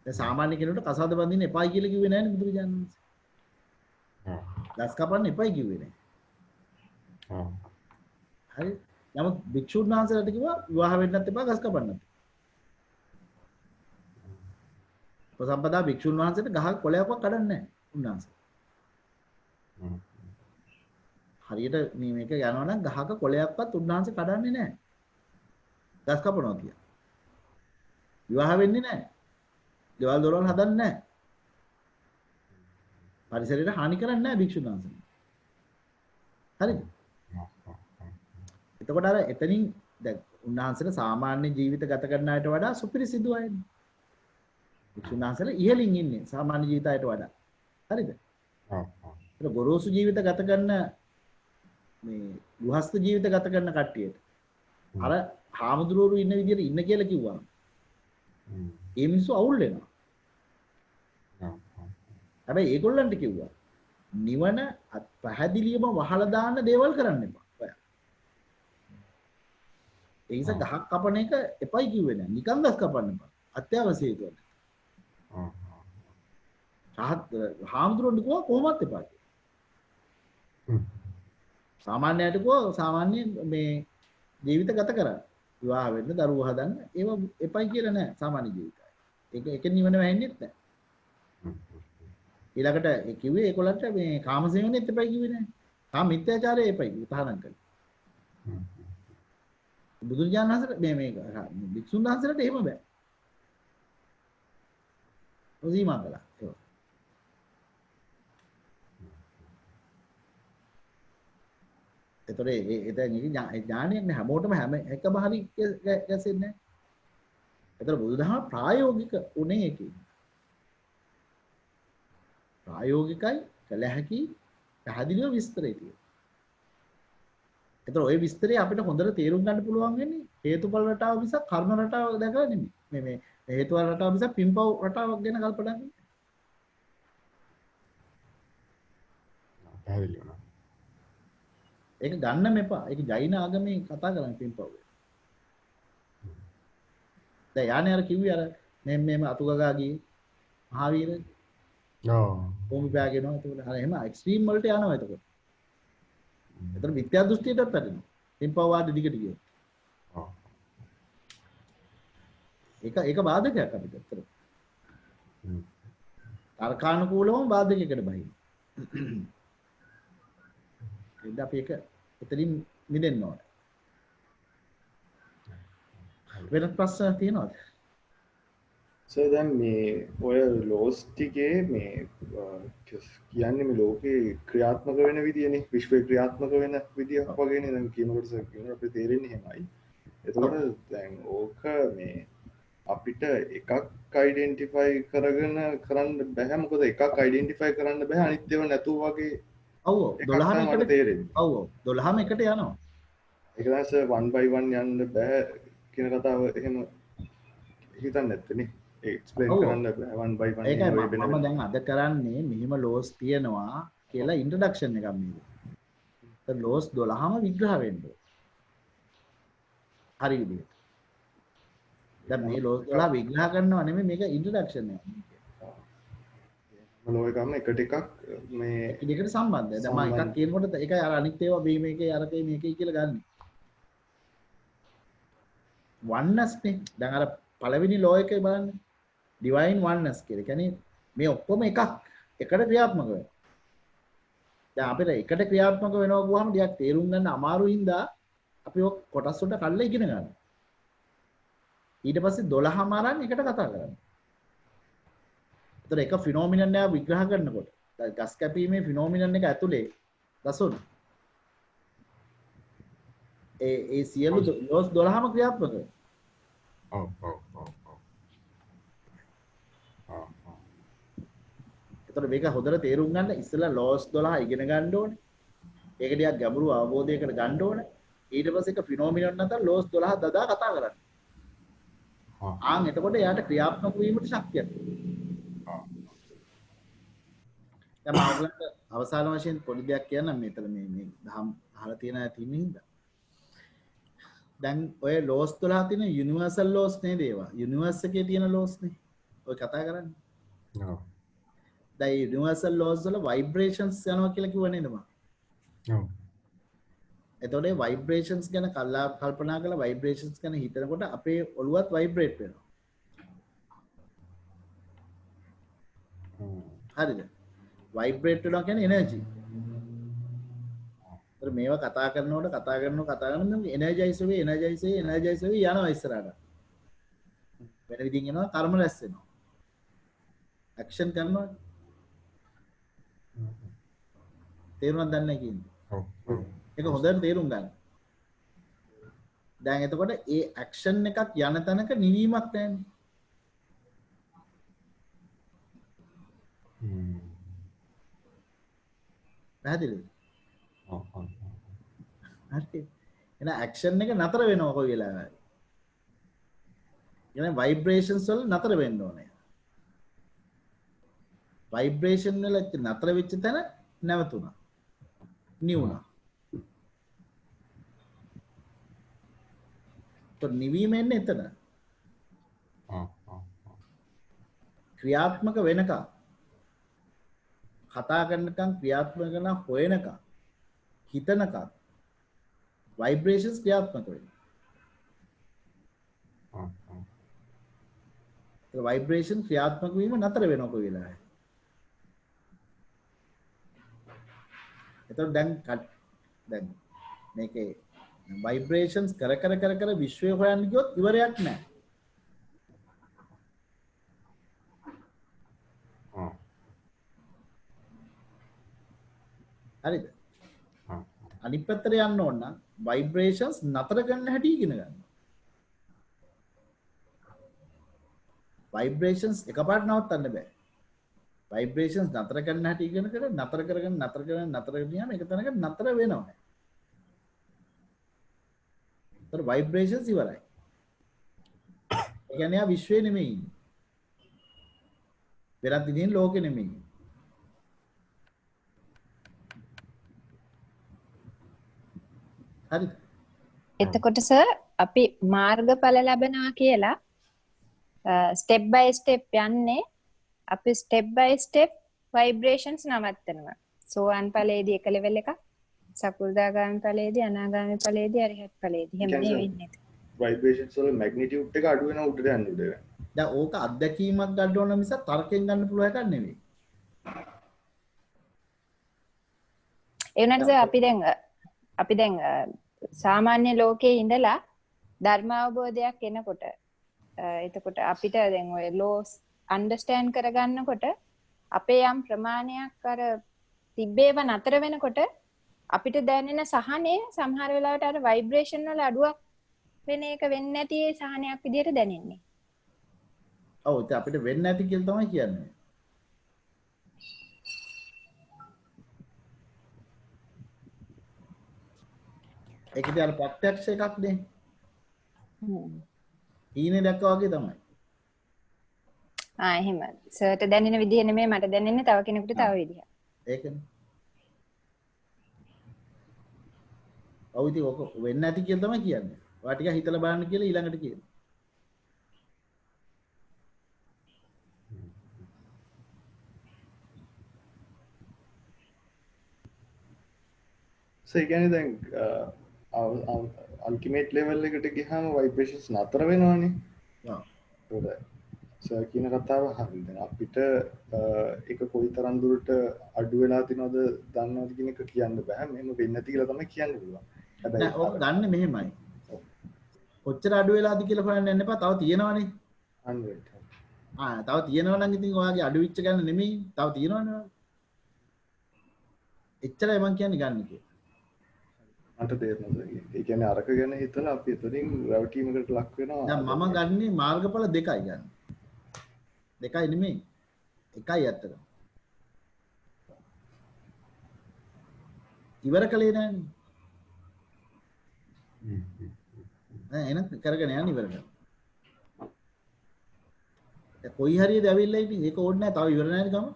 දැන් සාමාන්‍ය කෙනෙකුට කසාද බඳින්න එපායි කියලා කිව්වේ නැහැ නේ බුදුරජාණන් වහන්සේ. ගස් කපන්න එපායි කිව්වේ නැහැ. හරි. නමුත් භික්ෂුන් වහන්සේලාට කිව්වා විවාහ වෙන්නත් එපා ගස් කපන්නත්. උපසම්පදා භික්ෂුන් වහන්සේට ගහක් කොළයක්වත් කඩන්නේ නැහැ උන්වහන්සේ. හරියට මේක යනවා නම් ගහක කොළයක්වත් උන්වහන්සේ කඩන්නේ නැහැ. ගස් කපනවා කියලා. විවාහ වෙන්නේ නැහැ. ගෙවල් දොරවල් හදන්නේ නැහැ. පරිසරයට හානි කරන්නේ නැහැ භික්ෂුන් වහන්සේ. හරිද? එතකොට අර එතනින් දැන් උන්වහන්සේලා සාමාන්‍ය ජීවිත ගත කරන අයට වඩා සුපිරිසිදු අයනේ. භික්ෂුන් වහන්සේලා ඉහළින් ඉන්නේ සාමාන්‍ය ජීවිතයට වඩා. හරිද? ඒක ගොරෝසු ජීවිත ගත කරන මේ ගෘහස්ත ජීවිත ගත කරන කට්ටියට අර හාමුදුරුවෝ ඉන්න විදිහට ඉන්න කියලා කිව්වා. ඒ මිනිස්සු අවුල් වෙනවා. හැබැයි ඒගොල්ලන්ට කිව්වා නිවන පැහැදිලියම වහලා දාන්න දේවල් කරන්න එපා. ඒ නිසා ගහක් කපන එක එපයි කිව්වේ නෑ. නිකන් ගස් කපන්න එපා. අත්‍යවශ්‍ය හේතුවක්. හාමුදුරුවෝ කිව්වා කොහොමත් එපා කියලා. සාමාන්‍යයට කිව්වා සාමාන්‍ය මේ ජීවිත ගත කරන්න. විවාහ වෙන්න, දරුවෝ හදන්න ඒව එපයි කියලා නෑ සාමාන්‍ය ජීවිතය. ඒක නිවන වෙන්නේ නැහැ. ඊළඟට ඒ කිව්වේ ඒගොල්ලන්ට මේ කාමසේවනෙත් එපයි කිව්වේ නෑ. කාම මිත්‍යාචාරය එපයි උදාහරණ කළා. බුදුරජාණන් වහන්සේ මේ භික්ෂුන් වහන්සේලාට එහෙම බෑ. ඔසීමා කළා. එතකොට එතන ඥානයක් නෑ හැමෝටම හැම එකම හරි ගැසෙන්නේ නෑ. එතකොට බුදුදහම ප්‍රායෝගික උනේ ඒකේ. ප්‍රායෝගිකයි කළ හැකි පැහැදිලිව විස්තරය තියෙනවා. එතකොට ওই විස්තරය අපිට හොඳට තේරුම් ගන්න පුළුවන් වෙන්නේ හේතුඵල රටාව මිසක් කර්ම රටාව දැකලා නෙමෙයි. මේ හේතුඵල රටාව මිසක් පින්පව් රටාවක් ගැන කල්පනා කරන්නේ. පැහැදිලි වුණා. ඒක ගන්න මෙපා. ඒක ජෛන ආගමේ කතා කරන්නේ පින්පව්. දැන් යානේ අර කිව්වේ අර මෙහෙම අතුගගා ගියේ මහාවීර. ඔව්. කොහොම බෑගෙනවා. එතකොට අර එහෙම එක්ස්ට්‍රීම් වලට යනවා එතකොට. එතන මිත්‍යා දෘෂ්ටියටත් පැටලෙනවා. පින්පව් වාද දිගට ගියොත්. ඔව්. ඒක බාධකයක් අපිට. එතන. හ්ම්. තර්කානුකූලවම බාධකයකට බහිනවා. ඉතින් අපි ඒක එතනින් මිදෙන්න ඕනේ. වෙනත් ප්‍රශ්න තියෙනවද? සර් දැන් මේ ඔය ලෝස් ටිකේ මේ කියන්නේ මේ ලෝකේ ක්‍රියාත්මක වෙන විදියනේ විශ්වයේ ක්‍රියාත්මක වෙන විදියක් වගේනේ දැන් කියනකොට සර් කියනවා අපිට තේරෙන්නේ එහෙමයි. එතකොට දැන් ඕක මේ අපිට එකක් අයිඩෙන්ටිෆයි කරගෙන කරන්න බෑ මොකද එකක් අයිඩෙන්ටිෆයි කරන්න බෑ අනිත් ඒවා නැතුව වගේ ඔව් ඔව් 12ම එකට තේරෙන්නේ. ඔව් ඔව් 12ම එකට යනවා. ඒක තමයි සර් 1 by 1 යන්න බෑ කියන කතාව එහෙම හිතන්නේ නැත්තේ ඒ එක්ස්ප්ලেইন කරන්න බෑ 1 by 1 ඒකයි මම දැන් අද කරන්නේ මෙහිම ලෝස් තියෙනවා කියලා ඉන්ට්‍රොඩක්ෂන් එකක් මේක. ඒ ලෝස් 12ම විග්‍රහ වෙන්න ඕනේ. හරි විදිහට. දැන් මේ ලෝස් 12 විග්‍රහ කරනවා නෙමෙයි මේක ඉන්ට්‍රොඩක්ෂන් එකක්. මලෝ එකම එකට එකක් මේ එකිනෙකට සම්බන්ධයි. දැන් මම එකක් කියනකොට ඒකයි අර අනිත් ඒවා මේ මේකේ අරකේ මේකේ කියලා ගන්න. oneness නේ. දැන් අර පළවෙනි ලෝ එකේ බලන්න. divine oneness කියලා. ඒ කියන්නේ මේ ඔක්කොම එකක් එකට ක්‍රියාත්මක වෙනවා. දැන් අපිට එකට ක්‍රියාත්මක වෙනවා කියුවාම ටිකක් තේරුම් ගන්න අමාරු හින්දා අපි ඔක් කොටස් වලට කල්ලා ඉගෙන ගන්නවා. ඊට පස්සේ 12ම අරන් එකට කතා කරනවා. ඒතර එක ෆිනෝමිනන් එක විග්‍රහ කරනකොට ගස් කැපීමේ ෆිනෝමිනන් එක ඇතුලේ දසුන් ඒ සියලු ලෝස් 12ම ක්‍රියාත්මක වෙනවා. ඔව් ඔව් ඔව් ඔව්. ඒතර මේක හොඳට තේරුම් ගන්න ඉස්සෙල්ලා ලෝස් 12 ඉගෙන ගන්න ඕනේ. ඒක ටිකක් ගැඹුරු අවබෝධයකට ගන්න ඕනේ. ඊට පස්සේ එක ෆිනෝමිනන් අතර ලෝස් 12 දදා කතා කරන්න. ආන් එතකොට එයාට ක්‍රියාත්මක වීමට ශක්තියක් තියෙනවා. දැන් මම ඔයගලන්ට අවසාන වශයෙන් පොඩි දෙයක් කියන්නම් මෙතන මේ දහම් අහලා තියෙන අය තියෙන හින්දා. දැන් ඔය ලෝස් 12 තියෙන යුනිවර්සල් ලෝස් නේද ඒවා? යුනිවර්ස් එකේ තියෙන ලෝස් නේ. ඔය කතා කරන්නේ. ඔව්. දැන් යුනිවර්සල් ලෝස් වල ভাইබ්‍රේෂන්ස් යනවා කියලා කිව්ව නේද මම? ඔව්. එතකොට ভাইබ්‍රේෂන්ස් ගැන කල්පනා කරලා ভাইබ්‍රේෂන්ස් ගැන හිතනකොට අපේ ඔළුවත් ভাইබ්‍රේට් වෙනවා. හරිද? ভাইබ්‍රේට් වෙනවා කියන්නේ එනර්ජි. ඒතර මේවා කතා කරනකොට එනර්ජයිස් වෙවි යනවා ඉස්සරහට. වෙන විදිහින් යනවා කර්ම රැස් වෙනවා. ඇක්ෂන් කරනවා. තේරුණාද දන්නේ නැහැ කියන්නේ. ඔව්. ඒක හොඳට තේරුම් ගන්න. දැන් එතකොට ඒ ඇක්ෂන් එකක් යන තැනක නිවීමක් නැහැනේ. පැහැදිලිද? ඔව් ඔව්. හරි. එහෙනම් ඇක්ෂන් එක නතර වෙනවා කොයි වෙලාවකද? يعني ভাইබ්‍රේෂන්ස් වල නතර වෙන්න ඕනේ. ভাইබ්‍රේෂන් වල නතර වෙච්ච තැන නැවතුණා. නිවුණා. તો නිවීම එන්නේ එතන. ක්‍රියාත්මක වෙනකම් කතා කරනකම් ක්‍රියාත්මක කරන හොයනකම් හිතනකම් ভাইබ්‍රේෂන්ස් ක්‍රියාත්මක වෙනවා. ඒ ভাইබ්‍රේෂන් ක්‍රියාත්මක වීම නතර වෙනවා කොයි වෙලාවෙ. එතකොට දැන් මේකේ ভাইබ්‍රේෂන්ස් කර විශ්වය හොයන්න ගියොත් ඉවරයක් නැහැ. හරිද? අනිත් පැත්තට යන්න ඕන නම් vibrations නතර කරන්න හැටි ඉගෙන ගන්න. vibrations එකපාරට නවත්තන්න බෑ. vibrations නතර කරන්න හැටි ඉගෙන කර නතර කරගෙන යන එක තැනක නතර වෙනවා. ඒතර vibrations ඉවරයි. ඒ කියන්නේ ආ විශ්වේ නෙමෙයි ඉන්නේ. වෙනත් විදිහින් ලෝකෙ නෙමෙයි. හරිද? එතකොට සර් අපි මාර්ගඵල ලබනවා කියලා ස්ටෙප් බයි ස්ටෙප් යන්නේ අපි ස්ටෙප් බයි ස්ටෙප් ভাইබ්‍රේෂන්ස් නවත්තනවා. සෝවාන් ඵලයේදී එක ලෙවල් එකක්, සකු르දාගාමි ඵලයේදී, අනාගාමි ඵලයේදී, අරිහත් ඵලයේදී එහෙම නේ වෙන්නේ. ভাইබ්‍රේෂන්ස් වල මැග්නිටියුඩ් එක අඩු වෙනවා උඩට යන්න උඩ. දැන් ඕක අත්දැකීමක් ගන්න ඕන මිසක් තර්කයෙන් ගන්න පුළුවන් එකක් නෙමෙයි. ඒ වුණාට සර් අපි දැන් සාමාන්‍ය ලෝකයේ ඉඳලා ධර්ම අවබෝධයක් එනකොට එතකොට අපිට දැන් ඔය ලෝස් අන්ඩර්ස්ටෑන්ඩ් කරගන්නකොට අපේ යම් ප්‍රමාණයක් අර තිබ්බේව නතර වෙනකොට අපිට දැනෙන සහනය සමහර වෙලාවට අර ভাইබ්‍රේෂන් වල අඩුවක් වෙන එක වෙන්නේ නැති ඒ සහනයක් විදියට දැනෙන්නේ. ඔව් ඒක අපිට වෙන්නේ නැති කියලා තමයි කියන්නේ. ඒකදී අර ප්‍රත්‍යක්ෂ එකක් නේ. ඊනේ දැක්කා වගේ තමයි. එහෙම. සර්ට දැනෙන විදිහ නෙමෙයි මට දැනෙන්නේ තව කෙනෙකුට තව විදිහක්. ඒකනේ. ඔව් ඉතින් ඔක වෙන්නේ නැති කියලා තමයි කියන්නේ. ඔයා ටික හිතලා බලන්න කියලා ඊළඟට කියනවා. ඒ කියන්නේ දැන් අල්ටිමේට් ලෙවල් එකට ගියාම ভাইබ්‍රේෂන්ස් නතර වෙනවනේ. ඔව්. හොඳයි. සර් කියන කතාව හරිද? අපිට ඒක කොයිතරම් දුරට අඩු වෙලා තිනවද දන්නවද කියන එක කියන්න බෑ. මෙහෙම වෙන්නේ නැති කියලා තමයි කියන්න පුළුවන්. හැබැයි ඔක ගන්න මෙහෙමයි. කොච්චර අඩු වෙලාද කියලා හොයන්න යන්න එපා. තව තියෙනවනේ. අන්න right. තව තියෙනවා නම් ඉතින් ඔයාගේ අඩු විච්ච ගන්න නෙමෙයි. තව තියෙනවනේ. එච්චරයි මම කියන්නේ ගන්න කියලා. මට තේරෙනවා. ඒ කියන්නේ අරක ගැන හිතලා අපි එතනින් රැවටීමකට ලක් වෙනවා. දැන් මම ගන්නේ මාර්ගඵල දෙකයි ගන්න. දෙකයි නෙමෙයි. එකයි අතර. ඉවර කළේ නෑනේ. එහෙනම් කරගෙන යන්න ඉවර කරන්න. කොයි හරියද ඇවිල්ලා ඉතින් ඒක ඕනේ නෑ. තව ඉවර නෑනේ ගම.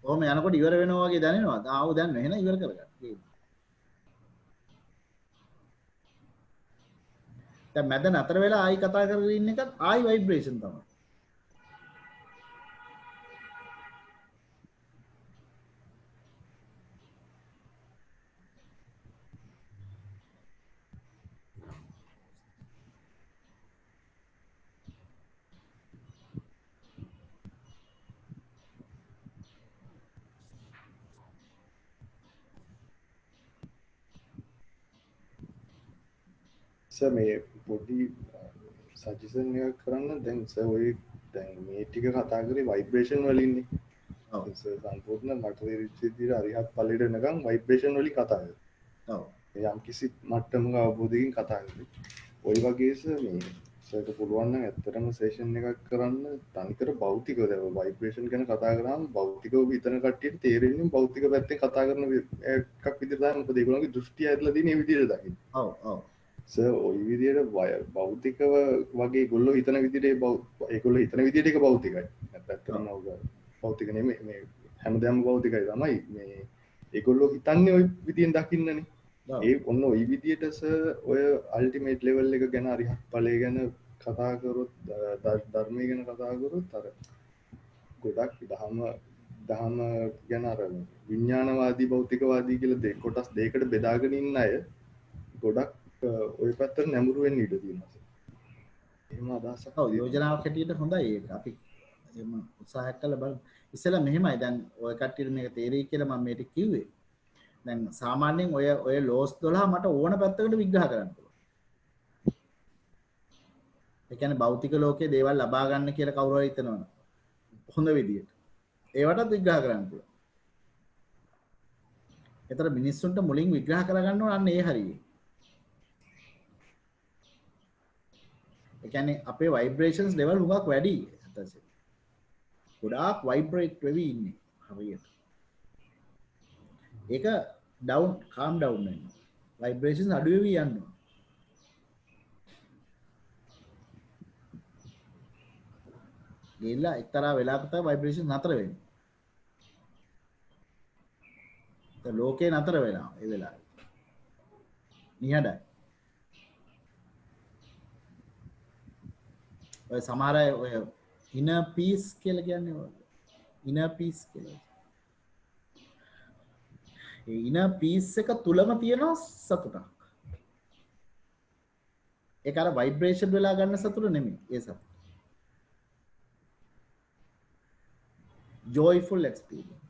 ඔහොම යනකොට ඉවර වෙනවා වගේ දැනෙනවා. ආව දැන් එහෙනම් ඉවර කරගන්න. දැන් මැද නතර වෙලා ආයි කතා කරගෙන ඉන්න එකත් ආයි ভাইබ්‍රේෂන් තමයි. සර් මේ පොඩි සජෙෂන් එකක් කරන්න. දැන් සර් ඔය දැන් මේ ටික කතා කරේ ভাইබ්‍රේෂන් වලින්නේ. ඔව් සර් සම්පූර්ණ මට තේරිච්ච විදිහට අරිහත් ඵලෙට එනකම් ভাইබ්‍රේෂන් වලින් කතා කරා. ඔව්. යම් කිසි මට්ටමක අවබෝධයකින් කතා කරේ. ওই වගේ සර් මේ සර්ට පුළුවන් නම් ඇත්තටම සෙෂන් එකක් කරන්න තනිකර භෞතිකව දැන් ভাইබ්‍රේෂන් ගැන කතා කරාම භෞතිකව හිතන කට්ටියට තේරෙන්නේ භෞතික පැත්තෙන් කතා කරන එකක් විදිහට තමයි. මොකද ඒගොල්ලෝගේ දෘෂ්ටිය ඇදලා තියෙන මේ විදිහට දකින්න. ඔව් ඔව්. සර් ওই විදිහට භෞතිකව වගේ ඒගොල්ලෝ හිතන විදිහට ඒගොල්ලෝ හිතන විදිහට ඒක භෞතිකයි. නැත්නම් භෞතික නෙමෙයි මේ හැමදාම භෞතිකයි තමයි. මේ ඒගොල්ලෝ හිතන්නේ ওই විදිහෙන් දකින්නනේ. ඒ ඔන්න ওই විදිහට සර් ඔය අල්ටිමේට් ලෙවල් එක ගැන අරිහත් ඵලය ගැන කතා කරොත් ධර්මය ගැන කතා කරොත් අර ගොඩක් දහම ගැන අර විඥානවාදී භෞතිකවාදී කියලා කොටස් දෙකකට බෙදාගෙන ඉන්න අය ගොඩක් ඔය පැත්තට නැඹුරු වෙන්න ඉඩ තියෙනවා. එහෙම අදහසක්. ඔව් යෝජනාවක් හැටියට හොඳයි ඒක. අපි එහෙම උත්සාහයක් කළා බලමු. ඉස්සෙල්ලා මෙහෙමයි දැන් ඔය කට්ටියට මේක තේරෙයි කියලා මම මේක කිව්වේ. දැන් සාමාන්‍යයෙන් ඔය ලෝස් 12 මට ඕන පැත්තකට විග්‍රහ කරන්න පුළුවන්. ඒ කියන්නේ භෞතික ලෝකයේ දේවල් ලබා ගන්න කියලා කවුරු හරි හිතනවනේ. හොඳ විදියට. ඒවටත් විග්‍රහ කරන්න පුළුවන්. ඒතර මිනිස්සුන්ට මුලින් විග්‍රහ කරගන්න ඕන අන්න ඒ හරියේ. ඒ කියන්නේ අපේ ভাইබ්‍රේෂන්ස් ලෙවල් හුඟක් වැඩි අතසේ. ගොඩාක් ভাইබ්‍රේට් වෙවි ඉන්නේ හරියට. ඒක ඩවුන් කාම් ඩවුන් වෙනවා. ভাইබ්‍රේෂන්ස් අඩු වෙවි යනවා. ගිහිල්ලා එක්තරා වෙලාවක තමයි ভাইබ්‍රේෂන් නතර වෙන්නේ. ඒ ලෝකේ නතර වෙනවා ඒ වෙලාවේ. නිහඬයි. ඔය සමහර අය ඔය inner peace කියලා කියන්නේ ඔය inner peace කියලා. ඒ inner peace එක තුලම තියෙන සතුටක්. ඒක අර ভাইබ්‍රේෂන් වෙලා ගන්න සතුට නෙමෙයි ඒ සතුට. joyful experience.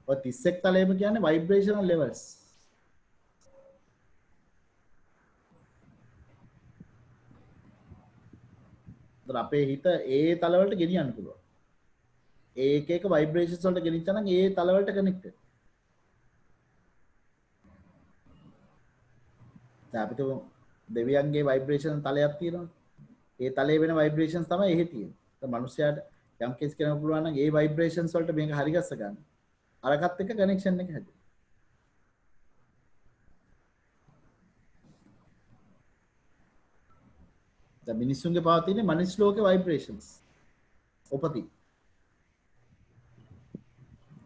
ඔය 31 තලයේම කියන්නේ vibrational levels. ඒතර අපේ හිත ඒ තල වලට ගෙනියන්න පුළුවන්. ඒක එක ভাইබ්‍රේෂන්ස් වලට ගෙනිච්චා නම් ඒ තල වලට කනෙක්ටඩ්. දැන් අපිට දෙවියන්ගේ ভাইබ්‍රේෂන් තලයක් තියෙනවා. ඒ තලයේ වෙන ভাইබ්‍රේෂන්ස් තමයි එහෙ තියෙන්නේ. දැන් මිනිස්යාට යම් කිසි කෙනෙකුට පුළුවන් නම් ඒ ভাইබ්‍රේෂන්ස් වලට මේක හරි ගස්ස ගන්න. අරකට එක කනෙක්ෂන් එක හැදෙයි. දැන් මිනිස්සුන්ගේ පවතින්නේ මනුස්ස ලෝකේ ভাইබ්‍රේෂන්ස්. උපති.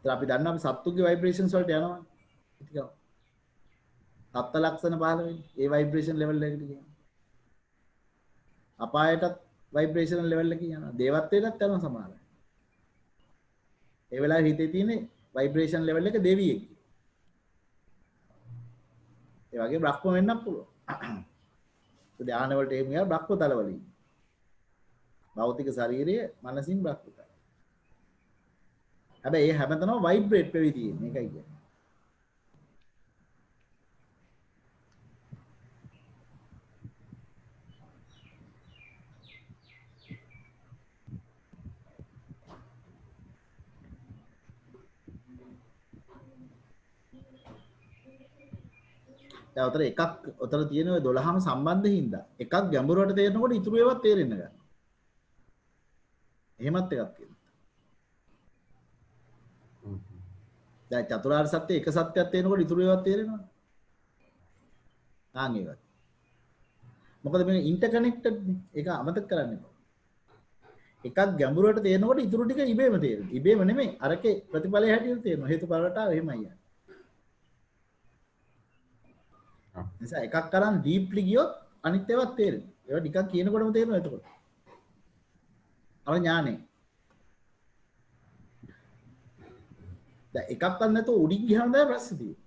අපි දන්නවා අපි සත්තුගේ ভাইබ්‍රේෂන්ස් වලට යනවා. ටිකක්. සත්ත්ව ලක්ෂණ පහළ වෙන්නේ. ඒ ভাইබ්‍රේෂන් ලෙවල් එකකට කියනවා. අපායටත් ভাইබ්‍රේෂන් ලෙවල් එක කියනවා. දේවත්වයටත් යනවා සමහර අය. ඒ වෙලාවේ හිතේ තියෙන්නේ ভাইබ්‍රේෂන් ලෙවල් එක දෙවියෙක්. ඒ වගේ බ්‍රහ්ම වෙන්නත් පුළුවන්. ධානය වලට එහෙම ගියා බ්‍රහ්ම තලවල ඉන්නේ. භෞතික ශරීරයේ මනසින් බ්‍රහ්ම තල. හැබැයි ඒ හැමතැනම ভাইබ්‍රේට් වෙවි තියෙන්නේ. ඒකයි කියන්නේ. දැන් උතර එකක් උතර තියෙන ඔය 12ම සම්බන්ධ හින්දා එකක් ගැඹුරට තේරෙනකොට ඉතුරු ඒවාත් තේරෙන්න ගන්නවා. එහෙමත් එකක් තියෙනවා. දැන් චතුරාර්ය සත්‍ය එක සත්‍යයක් තේරෙනකොට ඉතුරු ඒවාත් තේරෙනවා. ආන් ඒවත්. මොකද මේ ඉන්ටර්කනෙක්ටඩ් නේ. ඒක අමතක කරන්න එපා. එකක් ගැඹුරට තේරෙනකොට ඉතුරු ටික ඉබේම තේරෙනවා. ඉබේම නෙමෙයි අරකේ ප්‍රතිඵලය හැටියට තේරෙනවා. හේතුඵල රටාව එහෙමයි යන්නේ. නිසා එකක් කරන් ඩීප්ලි ගියොත් අනිත් ඒවාත් තේරෙනවා. ඒවා නිකන් කියනකොටම තේරෙනවා එතකොට. අර ඥානෙ. දැන් එකක් ගන්න නැතුව උඩින් ගියාම තමයි ප්‍රශ්නේ තියෙන්නේ.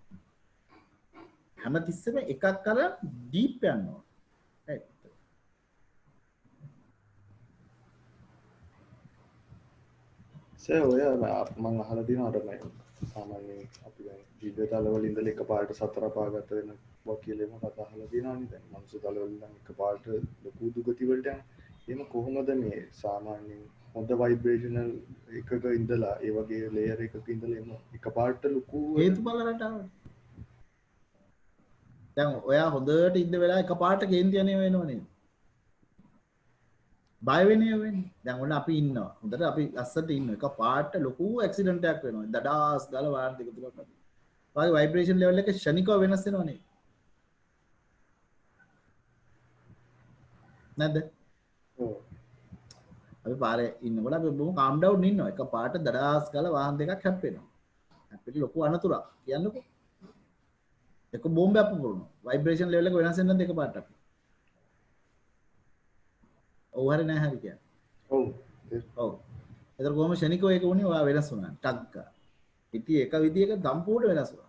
හැමතිස්සෙම එකක් කරන් ඩීප් යනවා. right. ඔය මම අහලා තියෙනවා අර මේ සාමාන්‍යයෙන් අපි දැන් ජීවිත තලවල ඉඳලා එකපාරට සතර පාගත වෙනවා කියලා එහෙම කතා අහලා තියෙනවානේ. දැන් මනුස්ස තලවල ඉඳන් එකපාරට ලොකු දුගති වලට යන. එහෙම කොහොමද මේ සාමාන්‍යයෙන් හොඳ ভাইබ්‍රේෂනල් එකක ඉඳලා ඒ වගේ ලේයර් එකක ඉඳලා එහෙම එකපාරට ලොකු හේතුඵල රටාව. දැන් ඔයා හොඳට ඉන්න වෙලාව එකපාරට කේන්ති යන්නේ වෙනවනේ. බය වෙන්නේ. දැන් ඔන්න අපි ඉන්නවා. හොඳට අපි අස්සට ඉන්නවා. එකපාරට ලොකු ඇක්සිඩන්ට් එකක් වෙනවා. දඩාස් ගාලා වාහන දෙක තුනක් අතර. වාගේ ভাইබ්‍රේෂන් ලෙවල් එක ෂණිකව වෙනස් වෙනවනේ. නැද්ද? ඔව්. අපි පාරේ ඉන්නකොට අපි බොහොම කාම් ඩවුන් ඉන්නවා. එකපාරට දඩාස් ගාලා වාහන දෙකක් හැප්පෙනවා. අපිට ලොකු අනතුරක්. කියන්නකෝ. එක බෝම්බයක් පුපුරනවා. ভাইබ්‍රේෂන් ලෙවල් එක වෙනස් වෙනද එකපාරට අපි. ඔව් හරි නෑ හරි කියන්නේ. ඔව්. ඔව්. ඒතර කොහොම ෂණිකව ඒක වුණේ ඔයා වෙනස් වුණා. ටක් ගා. ඉතින් එක විදියක සම්පූර්ණ වෙනස් වුණා.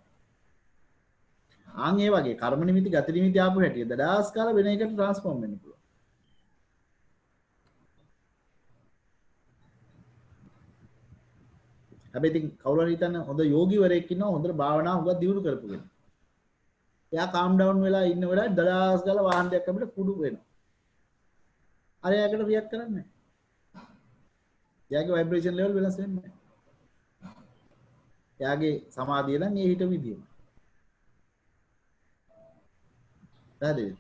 ආන් ඒ වගේ කර්ම නිමිති ගති නිමිති ආපු හැටි දඩාස් කාලා වෙන එකට ට්‍රාන්ස්ෆෝම් වෙන්න පුළුවන්. හැබැයි ඉතින් කවුරු හරි හිතන්න හොඳ යෝගිවරයෙක් ඉන්නවා හොඳට භාවනා හුඟක් දියුණු කරපු කෙනෙක්. එයා කාම් ඩවුන් වෙලා ඉන්න වෙලාවේ දලාස් ගාලා වාහනයක් අපිට කුඩු වෙනවා. අර එයාකට රියැක්ට් කරන්නේ නැහැ. එයාගේ ভাইබ්‍රේෂන් ලෙවල් වෙනස් වෙන්නේ නැහැ. එයාගේ සමාධිය නම් ඒ හිත විදියම. හරිද?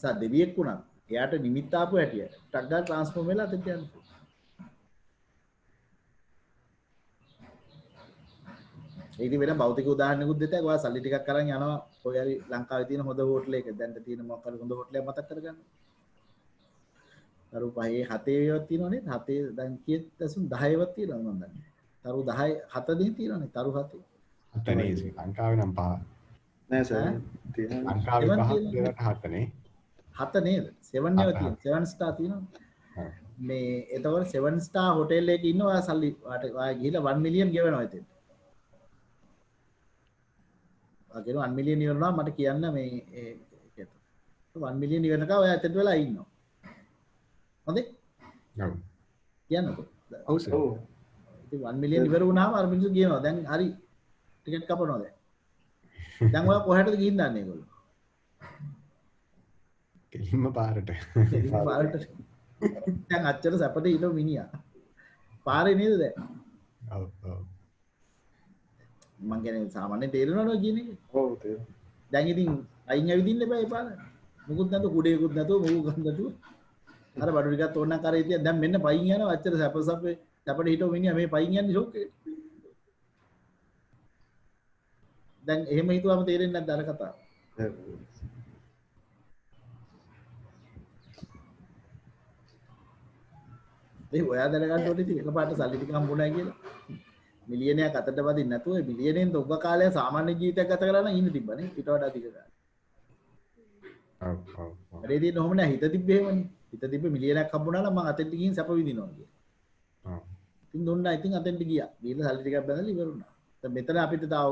සද්දෙවියෙක් වුණා. එයාට නිමිත්ත ආපු හැටියට ටක් ගාලා ට්‍රාන්ස්ෆෝම් වෙලා අතට යනවා. ඒක වෙන භෞතික උදාහරණයකුත් දෙතයි. ඔයා සල්ලි ටිකක් අරන් යනවා. ඔය හරි ලංකාවේ තියෙන හොඳ හෝටලයක දැන් තියෙන මොකක් හරි හොඳ හෝටලයක් මතක් කරගන්න. තරු 5 7 ඒවත් තියෙනවා නේද? 7 දැන් කීයද? 10 ඒවත් තියෙනවා මම දන්නේ. තරු 10 7 දෙහින් තියෙනවානේ. තරු 7. හතනේ ලංකාවේ නම් 5. නෑ සර් තියෙනවා. ලංකාවේ 5 දෙකට 7නේ. 7 නේද? 7 ඒවා තියෙනවා. 7 ස්ටාර් තියෙනවා. මේ එතකොට 7 ස්ටාර් හෝටල් එකේ ඉන්න ඔයා සල්ලි ඔයා ගිහිල්ලා 1 මිලියන් ගෙවනවා එතෙන්. අගේන 1 මිලියන් ඉවරනවා මට කියන්න මේ ඒක 1 මිලියන් ඉවරනකම් ඔයා එතෙන්ට වෙලා ඉන්නවා. හොඳේ? ඔව්. කියන්නකෝ. ඔව් සර්. ඉතින් 1 මිලියන් ඉවර වුණාම අර මිනිස්සු කියනවා දැන් හරි ටිකට් කපනවා දැන්. දැන් ඔයා කොහෙටද ගිහින් දන්නේ ඒගොල්ලෝ? කෙලින්ම පාරට. පාරට. දැන් අච්චර සැපට ඉන්න මිනිහා. පාරේ නේද දැන්? ඔව් ඔව්. මං කියන්නේ සාමාන්‍යයෙන් තේරෙනවනේ කියන එක. ඔව් තේරෙනවා. දැන් ඉතින් අයින් ඇවිදින්න එපා ඒ පාර. මුකුත් නැතුව කුඩේකුත් නැතුව මොකක් නැතුව. අර බඩු ටිකක් ඕනනම් කරේ තියන් දැන් මෙන්න පයින් යනවා අච්චර සැපට හිටව මිනිහා මේ පයින් යන්නේ ෂොක් එකට. දැන් එහෙම හිතුවම තේරෙන්නේ නැද්ද අර කතාව? ඒ ඔයා දැනගන්න ඕනේ ඉතින් එකපාරට සල්ලි ටික හම්බුණා කියලා. මිලියනයක් අතට වදින්න නැතුව මිලියනෙන් තොග්ග කාලය සාමාන්‍ය ජීවිතයක් ගත කරලා නම් ඉන්න තිබ්බනේ ඊට වඩා අධික කාලයක්. ඔව් ඔව්. වැඩේ තියෙන ඔහොම නෑ හිත තිබ්බේ එහෙමනේ. හිත තිබ්බේ මිලියනයක් හම්බුණා නම් මම අතෙන්ට ගිහින් සැප විඳිනවා කියලා. ඔව්. ඉතින් දුන්නා ඉතින් අතෙන්ට ගියා. ගිහලා සල්ලි ටිකක් බඳලා ඉවර වුණා. දැන් මෙතන අපිට තා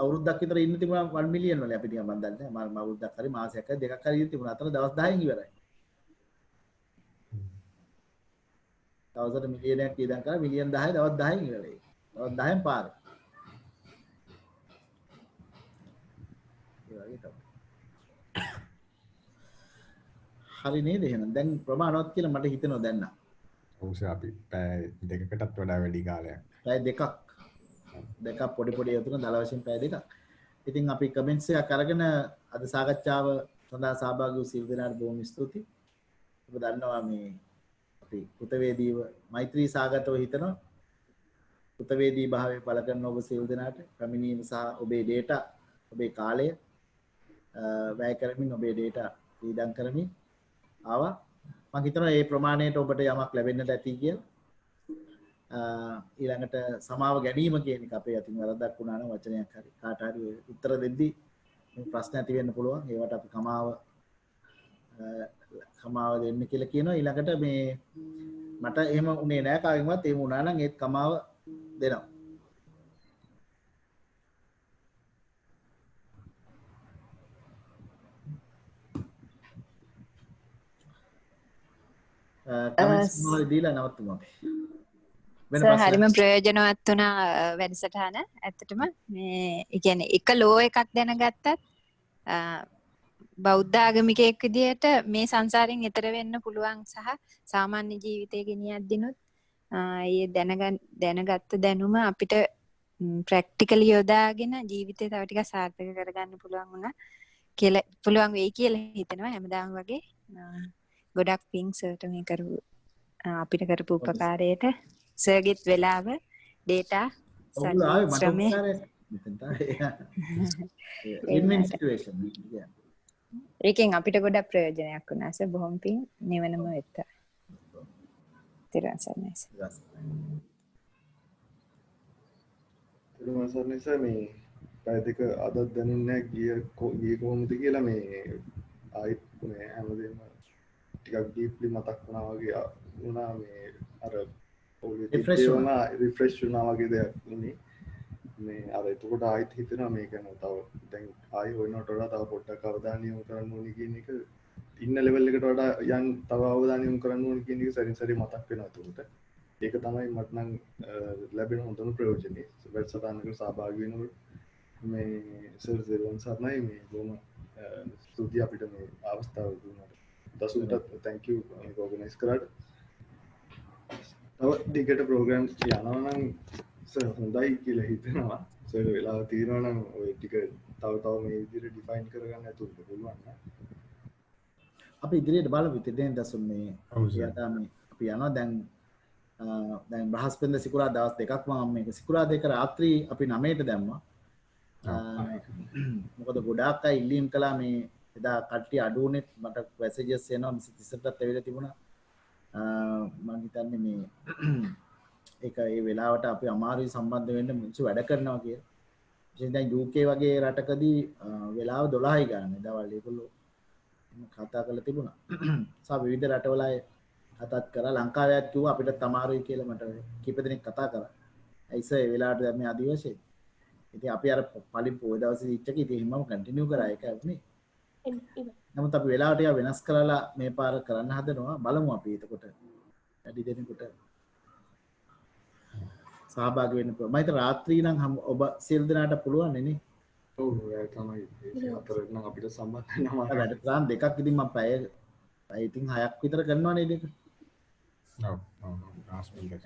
අවුරුද්දක් විතර ඉන්න තිබුණා 1 මිලියන් වල අපි ටිකක් මන් දන්නේ නෑ. මම අවුරුද්දක් හරි මාසයක් හරි දෙකක් හරි ඉන්න තිබුණා. අතන දවස් 10න් ඉවරයි. දවසට මිලියනයක් ඉඳන් කරා මිලියන් 10 දවස් 10න් ඉවරයි. දවස් 10න් පාරේ. ඒ වගේ තමයි. හරි නේද එහෙනම් දැන් ප්‍රමාණවත් කියලා මට හිතෙනවා දැන් නම්. ඔව් සර් අපි පැය දෙකකටත් වඩා වැඩි කාලයක්. පැය දෙකක් පොඩි පොඩි යතුන දල වශයෙන් පැය දෙකක්. ඉතින් අපි කමෙන්ට්ස් එකක් අරගෙන අද සාකච්ඡාව සඳහා සහභාගී වූ සියලු දෙනාට බොහොම ස්තුතියි. ඔබ දන්නවා මේ අපි කෘතවේදීව මෛත්‍රී සාගතව හිතනවා. කෘතවේදී භාවය බල කරන ඔබ සියලු දෙනාට පැමිණීම සහ ඔබේ data ඔබේ කාලය වැය කරමින් ඔබේ data ඊදම් කරමින් ආවා. මම හිතනවා මේ ප්‍රමාණයට ඔබට යමක් ලැබෙන්නට ඇති කියලා. ඊළඟට සමාව ගැනීම කියන එක අපේ අතින් වරදක් වුණා නම් වචනයක් හරි කාට හරි උත්තර දෙද්දී මේ ප්‍රශ්න ඇති වෙන්න පුළුවන්. ඒවට අපි කමාව දෙන්න කියලා කියනවා. ඊළඟට මේ මට එහෙම උනේ නෑ කාගෙන්වත් එහෙම වුණා නම් ඒත් කමාව දෙනවා. කමෙන්ට්ස් මොනවද දීලා නවත්තුමු අපි. හරිම ප්‍රයෝජනවත් වුණා වැඩසටහන. ඇත්තටම මේ ඒ කියන්නේ එක ලෝ එකක් දැනගත්තත් බෞද්ධ ආගමිකයෙක් විදිහට මේ සංසාරයෙන් එතර වෙන්න පුළුවන් සහ සාමාන්‍ය ජීවිතය ගෙනියද්දිනුත් ඒ දැනගත්ත දැනුම අපිට ප්‍රැක්ටිකලි යොදාගෙන ජීවිතේ තව ටිකක් සාර්ථක කරගන්න පුළුවන් වුණා කියලා පුළුවන් වෙයි කියලා හිතනවා හැමදාම වගේ. ගොඩක් පිං සර්ට මේ කරු අපිට කරපු උපකාරයට සර්ගෙත් වෙලාව data ශ්‍රමය ඒකෙන් අපිට ගොඩක් ප්‍රයෝජනයක් වුණා සර්. බොහොම පිං නිවනම වෙත්ත. තිරුවන් සරණයි. තිරුවන් සරණයි සර්. මේ පැය දෙක අදත් දැනුන්නේ ගියේ කොහොමද කියලා මේ ආයිත් මේ හැමදේම ටිකක් ඩීප්ලි මතක් වුණා වගේ වුණා. මේ අර රිෆ්‍රෙෂ් වුණා වගේ දෙයක් නෙමෙයි. මේ අර එතකොට ආයිත් හිතෙනවා මේක නෝ තව දැන් ආයි වෙනවට වඩා තව පොඩ්ඩක් අවධානය යොමු කරන්න ඕනේ කියන එක ඉන්න ලෙවල් එකට වඩා යන් තව අවධානය යොමු කරන්න ඕනේ කියන එක සරින් සරි මතක් වෙනවා එතකොට. ඒක තමයි මට නම් ලැබෙන හොඳම ප්‍රයෝජනේ. වැඩසටහනකට සහභාගී වෙනකොට මේ සර් සෙල්වන් සර්ණයි මේ බොහොම ස්තුතියි අපිට මේ අවස්ථාව දුන්නාට. දසුන්ටත් thank you මේක organize කරාට. තව දිගට ප්‍රෝග්‍රෑම් යනවා නම් සර් හොඳයි කියලා හිතනවා. සර් වෙලාව තියෙනවා නම් ඔය ටික තව මේ විදිහට ඩිෆයින් කරගන්න ඇතුළත පුළුවන් නේද? අපි ඉදිරියට බලමු ඉතින් දසුන් මේ ඔව් සර්. අපි යනවා දැන් බ්‍රහස්පතින්ද සිකුරාදා දවස් දෙකක් මම මේක සිකුරාදා එක රාත්‍රී අපි 9ට දැම්මා. මොකද ගොඩාක් අය ඉල්ලීම් කළා මේ එදා කට්ටිය අඩු වුණෙත් මට මැසේජස් එනවා 30ටත් ඇවිල්ලා තිබුණා. මම හිතන්නේ මේ ඒක ඒ වෙලාවට අපි අමාරුයි සම්බන්ධ වෙන්න මිනිස්සු වැඩ කරනවා කියලා. ඉතින් දැන් UK වගේ රටකදී වෙලාව 12යි ගන්න. දවල් ඒගොල්ලෝ කතා කරලා තිබුණා. සා විවිධ රටවල අය කතාත් කරා ලංකාවේත් කිව්වා අපිට අමාරුයි කියලා මට කීප දෙනෙක් කතා කරා. ඇයිස ඒ වෙලාවට දැන් මේ අදිවසේ. ඉතින් අපි අර පළි පොය දවසේ ඉච්ච එක ඉතින් හිමම කන්ටිනියු කරා ඒක නේ. නමුත් අපි වෙලාවට යා වෙනස් කරලා මේ පාර කරන්න හදනවා බලමු අපි එතකොට. වැඩි දෙනෙකුට සහභාගී වෙන්න පුළුවන්. මම හිත රාත්‍රී නම් ඔබ සියලු දෙනාට පුළුවන් නේ. ඔව් ඒ තමයි ඒ අතරට නම් අපිට සම්බන්ධ වෙනවා. වැඩසටහන් දෙකක් ඉතින් මම පැය ඉතින් 6ක් විතර කරනවා නේද ඒක? ඔව් ඔව් රාස්පින් දෙක.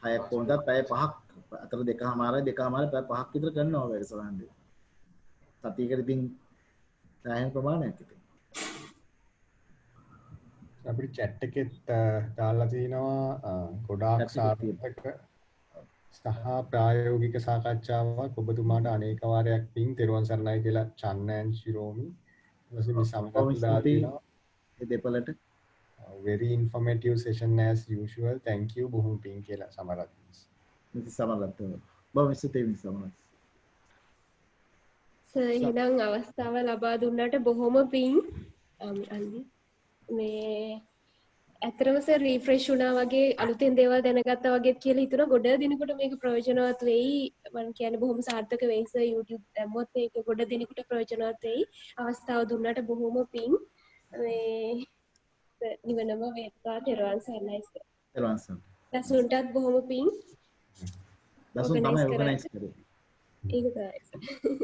6ක් වුණත් පැය 5ක් අතර දෙකමාරයි පැය 5ක් විතර කරනවා වැඩසටහන් දෙක. සතියකට ඉතින් සෑහෙන ප්‍රමාණයක් ඉතින්. අපිට chat එකෙත් දාලා තිනවා ගොඩාක් සාර්ථක සහ ප්‍රායෝගික සාකච්ඡාවක් ඔබතුමාට අනේක වාරයක් පින් තෙරුවන් සරණයි කියලා චන්නන් ශිරෝමි ඊපස්සේ මේ සමගත් දාලා ඒ දෙපළට very informative session as usual thank you බොහොම පින් කියලා සමරත් බොහොම ස්තුතියි සමරත් එහෙනම් අවස්ථාව ලබා දුන්නට බොහොම පින් අන්දි මේ ඇත්තටම සර් රිෆ්‍රෙෂ් වුණා වගේ අලුතෙන් දේවල් දැනගත්තා වගේ කියලා හිතුණා ගොඩ දිනකට මේක ප්‍රයෝජනවත් වෙයි මම කියන්නේ බොහොම සාර්ථක වෙයි සර් YouTube දැම්මොත් ඒක ගොඩ දිනකට ප්‍රයෝජනවත් වෙයි අවස්ථාව දුන්නට බොහොම පින් මේ නිවනම වේවා තෙරුවන් සරණයි සර් තෙරුවන් සරණයි දසුන්ටත් බොහොම පින් දසුන් තමයි ඕගනයිස් කරේ ඒක තමයි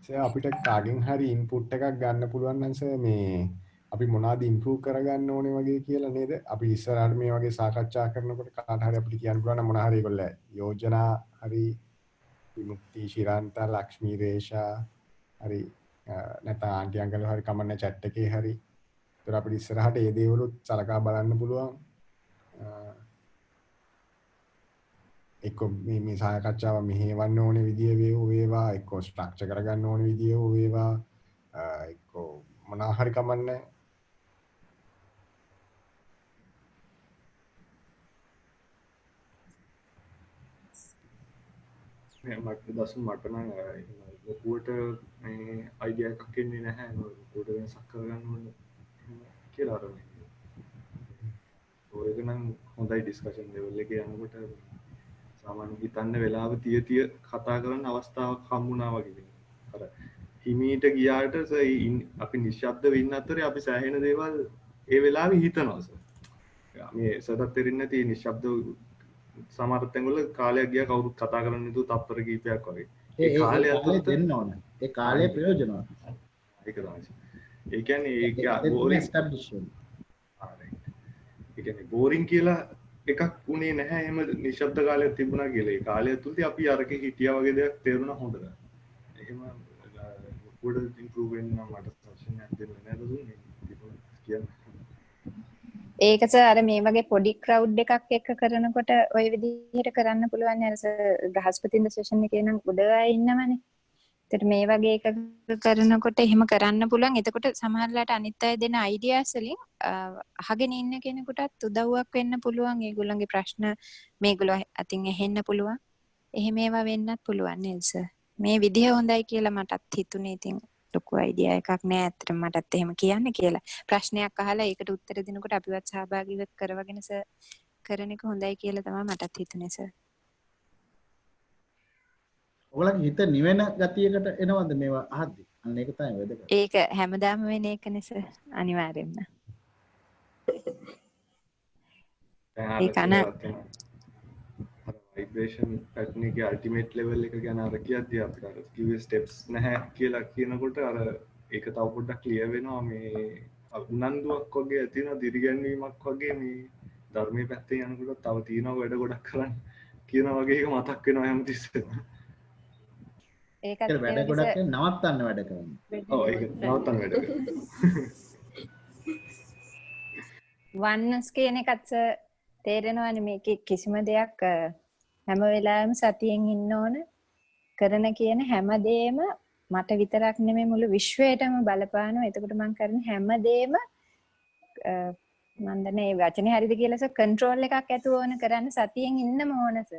සර් අපිට කාගෙන් හරි ඉන්පුට් එකක් ගන්න පුළුවන් නම් සර් මේ අපි මොනවද ඉම්ප්‍රූව් කරගන්න ඕනේ වගේ කියලා නේද? අපි ඉස්සරහට මේ වගේ සාකච්ඡා කරනකොට කාට හරි අපිට කියන්න පුළුවන් නම් මොන හරි ඒගොල්ලෝ යෝජනා හරි විමුක්ති ශිරාන්තා ලක්ෂ්මී රේෂා හරි නැත්නම් ආන්ටි අංකල් හරි කමන්න chat එකේ හරි. ඒතර අපිට ඉස්සරහට මේ දේවලුත් සලකා බලන්න පුළුවන්. එක්ක මේ සාකච්ඡාව මෙහෙවන්න ඕනේ විදිය වේවා එක්ක ස්ට්‍රක්චර් කරගන්න ඕනේ විදිය වේවා එක්ක මොනවා හරි කමන්නේ මට දසුන් මට නම් ලොකුවට මේ අයිඩියා එකක් එන්නේ නැහැ ලොකුවට වෙනසක් කරගන්න ඕන කියලා අර ඔය එක නම් හොඳයි ඩිස්කෂන් ලෙවල් එකේ යනකොට සාමාන්‍ය හිතන්න වෙලාව තිය කතා කරන්න අවස්ථාවක් හම්බුණා වගේ අර හිමීට ගියාට අපි නිශ්ශබ්ද වෙන්න අතරේ අපි සෑහෙන දේවල් ඒ වෙලාවේ හිතනවා සර් මේ සදත් තේරෙන්නේ නැති නිශ්ශබ්ද සමහර තැන්වල කාලයක් ගියා කවුරුත් කතා කරන්නේ නැතුව තප්පර කීපයක් වගේ. ඒ කාලය දෙන්න ඕන. ඒ කාලය ප්‍රයෝජනවත්. ඒක තමයි. ඒ කියන්නේ ඒක බෝරින් එස්ටැබ්ලිෂ්මන්ට්. ඒ කියන්නේ බෝරින් කියලා එකක් උනේ නැහැ එහෙම නිශ්ශබ්ද කාලයක් තිබුණා කියලා. ඒ කාලය තුලදී අපි අරකේ හිටියා වගේ දෙයක් තේරුණා හොඳට. එහෙම පොඩ ඉම්ප්‍රූව් වෙන්න මට සජෙෂන් එකක් දෙන්න නේද දුන්නේ. කියන්නේ ඒක අර මේ වගේ පොඩි ක්‍රවුඩ් එකක් එක්ක කරනකොට ওই විදිහට කරන්න පුළුවන් අර බ්‍රහස්පතින්ද සෙෂන් එකේ නම් උඩ අය ඉන්නවනේ. ඒතර මේ වගේ එකක් කරනකොට එහෙම කරන්න පුළුවන්. එතකොට සමහරලාට අනිත් අය දෙන අයිඩියාස් වලින් අහගෙන ඉන්න කෙනෙකුටත් උදව්වක් වෙන්න පුළුවන්. ඒගොල්ලන්ගේ ප්‍රශ්න මේගොල්ලෝ අතින් ඇහෙන්න පුළුවන්. එහෙම ඒවා වෙන්නත් පුළුවන් නේද සර්? මේ විදිහ හොඳයි කියලා මටත් හිතුනේ. ඉතින් ලොකු අයිඩියා එකක් නෑ ඇත්තටම මටත් එහෙම කියන්න කියලා. ප්‍රශ්නයක් අහලා ඒකට උත්තර දෙනකොට අපිවත් සහභාගීව කරවගෙන සර් කරන එක හොඳයි කියලා තමයි මටත් හිතුනේ සර්. ඔයගලගේ හිත නිවෙන ගතියකට එනවද මේවා අහද්දි? අන්න ඒක තමයි වැදගත්. ඒක හැමදාම වෙන එකනේ සර් අනිවාර්යෙන්ම. vibration pattern එකේ ultimate level එක ගැන අර කියද්දී අපි අර කිව්වේ steps නැහැ කියලා කියනකොට අර ඒක තව පොඩ්ඩක් clear වෙනවා මේ උනන්දුවක් වගේ ඇති වෙනවා දිරිගැන්වීමක් වගේ මේ ධර්මයේ පැත්තේ යනකොට තව තියෙනවා වැඩ ගොඩක් කරන්න කියන වගේ එක මතක් වෙනවා හැමතිස්සෙම. ඒකත් වැඩ ගොඩක් නවත්තන්න වැඩ කරන්නේ. ඔව් ඒක නවත්තන්න වැඩ කරනවා. වන්නස් කියන එකත් තේරෙනවානේ මේකේ කිසිම දෙයක් හැම වෙලාවෙම සතියෙන් ඉන්න ඕන කරන කියන හැමදේම මට විතරක් නෙමෙයි මුළු විශ්වයටම බලපානවා. එතකොට මම කරන හැමදේම මම දන්නේ මේ වචනේ හරියද කියලා කන්ට්‍රෝල් එකක් ඇතුව ඕන කරන්න සතියෙන් ඉන්නම ඕනස.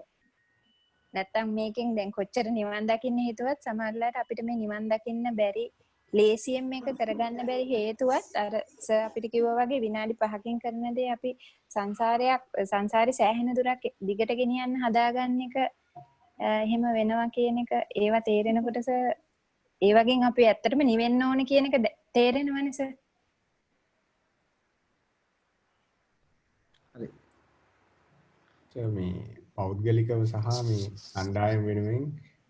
නැත්තම් මේකෙන් දැන් කොච්චර නිවන් දකින්න හිතුවත් සමහරවිට අපිට මේ නිවන් දකින්න බැරි ලේසියෙන් මේක කරගන්න බැරි හේතුවත් අර සර් අපිට කිව්වා වගේ විනාඩි 5කින් කරන දේ අපි සංසාරේ සෑහෙන දුරක් දිගට ගෙනියන්න හදාගන්න එක එහෙම වෙනවා කියන එක ඒවා තේරෙනකොට සර් ඒ වගේන් අපි ඇත්තටම නිවෙන්න ඕන කියන එක තේරෙනවනේ සර්. හරි. මේ පෞද්ගලිකව සහ මේ අණ්ඩායම වෙනුවෙන්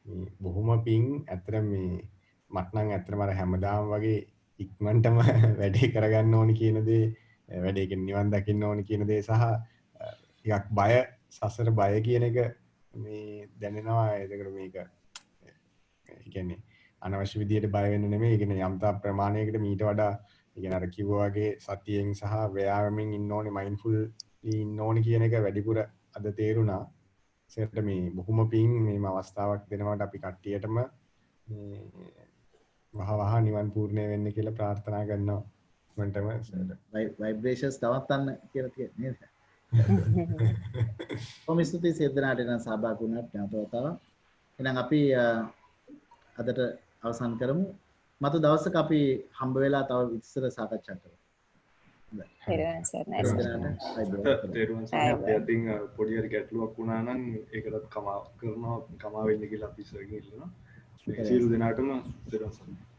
මේ බොහොම පිං ඇත්තට මේ මට නම් ඇත්තටම අර හැමදාම වගේ ඉක්මනටම වැඩේ කරගන්න ඕනි කියන දේ වැඩේ කියන්නේ නිවන් දකින්න ඕනි කියන දේ සහ ටිකක් බය සසර බය කියන එක මේ දැනෙනවා. ඒකට මේක ඒ කියන්නේ අනවශ්‍ය විදියට බය වෙන්න නෙමෙයි. ඒ කියන්නේ යම්තා ප්‍රමාණයකට මීට වඩා ඒ කියන්නේ අර කිව්වා වගේ සතියෙන් සහ ව්‍යායාමයෙන් ඉන්න ඕනේ මයින්ඩ්ෆුල් ඉන්න ඕනේ කියන එක වැඩිපුර අද තේරුණා. සර්ට මේ බොහොම පිං මේ අවස්ථාවක් දෙනවට අපි කට්ටියටම මේ වහ නිවන් පූර්ණය වෙන්න කියලා ප්‍රාර්ථනා කරනවා. මන්ටම වයිබ්‍රේෂන්ස් නවත්තන්න කියලා කියන්නේ නේද? කොහොම ස්තුතියි සියදනාට නම් සහභාගී වුණාට නැවතවතාවක්. එහෙනම් අපි අදට අවසන් කරමු. මතු දවසක අපි හම්බ වෙලා තව විස්තර සාකච්ඡා කරමු. තේරුවන් සර් නයිස්. තේරුවන් සර් අපි අතින් පොඩි හරි ගැටලුවක් වුණා නම් ඒකටත් කමා වෙන්න කියලා අපි ඉස්සරහින් ඉල්ලනවා. සියලු දෙනාටම තේරුවන් සර්.